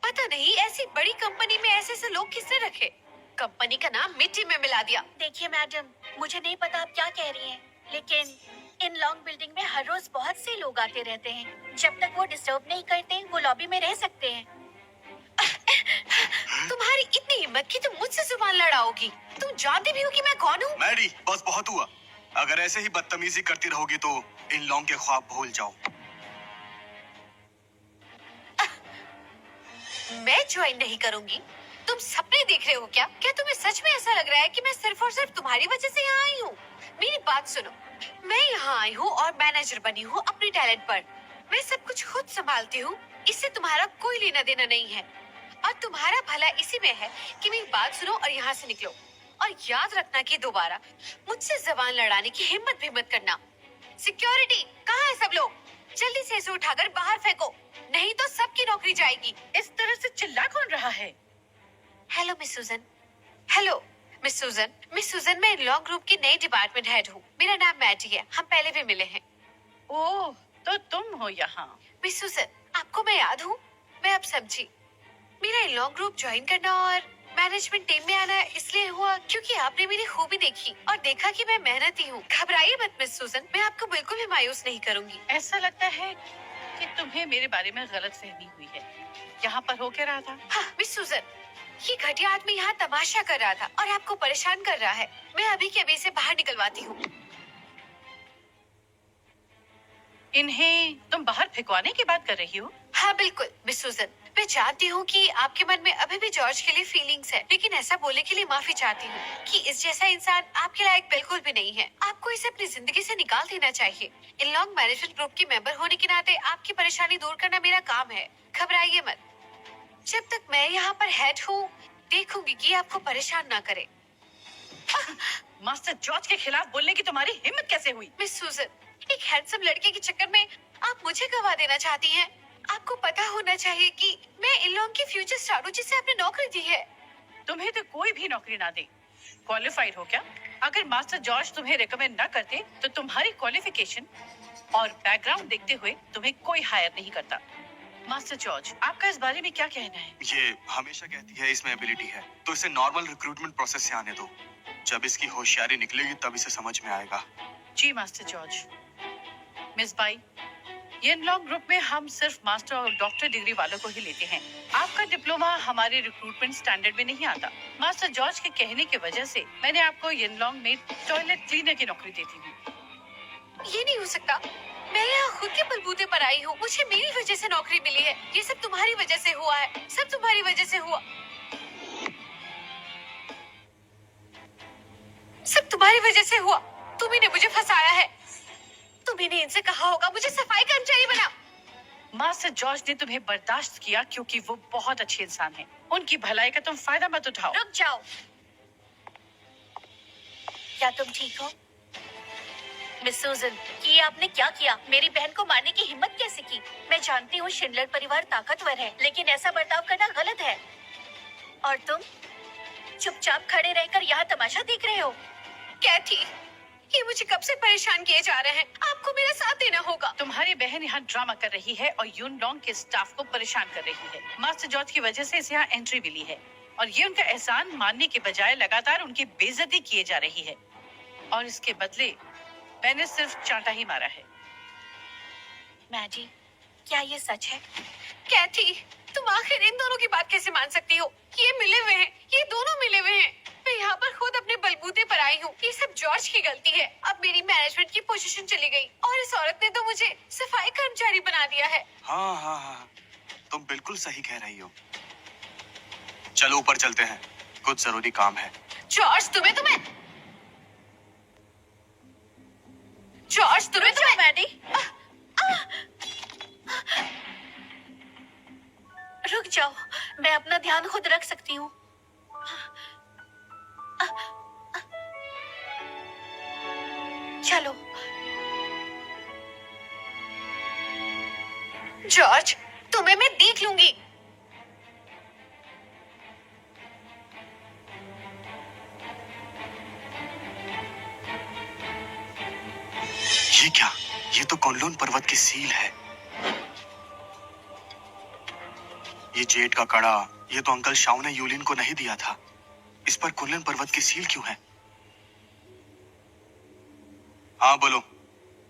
पता नहीं ऐसी बड़ी कंपनी में ऐसे ऐसे लोग किसने रखे? कंपनी का नाम मिट्टी में मिला दिया। देखिए मैडम, मुझे नहीं पता आप क्या कह रही हैं, लेकिन इन लॉन्ग बिल्डिंग में हर रोज बहुत से लोग आते रहते हैं। जब तक वो डिस्टर्ब नहीं करते, वो लॉबी में रह सकते हैं। तुम्हारी इतनी हिम्मत कि तुम मुझसे जुबान लड़ाओगी? तुम जानती भी हो कि मैं कौन हूँ? मैडी, बस बहुत हुआ। अगर ऐसे ही बदतमीजी करती रहोगी तो इन लोगों के ख्वाब भूल जाओ। मैं ज्वाइन नहीं करूंगी। तुम सपने देख रहे हो क्या? क्या तुम्हें सच में ऐसा लग रहा है कि मैं सिर्फ और सिर्फ तुम्हारी वजह से यहाँ आई हूँ? मेरी बात सुनो, मैं यहाँ आई हूँ और मैनेजर बनी हूँ अपने टैलेंट पर। मैं सब कुछ खुद संभालती हूँ, इससे तुम्हारा कोई लेना देना नहीं है। और तुम्हारा भला इसी में है कि मेरी बात सुनो और यहाँ से निकलो। और याद रखना कि दोबारा मुझसे जबान लड़ाने की हिम्मत भी मत करना। सिक्योरिटी, कहाँ है सब लोग? जल्दी से इसे उठाकर बाहर फेंको, नहीं तो सबकी नौकरी जाएगी। इस तरह से चिल्ला कौन रहा है? हेलो मिस सूजन। हेलो मिस सूजन। मिस सूजन, मैं लॉ ग्रुप की नई डिपार्टमेंट हेड हूँ। मेरा नाम मैडी है, हम पहले भी मिले हैं। ओह, तो तुम हो यहाँ। मिस सूजन, आपको मैं याद हूँ? मैं अब समझी। मेरा लॉ ग्रुप ज्वाइन करना और मैनेजमेंट टीम में आना इसलिए हुआ क्योंकि आपने मेरी खूबी देखी और देखा कि मैं मेहनती हूँ। घबराइए मत मिस सूजन, मैं आपको बिल्कुल भी मायूस नहीं करूँगी। ऐसा लगता है कि तुम्हें मेरे बारे में गलत फहमी हुई है। यहाँ पर हो क्या रहा था? हाँ मिस सूजन, ये घटिया आदमी यहाँ तमाशा कर रहा था और आपको परेशान कर रहा है। मैं अभी के अभी इसे बाहर निकलवाती हूँ। इन्हें तुम बाहर फेंकवाने की बात कर रही हो? हाँ बिल्कुल मिस सूजन, मैं जानती हूँ कि आपके मन में अभी भी जॉर्ज के लिए फीलिंग्स है, लेकिन ऐसा बोलने के लिए माफी चाहती हूँ कि इस जैसा इंसान आपके लायक बिल्कुल भी नहीं है। आपको इसे अपनी जिंदगी से निकाल देना चाहिए। इन लॉन्ग मैनेजमेंट ग्रुप की मेंबर होने के नाते आपकी परेशानी दूर करना मेरा काम है। घबराइए मत। जब तक मैं यहाँ पर हेड हूँ, देखूंगी कि आपको परेशान ना करे। मास्टर जॉर्ज के खिलाफ बोलने की तुम्हारी हिम्मत कैसे हुई? मिस सूजन, एक हैंडसम लड़के के चक्कर में आप मुझे गवा देना चाहती हैं। आपको पता होना चाहिए कि मैं इन लोगों की फ्यूचर स्टार हूँ जिसे आपने नौकरी दी है। तुम्हें तो कोई भी नौकरी ना दे। क्वालिफाइड हो क्या? अगर मास्टर जॉर्ज तुम्हें रेकमेंड ना करते तो तुम्हारी क्वालिफिकेशन और बैकग्राउंड देखते हुए तुम्हें कोई हायर नहीं करता। मास्टर जॉर्ज, आपका इस बारे में क्या कहना है? ये हमेशा कहती है इसमें एबिलिटी है, तो इसे नॉर्मल रिक्रूटमेंट प्रोसेस से आने दो। जब इसकी होशियारी निकलेगी तब इसे समझ में आएगा। जी master George. Miss Bai, Yanlong group में हम सिर्फ मास्टर और डॉक्टर डिग्री वालों को ही लेते हैं। आपका डिप्लोमा हमारे रिक्रूटमेंट स्टैंडर्ड में नहीं आता। मास्टर जॉर्ज के कहने की वजह से मैंने आपको येनलॉन्ग में टॉयलेट क्लीनर की नौकरी देती हूँ। ये नहीं हो सकता। मैं यहाँ खुद के बलबूते पर आई हूँ। मुझे मेरी वजह से नौकरी मिली है। ये सब तुम्हारी वजह से हुआ है। सब तुम्हारी वजह से हुआ। सब तुम्हारी वजह से हुआ। तुम्ही ने मुझे फंसाया है। तुम्ही ने इनसे कहा होगा मुझे सफाई कर्मचारी बना। मास्टर जॉर्ज ने तुम्हें बर्दाश्त किया क्योंकि वो बहुत अच्छे इंसान हैं। उनकी भलाई का तुम फायदा मत उठाओ। रुक जाओ। क्या तुम ठीक हो? मिस सूजन, ये आपने क्या किया? मेरी बहन को मारने की हिम्मत कैसे की? मैं जानती हूँ शिंडलर परिवार ताकतवर है, लेकिन ऐसा बर्ताव करना गलत है। और तुम चुपचाप खड़े रहकर यहाँ तमाशा देख रहे हो। कैथी, ये मुझे कब से परेशान किए जा रहे हैं। आपको मेरा साथ देना होगा। तुम्हारी बहन यहाँ ड्रामा कर रही है और यूनलॉन्ग के स्टाफ को परेशान कर रही है। मास्टर जॉर्ज की वजह से इसे यहाँ एंट्री मिली है और ये उनका एहसान मानने के बजाय लगातार उनकी बेइज्जती किए जा रही है। और इसके बदले मैंने सिर्फ चांटा ही मारा है। मैडी, क्या ये सच है? कैथी, तुम आखिर इन दोनों की बात कैसे मान सकती हो? ये मिले हुए हैं, ये दोनों मिले हुए हैं। मैं यहाँ पर खुद अपने बलबूते पर आई हूँ। ये सब जॉर्ज की गलती है। अब मेरी मैनेजमेंट की पोजीशन चली गई और इस औरत ने तो मुझे सफाई कर्मचारी बना दिया है। हाँ हाँ हाँ, तुम बिल्कुल सही कह रही हो। चलो ऊपर चलते हैं, कुछ जरूरी काम है। जॉर्ज, तुम्हें मैडी, रुक जाओ। मैं अपना ध्यान खुद रख सकती हूँ। चलो। जॉर्ज, तुम्हें मैं देख लूंगी। ये क्या? ये तो कुनलुन पर्वत की सील है। ये जेड का कड़ा, ये तो अंकल शाओ ने यूलिन को नहीं दिया था। इस पर कुनलुन पर्वत की सील क्यों है? हाँ बोलो।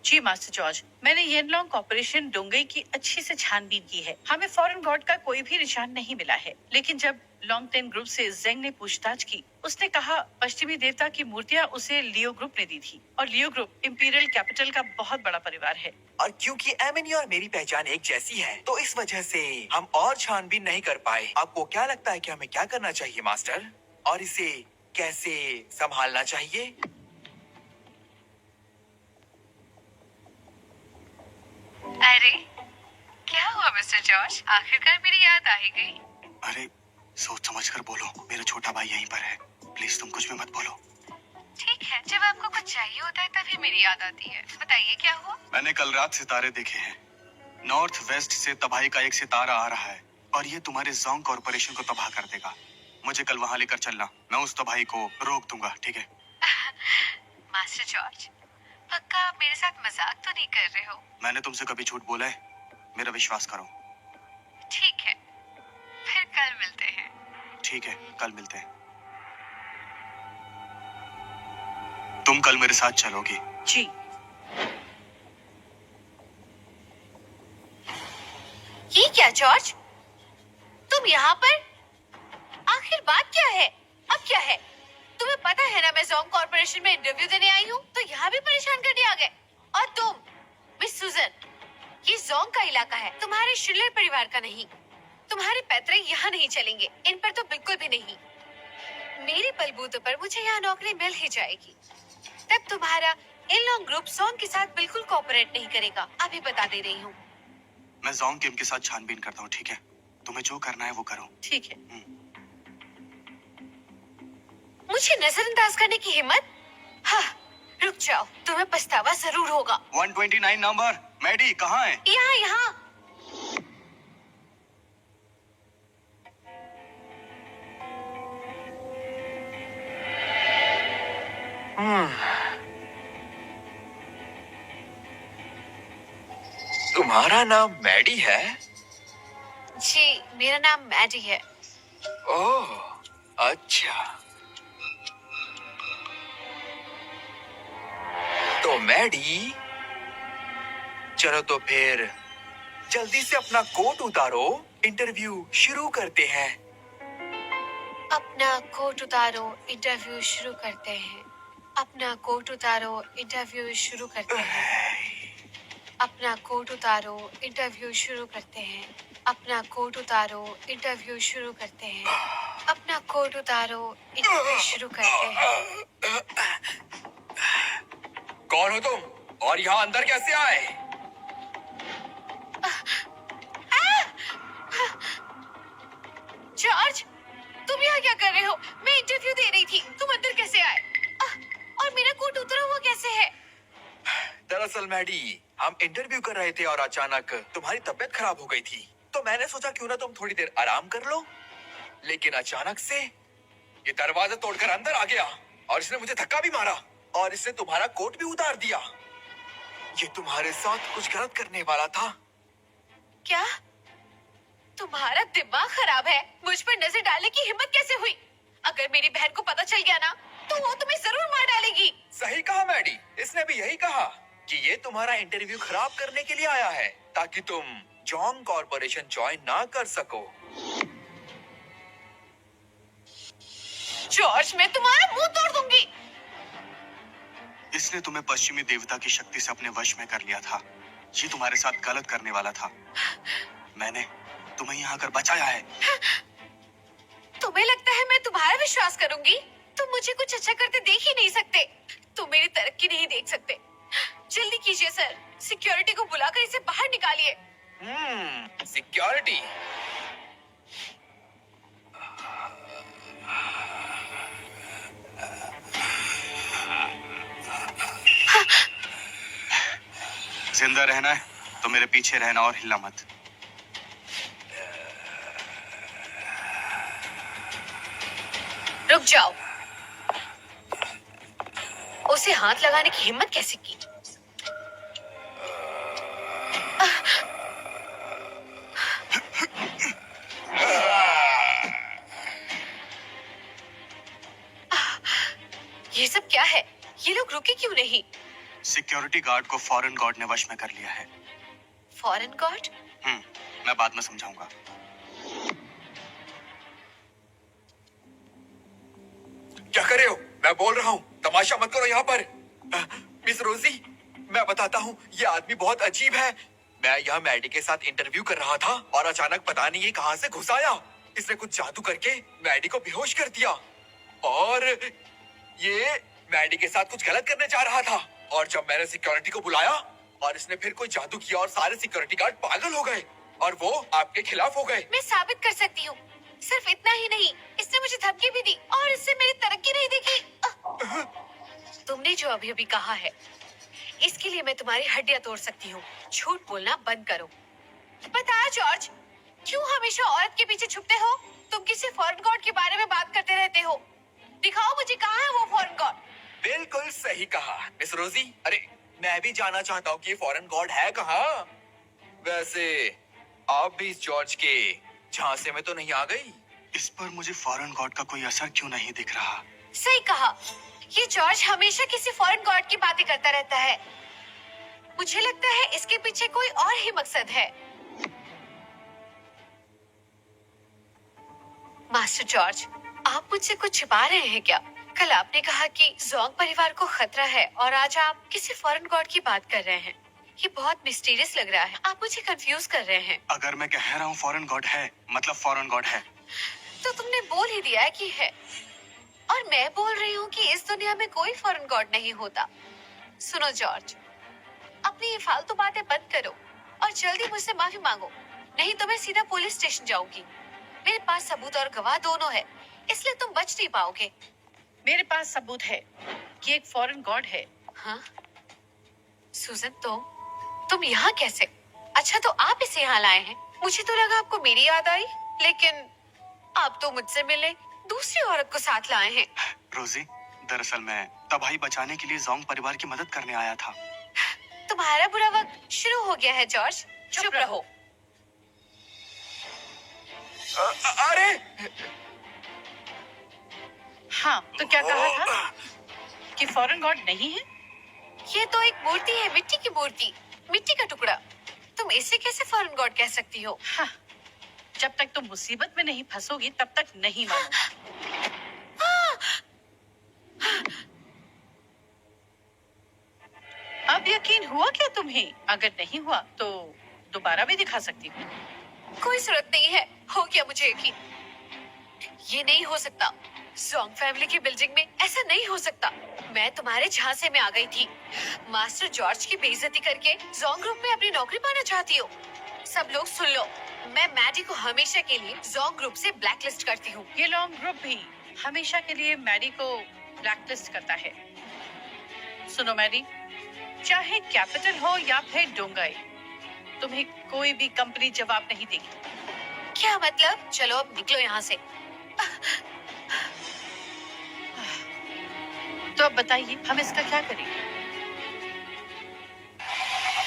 जी मास्टर जॉर्ज, मैंने येनलॉन्ग कॉर्पोरेशन डोंगई की अच्छी से छानबीन की है। हमें फॉरेन गॉड का कोई भी निशान नहीं मिला है। लेकिन जब लॉन्गटेन ग्रुप से जेंग ने पूछताछ की, उसने कहा पश्चिमी देवता की मूर्तियां उसे लियो ग्रुप ने दी थी और लियो ग्रुप इंपीरियल कैपिटल का बहुत बड़ा परिवार है। और क्योंकि एमिनी और मेरी पहचान एक जैसी है, तो इस वजह से हम और छानबीन नहीं कर पाए। आपको क्या लगता है कि हमें क्या करना चाहिए मास्टर? और इसे कैसे संभालना चाहिए? अरे, क्या हुआ मिस्टर जॉर्ज? आखिरकार मेरी याद आ ही गई। अरे सोच समझ कर बोलो, मेरा छोटा भाई यहीं पर है। प्लीज तुम कुछ भी मत बोलो। ठीक है, जब आपको कुछ चाहिए होता है तभी मेरी याद आती है। बताइए क्या हुआ? मैंने कल रात सितारे देखे हैं। नॉर्थ वेस्ट से तबाही का एक सितारा आ रहा है और ये तुम्हारे जोंग कॉर्पोरेशन को तबाह कर देगा। मुझे कल वहाँ लेकर चलना, मैं उस तबाही को रोक दूंगा, ठीक है? मास्टर जॉर्ज, पक्का आप मेरे साथ मजाक तो नहीं कर रहे हो? मैंने तुमसे कभी झूठ बोला है? मेरा विश्वास करो। ठीक है, फिर कल मिलते हैं। ठीक है, कल मिलते हैं। तुम कल मेरे साथ चलोगी? जी। ये क्या जॉर्ज, तुम यहाँ पर? आखिर बात क्या है? अब क्या है? तुम्हें पता है ना मैं जोंग कॉर्पोरेशन में इंटरव्यू देने आई हूँ, तो यहाँ भी परेशान करने आ गए। और तुम मिस सूजन, ये जोंग का इलाका है, तुम्हारे शिलर परिवार का नहीं। तुम्हारे पैतरे यहाँ नहीं चलेंगे, इन पर तो बिल्कुल भी नहीं। मेरे बलबूते पर मुझे यहाँ नौकरी मिल ही जाएगी। तब तुम्हारा येनलॉन्ग ग्रुप जोंग के साथ बिल्कुल कोऑपरेट नहीं करेगा। अभी बता दे रही हूँ। मैं जोंग किम के साथ छानबीन करता हूँ, ठीक है? तुम्हें जो करना है वो करो। ठीक है। मुझे नजरअंदाज करने की हिम्मत? हाँ, रुक जाओ, तुम्हें पछतावा जरूर होगा। 129 नंबर। मैडी कहाँ है? यहाँ यहाँ। तुम्हारा नाम मैडी है? जी, मेरा नाम मैडी है। ओह, अच्छा। तो मैडी, चलो तो फिर जल्दी से अपना कोट उतारो, इंटरव्यू शुरू करते हैं। अपना कोट उतारो, इंटरव्यू शुरू करते हैं। अपना कोट उतारो, इंटरव्यू शुरू करते हैं। अपना कोट उतारो, इंटरव्यू शुरू करते हैं। अपना कोट उतारो, इंटरव्यू शुरू करते हैं। अपना कोट उतारो, इंटरव्यू शुरू करते हैं। कौन हो तुम और यहाँ अंदर कैसे आए? जॉर्ज, तुम यहाँ क्या कर रहे हो? मैं इंटरव्यू दे रही थी, तुम अंदर कैसे आए? और मेरा कोट उतरा हुआ कैसे है? दरअसल मैडी, हम इंटरव्यू कर रहे थे और अचानक तुम्हारी तबीयत खराब हो गई थी, तो मैंने सोचा क्यों ना तुम थोड़ी देर आराम कर लो। लेकिन अचानक से ये दरवाजा तोड़कर अंदर आ गया और इसने मुझे धक्का भी मारा और इसने तुम्हारा कोट भी उतार दिया। ये तुम्हारे साथ कुछ गलत करने वाला था। क्या? तुम्हारा दिमाग खराब है? मुझ पर नजर डालने की हिम्मत कैसे हुई? अगर मेरी बहन को पता चल गया ना, तो वो तुम्हें जरूर मार डालेगी। सही कहा मैडी, इसने भी यही कहा कि ये तुम्हारा इंटरव्यू खराब करने के लिए आया है ताकि तुम जॉन्ग कॉर्पोरेशन ज्वाइन ना कर सको। जॉर्ज, मैं तुम्हारा मुंह तोड़ दूंगी। इसने तुम्हें पश्चिमी देवता की शक्ति से अपने वश में कर लिया था। ये तुम्हारे साथ गलत करने वाला था। मैंने तुम्हें यहाँ आकर बचाया है। तुम्हें लगता है मैं तुम्हारा विश्वास करूंगी? तुम मुझे कुछ अच्छा करते देख ही नहीं सकते। तुम मेरी तरक्की नहीं देख सकते। जल्दी कीजिए सर, सिक्योरिटी को बुलाकर इसे बाहर निकालिए। सिक्योरिटी? जिंदा रहना है तो मेरे पीछे रहना और हिलना मत। रुक जाओ। उसे हाथ लगाने की हिम्मत कैसे की? ये सब क्या है? ये लोग रुके क्यों नहीं? सिक्योरिटी गार्ड को फॉरेन गार्ड ने वश में कर लिया है। Foreign guard? मैं बाद में समझाऊंगा। क्या कर रहे हो? मैं बोल रहा हूँ, तमाशा मत करो यहाँ पर। मिस रोजी, मैं बताता हूँ, ये आदमी बहुत अजीब है। मैं यहाँ मैडी के साथ इंटरव्यू कर रहा था और अचानक पता नहीं ये कहाँ से घुस आया। इसने कुछ जादू करके मैडी को बेहोश कर दिया और ये मैडी के साथ कुछ गलत करने जा रहा था। और जब मैंने सिक्योरिटी को बुलाया और इसने फिर कोई जादू किया और सारे सिक्योरिटी गार्ड पागल हो गए और वो आपके खिलाफ हो गए। मैं साबित कर सकती हूँ। सिर्फ इतना ही नहीं, इसने मुझे धमकी भी दी और इससे मेरी तरक्की नहीं देखी। तुमने जो अभी अभी कहा है, इसके लिए मैं तुम्हारी हड्डियां तोड़ सकती हूँ। झूठ बोलना बंद करो। बता जॉर्ज, क्यों हमेशा औरत के पीछे छुपते हो? तुम किसी फॉरेन गॉड के बारे में बात करते रहते हो। दिखाओ मुझे, कहाँ है वो फॉरेन गॉड? बिल्कुल सही कहा मिस रोजी। अरे मैं भी जानना चाहता हूँ कि फॉरेन गॉड है कहाँ। वैसे आप भी इस जॉर्ज के झांसे में तो नहीं आ गई? इस पर मुझे फॉरेन गॉड का कोई असर क्यों नहीं दिख रहा? सही कहा, ये जॉर्ज हमेशा किसी फॉरेन गॉड की बातें करता रहता है। मुझे लगता है इसके पीछे कोई और ही मकसद है। मास्टर जॉर्ज, आप मुझसे कुछ छिपा रहे हैं क्या? कल आपने कहा कि जोंग परिवार को खतरा है और आज आप किसी फॉरेन गॉड की बात कर रहे हैं। ये बहुत मिस्टीरियस लग रहा है। आप मुझे कंफ्यूज कर रहे हैं। अगर मैं कह रहा हूँ फॉरेन गॉड है, मतलब फॉरेन गॉड है। तो तुमने बोल ही दिया है कि है, और मैं बोल रही हूँ कि इस दुनिया में कोई फॉरेन गॉड नहीं होता। सुनो जॉर्ज, अपनी ये फालतू बातें बंद करो और जल्दी मुझसे माफी मांगो, नहीं तो मैं सीधा पुलिस स्टेशन जाऊंगी। मेरे पास सबूत और गवाह दोनों है, इसलिए तुम बच नहीं पाओगे। मेरे पास सबूत है कि एक फॉरेन गॉड है। हाँ? सूजन, तुम यहाँ कैसे? अच्छा, तो आप इसे यहाँ लाए हैं। मुझे तो लगा आपको मेरी याद आई, लेकिन आप तो मुझसे मिले दूसरी औरत को साथ लाए हैं। रोजी, दरअसल मैं तबाही बचाने के लिए जोंग परिवार की मदद करने आया था। तुम्हारा बुरा वक्त शुरू हो गया है जॉर्ज, चुप रहो। अरे हाँ, तो क्या कहा था कि फॉरेन गॉड नहीं है? ये तो एक मूर्ति है, मिट्टी की मूर्ति, मिट्टी का टुकड़ा। तुम इसे कैसे फॉरेन गॉड कह सकती हो? हाँ, जब तक तुम मुसीबत में नहीं फंसोगी तब तक नहीं मानो। अब यकीन हुआ क्या तुम्हें? अगर नहीं हुआ तो दोबारा भी दिखा सकती हूँ। कोई जरूरत नहीं है, हो गया मुझे यकीन। ये नहीं हो सकता। जोंग फैमिली की बिल्डिंग में ऐसा नहीं हो सकता। मैं तुम्हारे झांसे में आ गई थी। मास्टर जॉर्ज की बेइज्जती करके जोंग ग्रुप में अपनी नौकरी पाना चाहती हो। सब लोग सुन लो, मैं मैडी को हमेशा के लिए जोंग ग्रुप से ब्लैकलिस्ट करती हूँ। ये लॉन्ग ग्रुप भी हमेशा के लिए मैडी को ब्लैकलिस्ट करता है। सुनो मैडी, चाहे कैपिटल हो या फिर डोंगाई, तुम्हें कोई भी कंपनी जवाब नहीं देगी। क्या मतलब? चलो अब निकलो यहाँ से। तो अब बताइए, हम इसका क्या करें?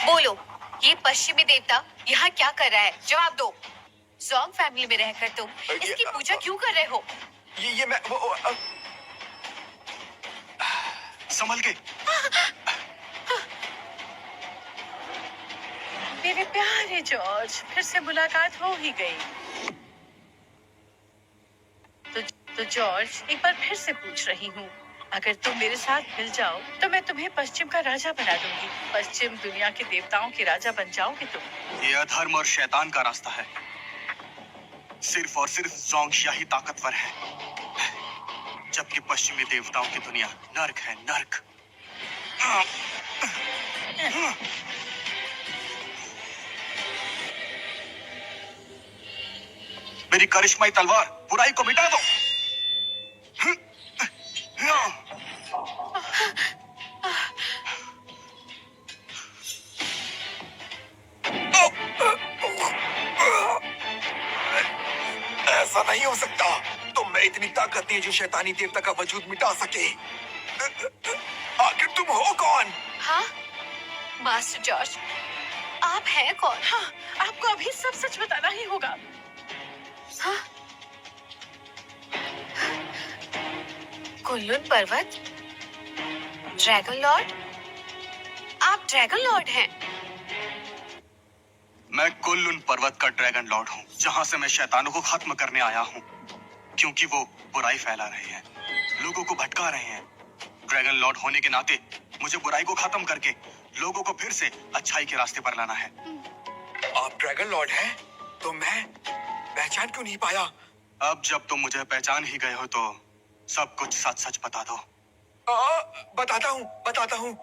बोलो, ये पश्चिमी देवता यहाँ क्या कर रहा है? जवाब दो। जोंग फैमिली में रहकर तुम इसकी पूजा क्यों कर रहे हो? ये मैं संभल के। मेरे प्यारे जॉर्ज, फिर से मुलाकात हो ही गई। तो जॉर्ज, एक बार फिर से पूछ रही हूँ, अगर तुम मेरे साथ मिल जाओ तो मैं तुम्हें पश्चिम का राजा बना दूंगी। पश्चिम दुनिया के देवताओं के राजा बन जाओगे तुम। ये अधर्म और शैतान का रास्ता है। सिर्फ और सिर्फ जोंगशिया ही ताकतवर है, जबकि पश्चिमी देवताओं की दुनिया नर्क है, नर्क। मेरी करिश्माई तलवार बुराई को मिटा दो। ऐसा नहीं हो सकता। तुम में इतनी ताकत नहीं है जो शैतानी देवता का वजूद मिटा सके। आखिर तुम हो कौन? हाँ, मास्टर जॉर्ज, आप हैं कौन? हाँ, आपको अभी सब सच बताना ही होगा। हाँ? कुनलुन पर्वत, ड्रैगन लॉर्ड। आप ड्रैगन लॉर्ड हैं। मैं कुनलुन पर्वत का ड्रैगन लॉर्ड हूँ, जहाँ से मैं शैतानों को खत्म करने आया हूँ, क्योंकि वो बुराई फैला रहे हैं, लोगों को भटका रहे हैं। ड्रैगन लॉर्ड होने के नाते मुझे बुराई को खत्म करके लोगों को फिर से अच्छाई के रास्ते पर लाना है। आप ड्रैगन लॉर्ड हैं? तो मैं पहचान क्यों नहीं पाया? अब जब तुम मुझे पहचान ही गए हो तो सब कुछ सच सच बता दो। बताता हूँ।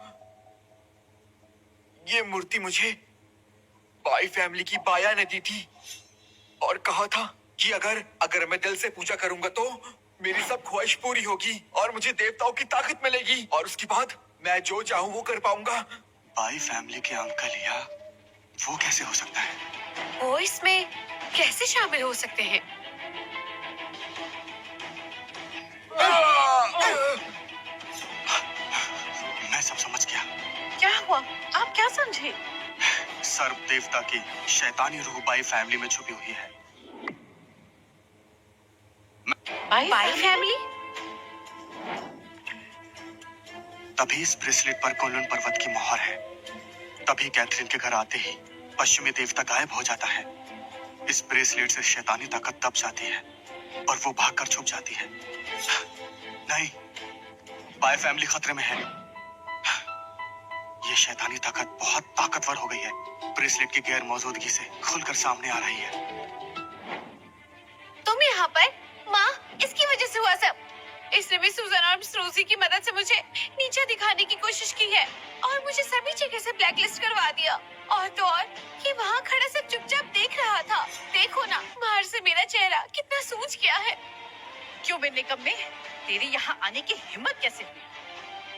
ये मूर्ति मुझे बाई फैमिली की बाया ने दी थी और कहा था कि अगर मैं दिल से पूजा करूंगा तो मेरी सब ख्वाहिश पूरी होगी और मुझे देवताओं की ताकत मिलेगी और उसके बाद मैं जो चाहूँ वो कर पाऊंगा। बाई फैमिली के अंकल या वो कैसे हो सकता है? वो इसमें कैसे शामिल हो सकते हैं? मैं सब समझ गया। क्या हुआ? आप क्या समझे? सर्प देवता की शैतानी रूह बाई फैमिली में छुपी हुई है। By family? तभी इस ब्रेसलेट पर कुनलुन पर्वत की मोहर है। तभी कैथरीन के घर आते ही पश्चिमी देवता गायब हो जाता है। इस ब्रेसलेट से शैतानी ताकत दब जाती है और वो भागकर छुप जाती है। नहीं, बाय फैमिली खतरे में है। ये शैतानी ताकत बहुत ताकतवर हो गई है। ब्रेसलेट की गैर मौजूदगी से खुलकर सामने आ रही है। तुम यहाँ पर? माँ, इसकी वजह से हुआ सब। इसने भी सूजन और रोजी की मदद से मुझे नीचा दिखाने की कोशिश की है और मुझे सभी जगह से ब्लैकलिस्ट करवा दिया। और तो और, ये वहाँ खड़ा सब चुपचाप देख रहा था। देखो ना बाहर से मेरा चेहरा कितना सूज गया है। क्यों बे निकम्मे, तेरी यहाँ आने की हिम्मत कैसे हुई?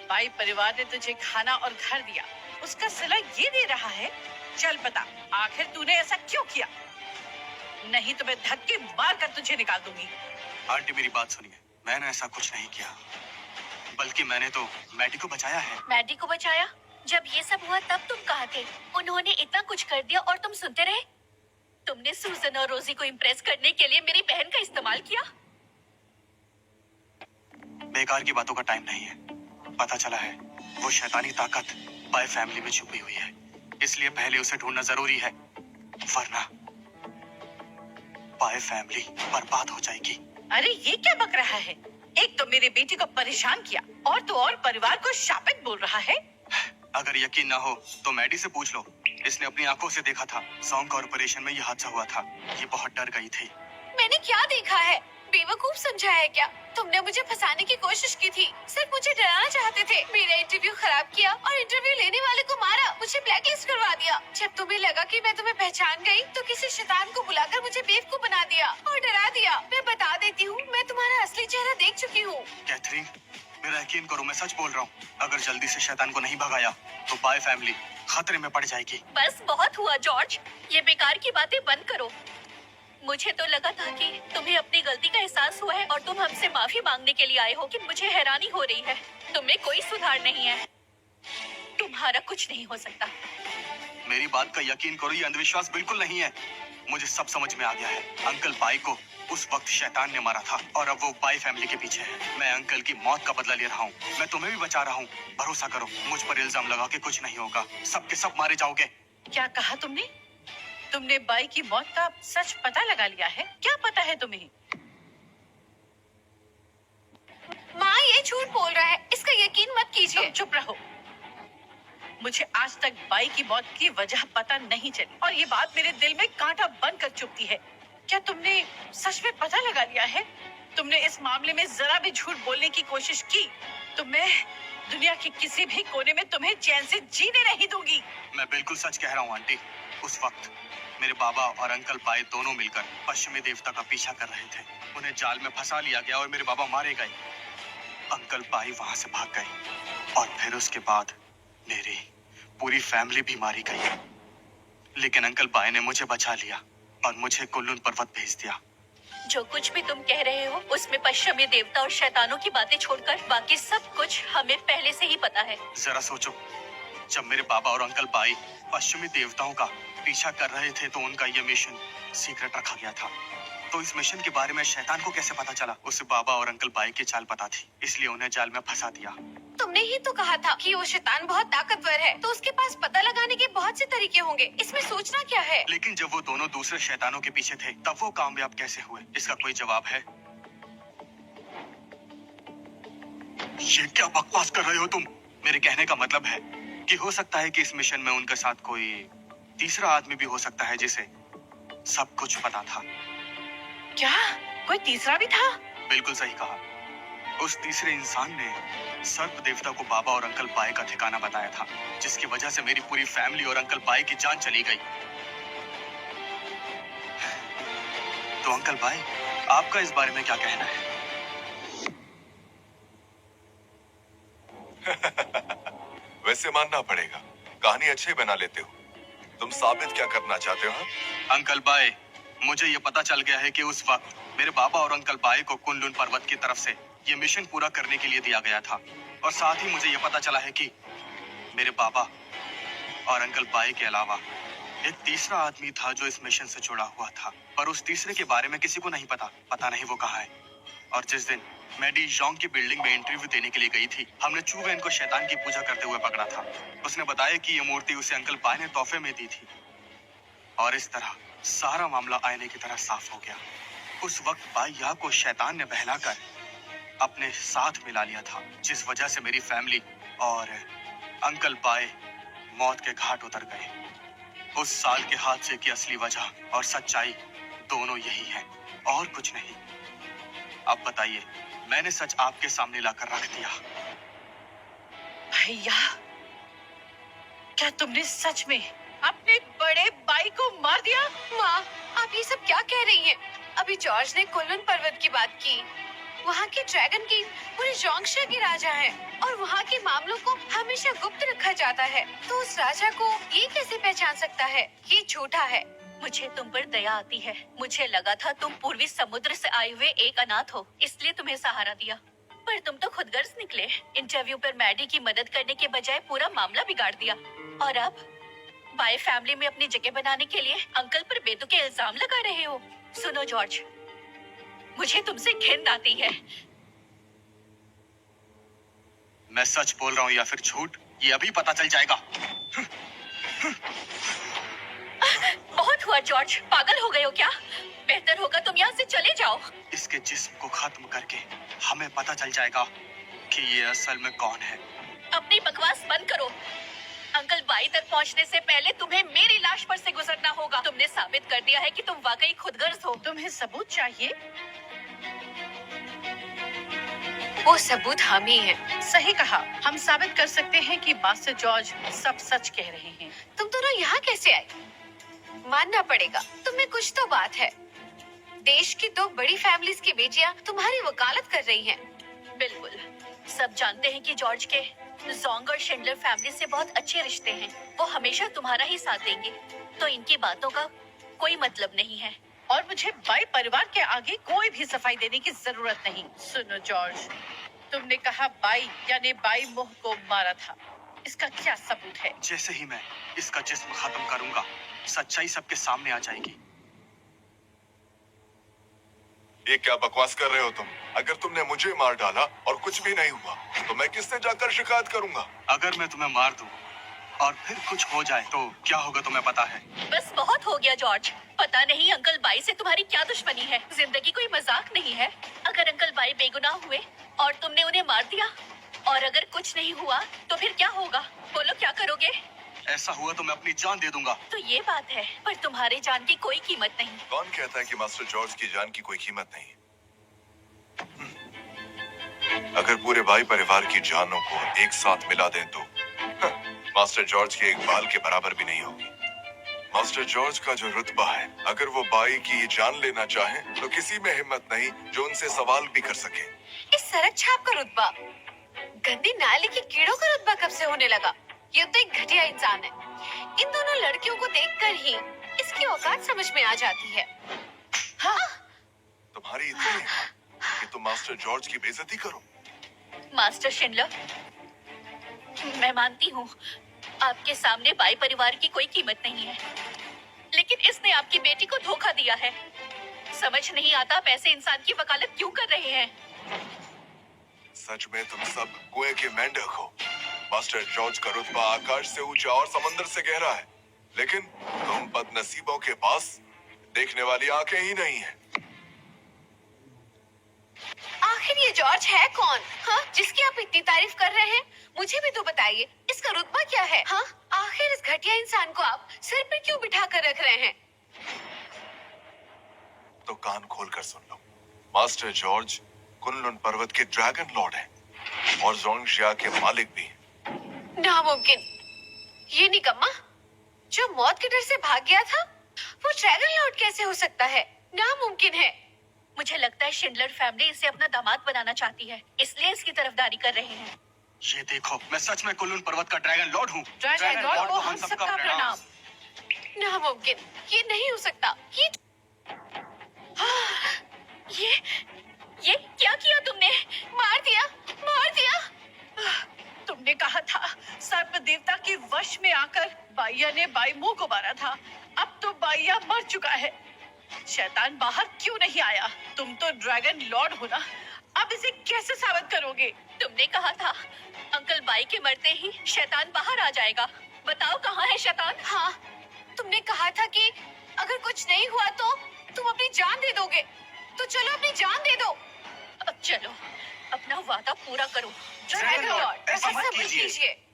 भाई परिवार ने तुझे खाना और घर दिया, उसका सिला ये दे रहा है। चल बता, आखिर तूने ऐसा क्यों किया? नहीं तो मैं धक्के मार कर तुझे निकाल दूंगी। आंटी मेरी बात सुनिए, मैंने ऐसा कुछ नहीं किया, बल्कि मैंने तो मैडी को बचाया है। मैडी को बचाया? जब ये सब हुआ तब तुम कहाँ थे? उन्होंने इतना कुछ कर दिया और तुम सुनते रहे? तुमने सूजन और रोजी को इम्प्रेस करने के लिए मेरी बहन का इस्तेमाल किया। बेकार की बातों का टाइम नहीं है। पता चला है वो शैतानी ताकत बाय फैमिली में छुपी हुई है, इसलिए पहले उसे ढूंढना जरूरी है, वरना बाय फैमिली बर्बाद हो जाएगी। अरे ये क्या बक रहा है? एक तो मेरे बेटी को परेशान किया और तो और परिवार को शापित बोल रहा है। अगर यकीन ना हो तो मैडी से पूछ लो, इसने अपनी आंखों से देखा था। सॉन्ग कॉर्पोरेशन में ये हादसा हुआ था, ये बहुत डर गई थी। मैंने क्या देखा है? बेवकूफ समझा है क्या? तुमने मुझे फंसाने की कोशिश की थी, सिर्फ मुझे डराना चाहते थे। मेरा इंटरव्यू खराब किया और इंटरव्यू लेने वाले को मारा, मुझे ब्लैकलिस्ट करवा दिया। जब तुम्हें लगा कि मैं तुम्हें पहचान गई तो किसी शैतान को बुलाकर मुझे बेवकूफ बना दिया और डरा दिया। मैं बता देती हूँ, मैं तुम्हारा असली चेहरा देख चुकी हूँ। कैथरीन, मेरा यकीन करो, मैं सच बोल रहा हूँ। अगर जल्दी से शैतान को नहीं भगाया तो बाय फैमिली खतरे में पड़ जाएगी। बस बहुत हुआ जॉर्ज, ये बेकार की बातें बंद करो। मुझे तो लगा था कि तुम्हें अपनी गलती का एहसास हुआ है और तुम हमसे माफी मांगने के लिए आए हो, कि मुझे हैरानी हो रही है। तुम्हें कोई सुधार नहीं है, तुम्हारा कुछ नहीं हो सकता। मेरी बात का यकीन करो, ये अंधविश्वास बिल्कुल नहीं है। मुझे सब समझ में आ गया है। अंकल बाई को उस वक्त शैतान ने मारा था और अब वो बाई फैमिली के पीछे है। मैं अंकल की मौत का बदला ले रहा हूँ। मैं तुम्हें भी बचा रहा हूँ। भरोसा करो, मुझ पर इल्जाम लगा के कुछ नहीं होगा। सबके सब मारे जाओगे। क्या कहा तुमने? तुमने बाई की मौत का सच पता लगा लिया है? क्या पता है तुम्हें? माँ ये झूठ बोल रहा है, इसका यकीन मत कीजिए। तुम चुप रहो। मुझे आज तक बाई की मौत की वजह पता नहीं चली और ये बात मेरे दिल में कांटा बन कर चुभती है। क्या तुमने सच में पता लगा लिया है? तुमने इस मामले में जरा भी झूठ बोलने की कोशिश की तो मैं दुनिया के किसी भी कोने में तुम्हें चैन से जीने नहीं दूंगी। मैं बिल्कुल सच कह रहा हूँ आंटी। उस वक्त मेरे बाबा और अंकल बाई दोनों मिलकर पश्चिमी देवता का पीछा कर रहे थे। उन्हें जाल में फंसा लिया गया और मेरे बाबा मारे गए। अंकल बाई वहां से भाग गए और फिर उसके बाद मेरी पूरी फैमिली भी मारी गई। लेकिन अंकल बाई ने मुझे बचा लिया और मुझे कुल्लून पर्वत भेज दिया। जो कुछ भी तुम कह रहे हो उसमें पश्चिमी देवता और शैतानों की बातें छोड़कर बाकी सब कुछ हमें पहले से ही पता है। जरा सोचो, जब मेरे बाबा और अंकल बाई पश्चिमी देवताओं का पीछा कर रहे थे तो उनका ये मिशन सीक्रेट रखा गया था। तो इस मिशन के बारे में शैतान को कैसे पता चला? उसे बाबा और अंकल बाई की चाल पता थी, इसलिए उन्हें जाल में फंसा दिया। तुमने ही तो कहा था कि वो शैतान बहुत ताकतवर है, तो उसके पास पता लगाने के बहुत से तरीके होंगे। इसमें सोचना क्या है? लेकिन जब वो दोनों दूसरे शैतानों के पीछे थे तब वो कामयाब कैसे हुए? इसका कोई जवाब है? ये क्या बकवास कर रहे हो तुम? मेरे कहने का मतलब है कि हो सकता है कि इस मिशन में उनके साथ कोई तीसरा आदमी भी हो सकता है जिसे सब कुछ पता था। क्या कोई तीसरा भी था? बिल्कुल सही कहा। उस तीसरे इंसान ने सर्प देवता को बाबा और अंकल बाई का ठिकाना बताया था, जिसकी वजह से मेरी पूरी फैमिली और अंकल बाई की जान चली गई। तो अंकल बाई, आपका इस बारे में क्या कहना है? वैसे मानना पड़ेगा, कहानी अच्छी बना लेते हो। तुम साबित क्या करना चाहते हो? अंकल बाई, मुझे ये पता चल गया है कि उस वक्त मेरे बाबा और अंकल बाई को कुनलुन पर्वत की तरफ से ये मिशन पूरा करने के लिए दिया गया था। और साथ ही मुझे ये पता चला है कि मेरे बाबा और अंकल बाई के अलावा एक तीसरा आदमी था जो इस मिशन से जुड़ा हुआ था, पर उस तीसरे के बारे में किसी को नहीं पता। पता नहीं वो कहाँ है। और जिस दिन मैं डी जोंग की बिल्डिंग में इंटरव्यू देने के लिए गई थी, हमने चू वैन को शैतान की पूजा करते हुए पकड़ा था। उसने बताया कि ये मूर्ति उसे अंकल बाई ने तोहफे में दी थी। और इस तरह सारा मामला आईने की तरह साफ हो गया। उस वक्त बाई या को शैतान ने बहलाकर अपने साथ मिला लिया था, जिस वजह से मेरी फैमिली और अंकल बाई मौत के घाट उतर गए। उस साल के हादसे की असली वजह और सच्चाई दोनों यही है और कुछ नहीं। अब बताइए, मैंने सच आपके सामने लाकर रख दिया। भैया, क्या तुमने सच में अपने बड़े भाई को मार दिया? माँ, आप आप ये सब क्या कह रही हैं? अभी जॉर्ज ने कुनलुन पर्वत की बात की। वहाँ के ड्रैगन किंग पूरे जोंगशा के राजा हैं और वहाँ के मामलों को हमेशा गुप्त रखा जाता है। तो उस राजा को ये कैसे पहचान सकता है? ये झूठा है। मुझे तुम पर दया आती है। मुझे लगा था तुम पूर्वी समुद्र से आए हुए एक अनाथ हो, इसलिए तुम्हें सहारा दिया। पर तुम तो खुदगर्ज निकले। इंटरव्यू पर मैडी की मदद करने के बजाय पूरा मामला बिगाड़ दिया। और अब बाय फैमिली में अपनी जगह बनाने के लिए अंकल पर बेतुके इल्जाम लगा रहे हो। सुनो जॉर्ज, मुझे तुमसे घिन आती है। मैं सच बोल रहा हूँ या फिर झूठ, ये अभी पता चल जाएगा। बहुत हुआ जॉर्ज, पागल हो गए हो क्या? बेहतर होगा तुम यहाँ से चले जाओ। इसके जिस्म को खत्म करके हमें पता चल जाएगा कि ये असल में कौन है। अपनी बकवास बंद करो। अंकल बाई तक पहुँचने से पहले तुम्हें मेरी लाश पर से गुजरना होगा। तुमने साबित कर दिया है कि तुम वाकई खुदगर्ज हो। तुम्हें सबूत चाहिए? वो सबूत हम ही हैं। सही कहा। हम साबित कर सकते हैं कि मास्टर जॉर्ज सब सच कह रहे हैं। तुम दोनों यहाँ कैसे आए? मानना पड़ेगा, तुम्हें कुछ तो बात है। देश की दो बड़ी फैमिलीज की बेटियां तुम्हारी वकालत कर रही हैं। बिल्कुल, सब जानते हैं कि जॉर्ज के जोंग और शिंडलर फैमिली से बहुत अच्छे रिश्ते हैं। वो हमेशा तुम्हारा ही साथ देंगे, तो इनकी बातों का कोई मतलब नहीं है। और मुझे बाई परिवार के आगे कोई भी सफाई देने की जरूरत नहीं। सुनो जॉर्ज, तुमने कहा बाई यानी बाई मोह को मारा था। इसका क्या सबूत है? जैसे ही मैं इसका जिस्म खत्म करूंगा, सच्चाई सबके सामने आ जाएगी। ये क्या बकवास कर रहे हो तुम? अगर तुमने मुझे मार डाला और कुछ भी नहीं हुआ तो मैं किससे जाकर शिकायत करूंगा? अगर मैं तुम्हें मार दूं और फिर कुछ हो जाए तो क्या होगा तुम्हें पता है? बस बहुत हो गया जॉर्ज। पता नहीं अंकल बाई से तुम्हारी क्या दुश्मनी है। जिंदगी कोई मजाक नहीं है। अगर अंकल बाई बेगुनाह हुए और तुमने उन्हें मार दिया और अगर कुछ नहीं हुआ तो फिर क्या होगा? बोलो, क्या करोगे? ऐसा हुआ तो मैं अपनी जान दे दूंगा। तो ये बात है, पर तुम्हारे जान की कोई कीमत नहीं। कौन कहता है कि मास्टर जॉर्ज की जान की कोई कीमत नहीं? अगर पूरे भाई परिवार की जानों को एक साथ मिला दें तो मास्टर जॉर्ज के एक बाल के बराबर भी नहीं होगी। मास्टर जॉर्ज का जो रुतबा है, अगर वो बाई की जान लेना चाहे तो किसी में हिम्मत नहीं जो उनसे सवाल भी कर सके। इस सड़क छाप का रुतबा, गंदी नाली के कीड़ों का रुतबा कब से होने लगा? ये तो एक घटिया इंसान है। इन दोनों लड़कियों को देखकर ही इसकी औकात समझ में आ जाती है। हाँ, तुम्हारी इतनी हिम्मत कि तुम मास्टर जॉर्ज की बेइज्जती करो? मास्टर शिंडलर, मैं मानती हूँ आपके सामने बाई परिवार की कोई कीमत नहीं है, लेकिन इसने आपकी बेटी को धोखा दिया है। समझ नहीं आता आप ऐसे इंसान की वकालत क्यों कर रहे हैं। सच में तुम सब कुएं के मेंढक हो। मास्टर जॉर्ज का रुतबा आकाश से ऊंचा और समंदर से गहरा है, लेकिन तुम बदनसीबों के पास देखने वाली आंखें ही नहीं है। आखिर ये जॉर्ज है कौन? हाँ, जिसकी आप इतनी तारीफ कर रहे हैं? मुझे भी तो बताइए, इसका रुतबा क्या है? हाँ, आखिर इस घटिया इंसान को आप सिर पर क्यों बिठा कर रख रहे हैं? तो कान खोल कर सुन लो। मास्टर जॉर्ज कुनलुन पर्वत के ड्रैगन लॉर्ड हैं और जोंगशिया के मालिक भी हैं। नामुमकिन। ये निकम्मा जो मौत के डर से भाग गया था, वो ड्रैगन लॉर्ड कैसे हो सकता है? नामुमकिन है। मुझे लगता है शिंडलर फैमिली इसे अपना दामाद बनाना चाहती है, इसलिए इसकी तरफदारी कर रहे हैं। ये देखो, मैं सच में कुनलुन पर्वत का ड्रैगन लॉर्ड हूँ। ड्रैगन लॉर्ड को हम सबका प्रणाम। नामुमकिन, ये नहीं हो सकता। ये क्या किया तुमने? मार दिया, मार दिया। तुमने कहा था सर्प देवता के वश में आकर बाइया ने बाई मुंह को मारा था। अब तो बाइया मर चुका है। शैतान बाहर क्यों नहीं आया? तुम तो ड्रैगन लॉर्ड हो ना, अब इसे कैसे साबित करोगे? तुमने कहा था अंकल बाई के मरते ही शैतान बाहर आ जाएगा। बताओ कहाँ है शैतान? हाँ, तुमने कहा था कि अगर कुछ नहीं हुआ तो तुम अपनी जान दे दोगे। तो चलो अपनी जान दे दो। अब चलो, अपना वादा पूरा करो। ड्रैगन लॉर्ड, ऐसा मत कीजिए।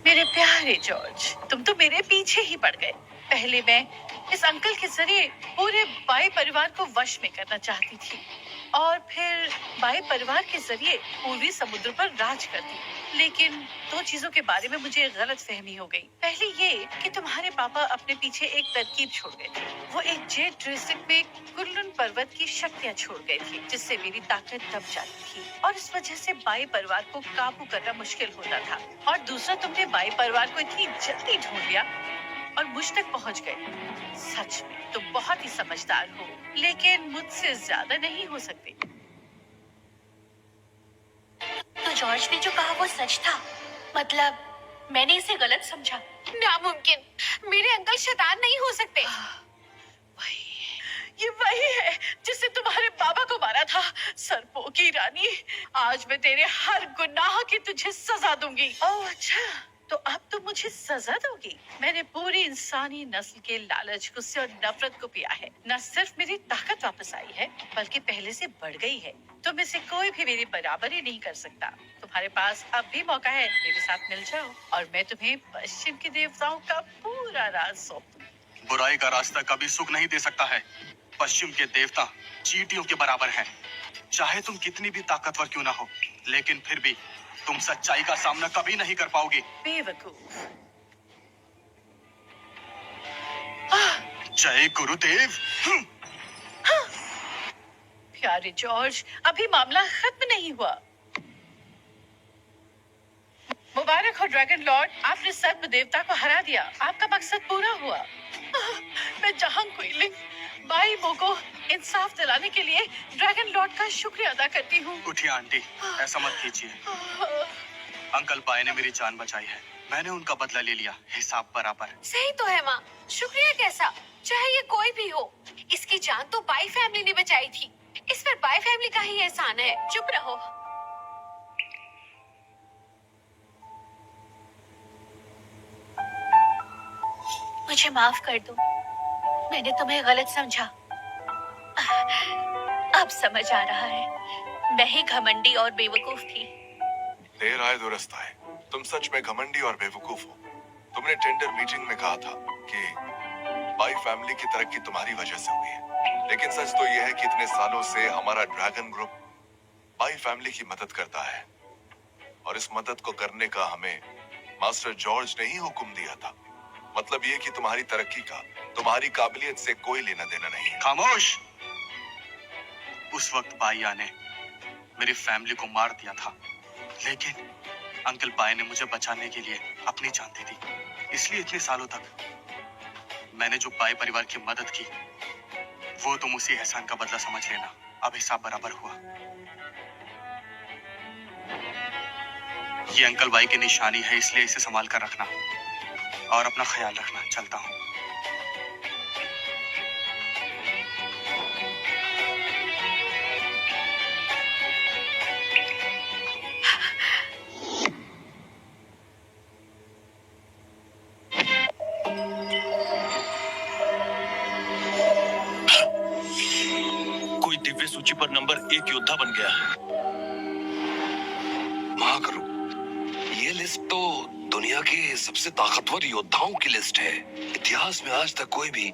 मेरे प्यारे जॉर्ज, तुम तो मेरे पीछे ही पड़ गए। पहले मैं इस अंकल के जरिए पूरे बाई परिवार को वश में करना चाहती थी और फिर बाई परिवार के जरिए पूर्वी समुद्र पर राज करती। लेकिन दो चीजों के बारे में मुझे गलत फहमी हो गई। पहली ये कि तुम्हारे पापा अपने पीछे एक तरकीब छोड़ गए थे। वो एक जेड ड्रेसिक में कुनलुन पर्वत की शक्तियाँ छोड़ गए थे, जिससे मेरी ताकत दब जाती थी और इस वजह से बाई परिवार को काबू करना मुश्किल होता था। और दूसरा, तुमने बाई परिवार को इतनी जल्दी ढूंढ लिया और मुझ तक पहुंच गए। सच में तुम बहुत ही समझदार हो, लेकिन मुझसे ज्यादा नहीं हो सकते। तो जॉर्ज ने जो कहा वो सच था, मतलब मैंने इसे गलत समझा। नामुमकिन, मेरे अंकल शैतान नहीं हो सकते। ये वही है जिसने तुम्हारे बाबा को मारा था, सर्पों की रानी। आज मैं तेरे हर गुनाह की तुझे सजा दूंगी। ओह अच्छा, तो अब तुम मुझे सजा दोगी? मैंने पूरी इंसानी नस्ल के लालच, गुस्से और नफरत को पिया है। न सिर्फ मेरी ताकत वापस आई है, बल्कि पहले से बढ़ गई है। तुम में से कोई भी मेरी बराबरी नहीं कर सकता। तुम्हारे पास अब भी मौका है, मेरे साथ मिल जाओ और मैं तुम्हें पश्चिम के देवताओं का पूरा राज सौंप दूंगी। बुराई का रास्ता कभी सुख नहीं दे सकता है। पश्चिम के देवता चींटियों के बराबर हैं। चाहे तुम कितनी भी ताकतवर क्यों ना हो, लेकिन फिर भी तुम सच्चाई का सामना कभी नहीं कर पाओगी। बेवकूफ। जय गुरुदेव। प्यारे जॉर्ज, अभी मामला खत्म नहीं हुआ। मुबारक हो ड्रैगन लॉर्ड, आपने सर्प देवता को हरा दिया। आपका मकसद पूरा हुआ। मैं जहांग कुइलिंग बाई मो को इंसाफ दिलाने के लिए ड्रैगन लॉर्ड का शुक्रिया अदा करती हूँ। उठिए आंटी, ऐसा मत कीजिए। अंकल बाय ने मेरी जान बचाई है। मैंने उनका बदला ले लिया, हिसाब बराबर। सही तो है माँ, शुक्रिया कैसा? चाहे ये कोई भी हो, इसकी जान तो बाई फैमिली ने बचाई थी। इस पर बाई फैमिली का ही एहसान है। चुप रहो। मुझे माफ कर दो, मैंने तुम्हें गलत समझा। अब समझ आ रहा है, मैं ही घमंडी और बेवकूफ थी। देर आए दुरुस्त आए। तुम सच में घमंडी और बेवकूफ हो। तुमने टेंडर मीटिंग में कहा था कि बाई फैमिली की तरक्की तुम्हारी वजह से हुई है, लेकिन सच तो यह है कि इतने सालों से हमारा ड्रैगन ग्रुप बाई फैमिली की मदद करता है और इस मदद को करने का हमें मास्टर जॉर्ज ने ही हुक्म दिया था। मतलब ये कि तुम्हारी तरक्की का तुम्हारी काबिलियत से कोई लेना देना नहीं है। खामोश। उस वक्त बाइया ने मेरी फैमिली को मार दिया था, लेकिन अंकल बाय ने मुझे बचाने के लिए अपनी जान दे दी। इसलिए इतने सालों तक मैंने जो बाय परिवार की मदद की, वो तुम उसी एहसान का बदला समझ लेना। अब हिसाब बराबर हुआ। ये अंकल बाई की निशानी है, इसलिए इसे संभाल कर रखना और अपना ख्याल रखना। चलता हूँ। कोई दिव्य सूची पर नंबर 1 योद्धा बन गया है। महागुरु, ये लिस्ट तो दुनिया के सबसे ताकतवर योद्धाओं की लिस्ट है। इतिहास में आज तक कोई भी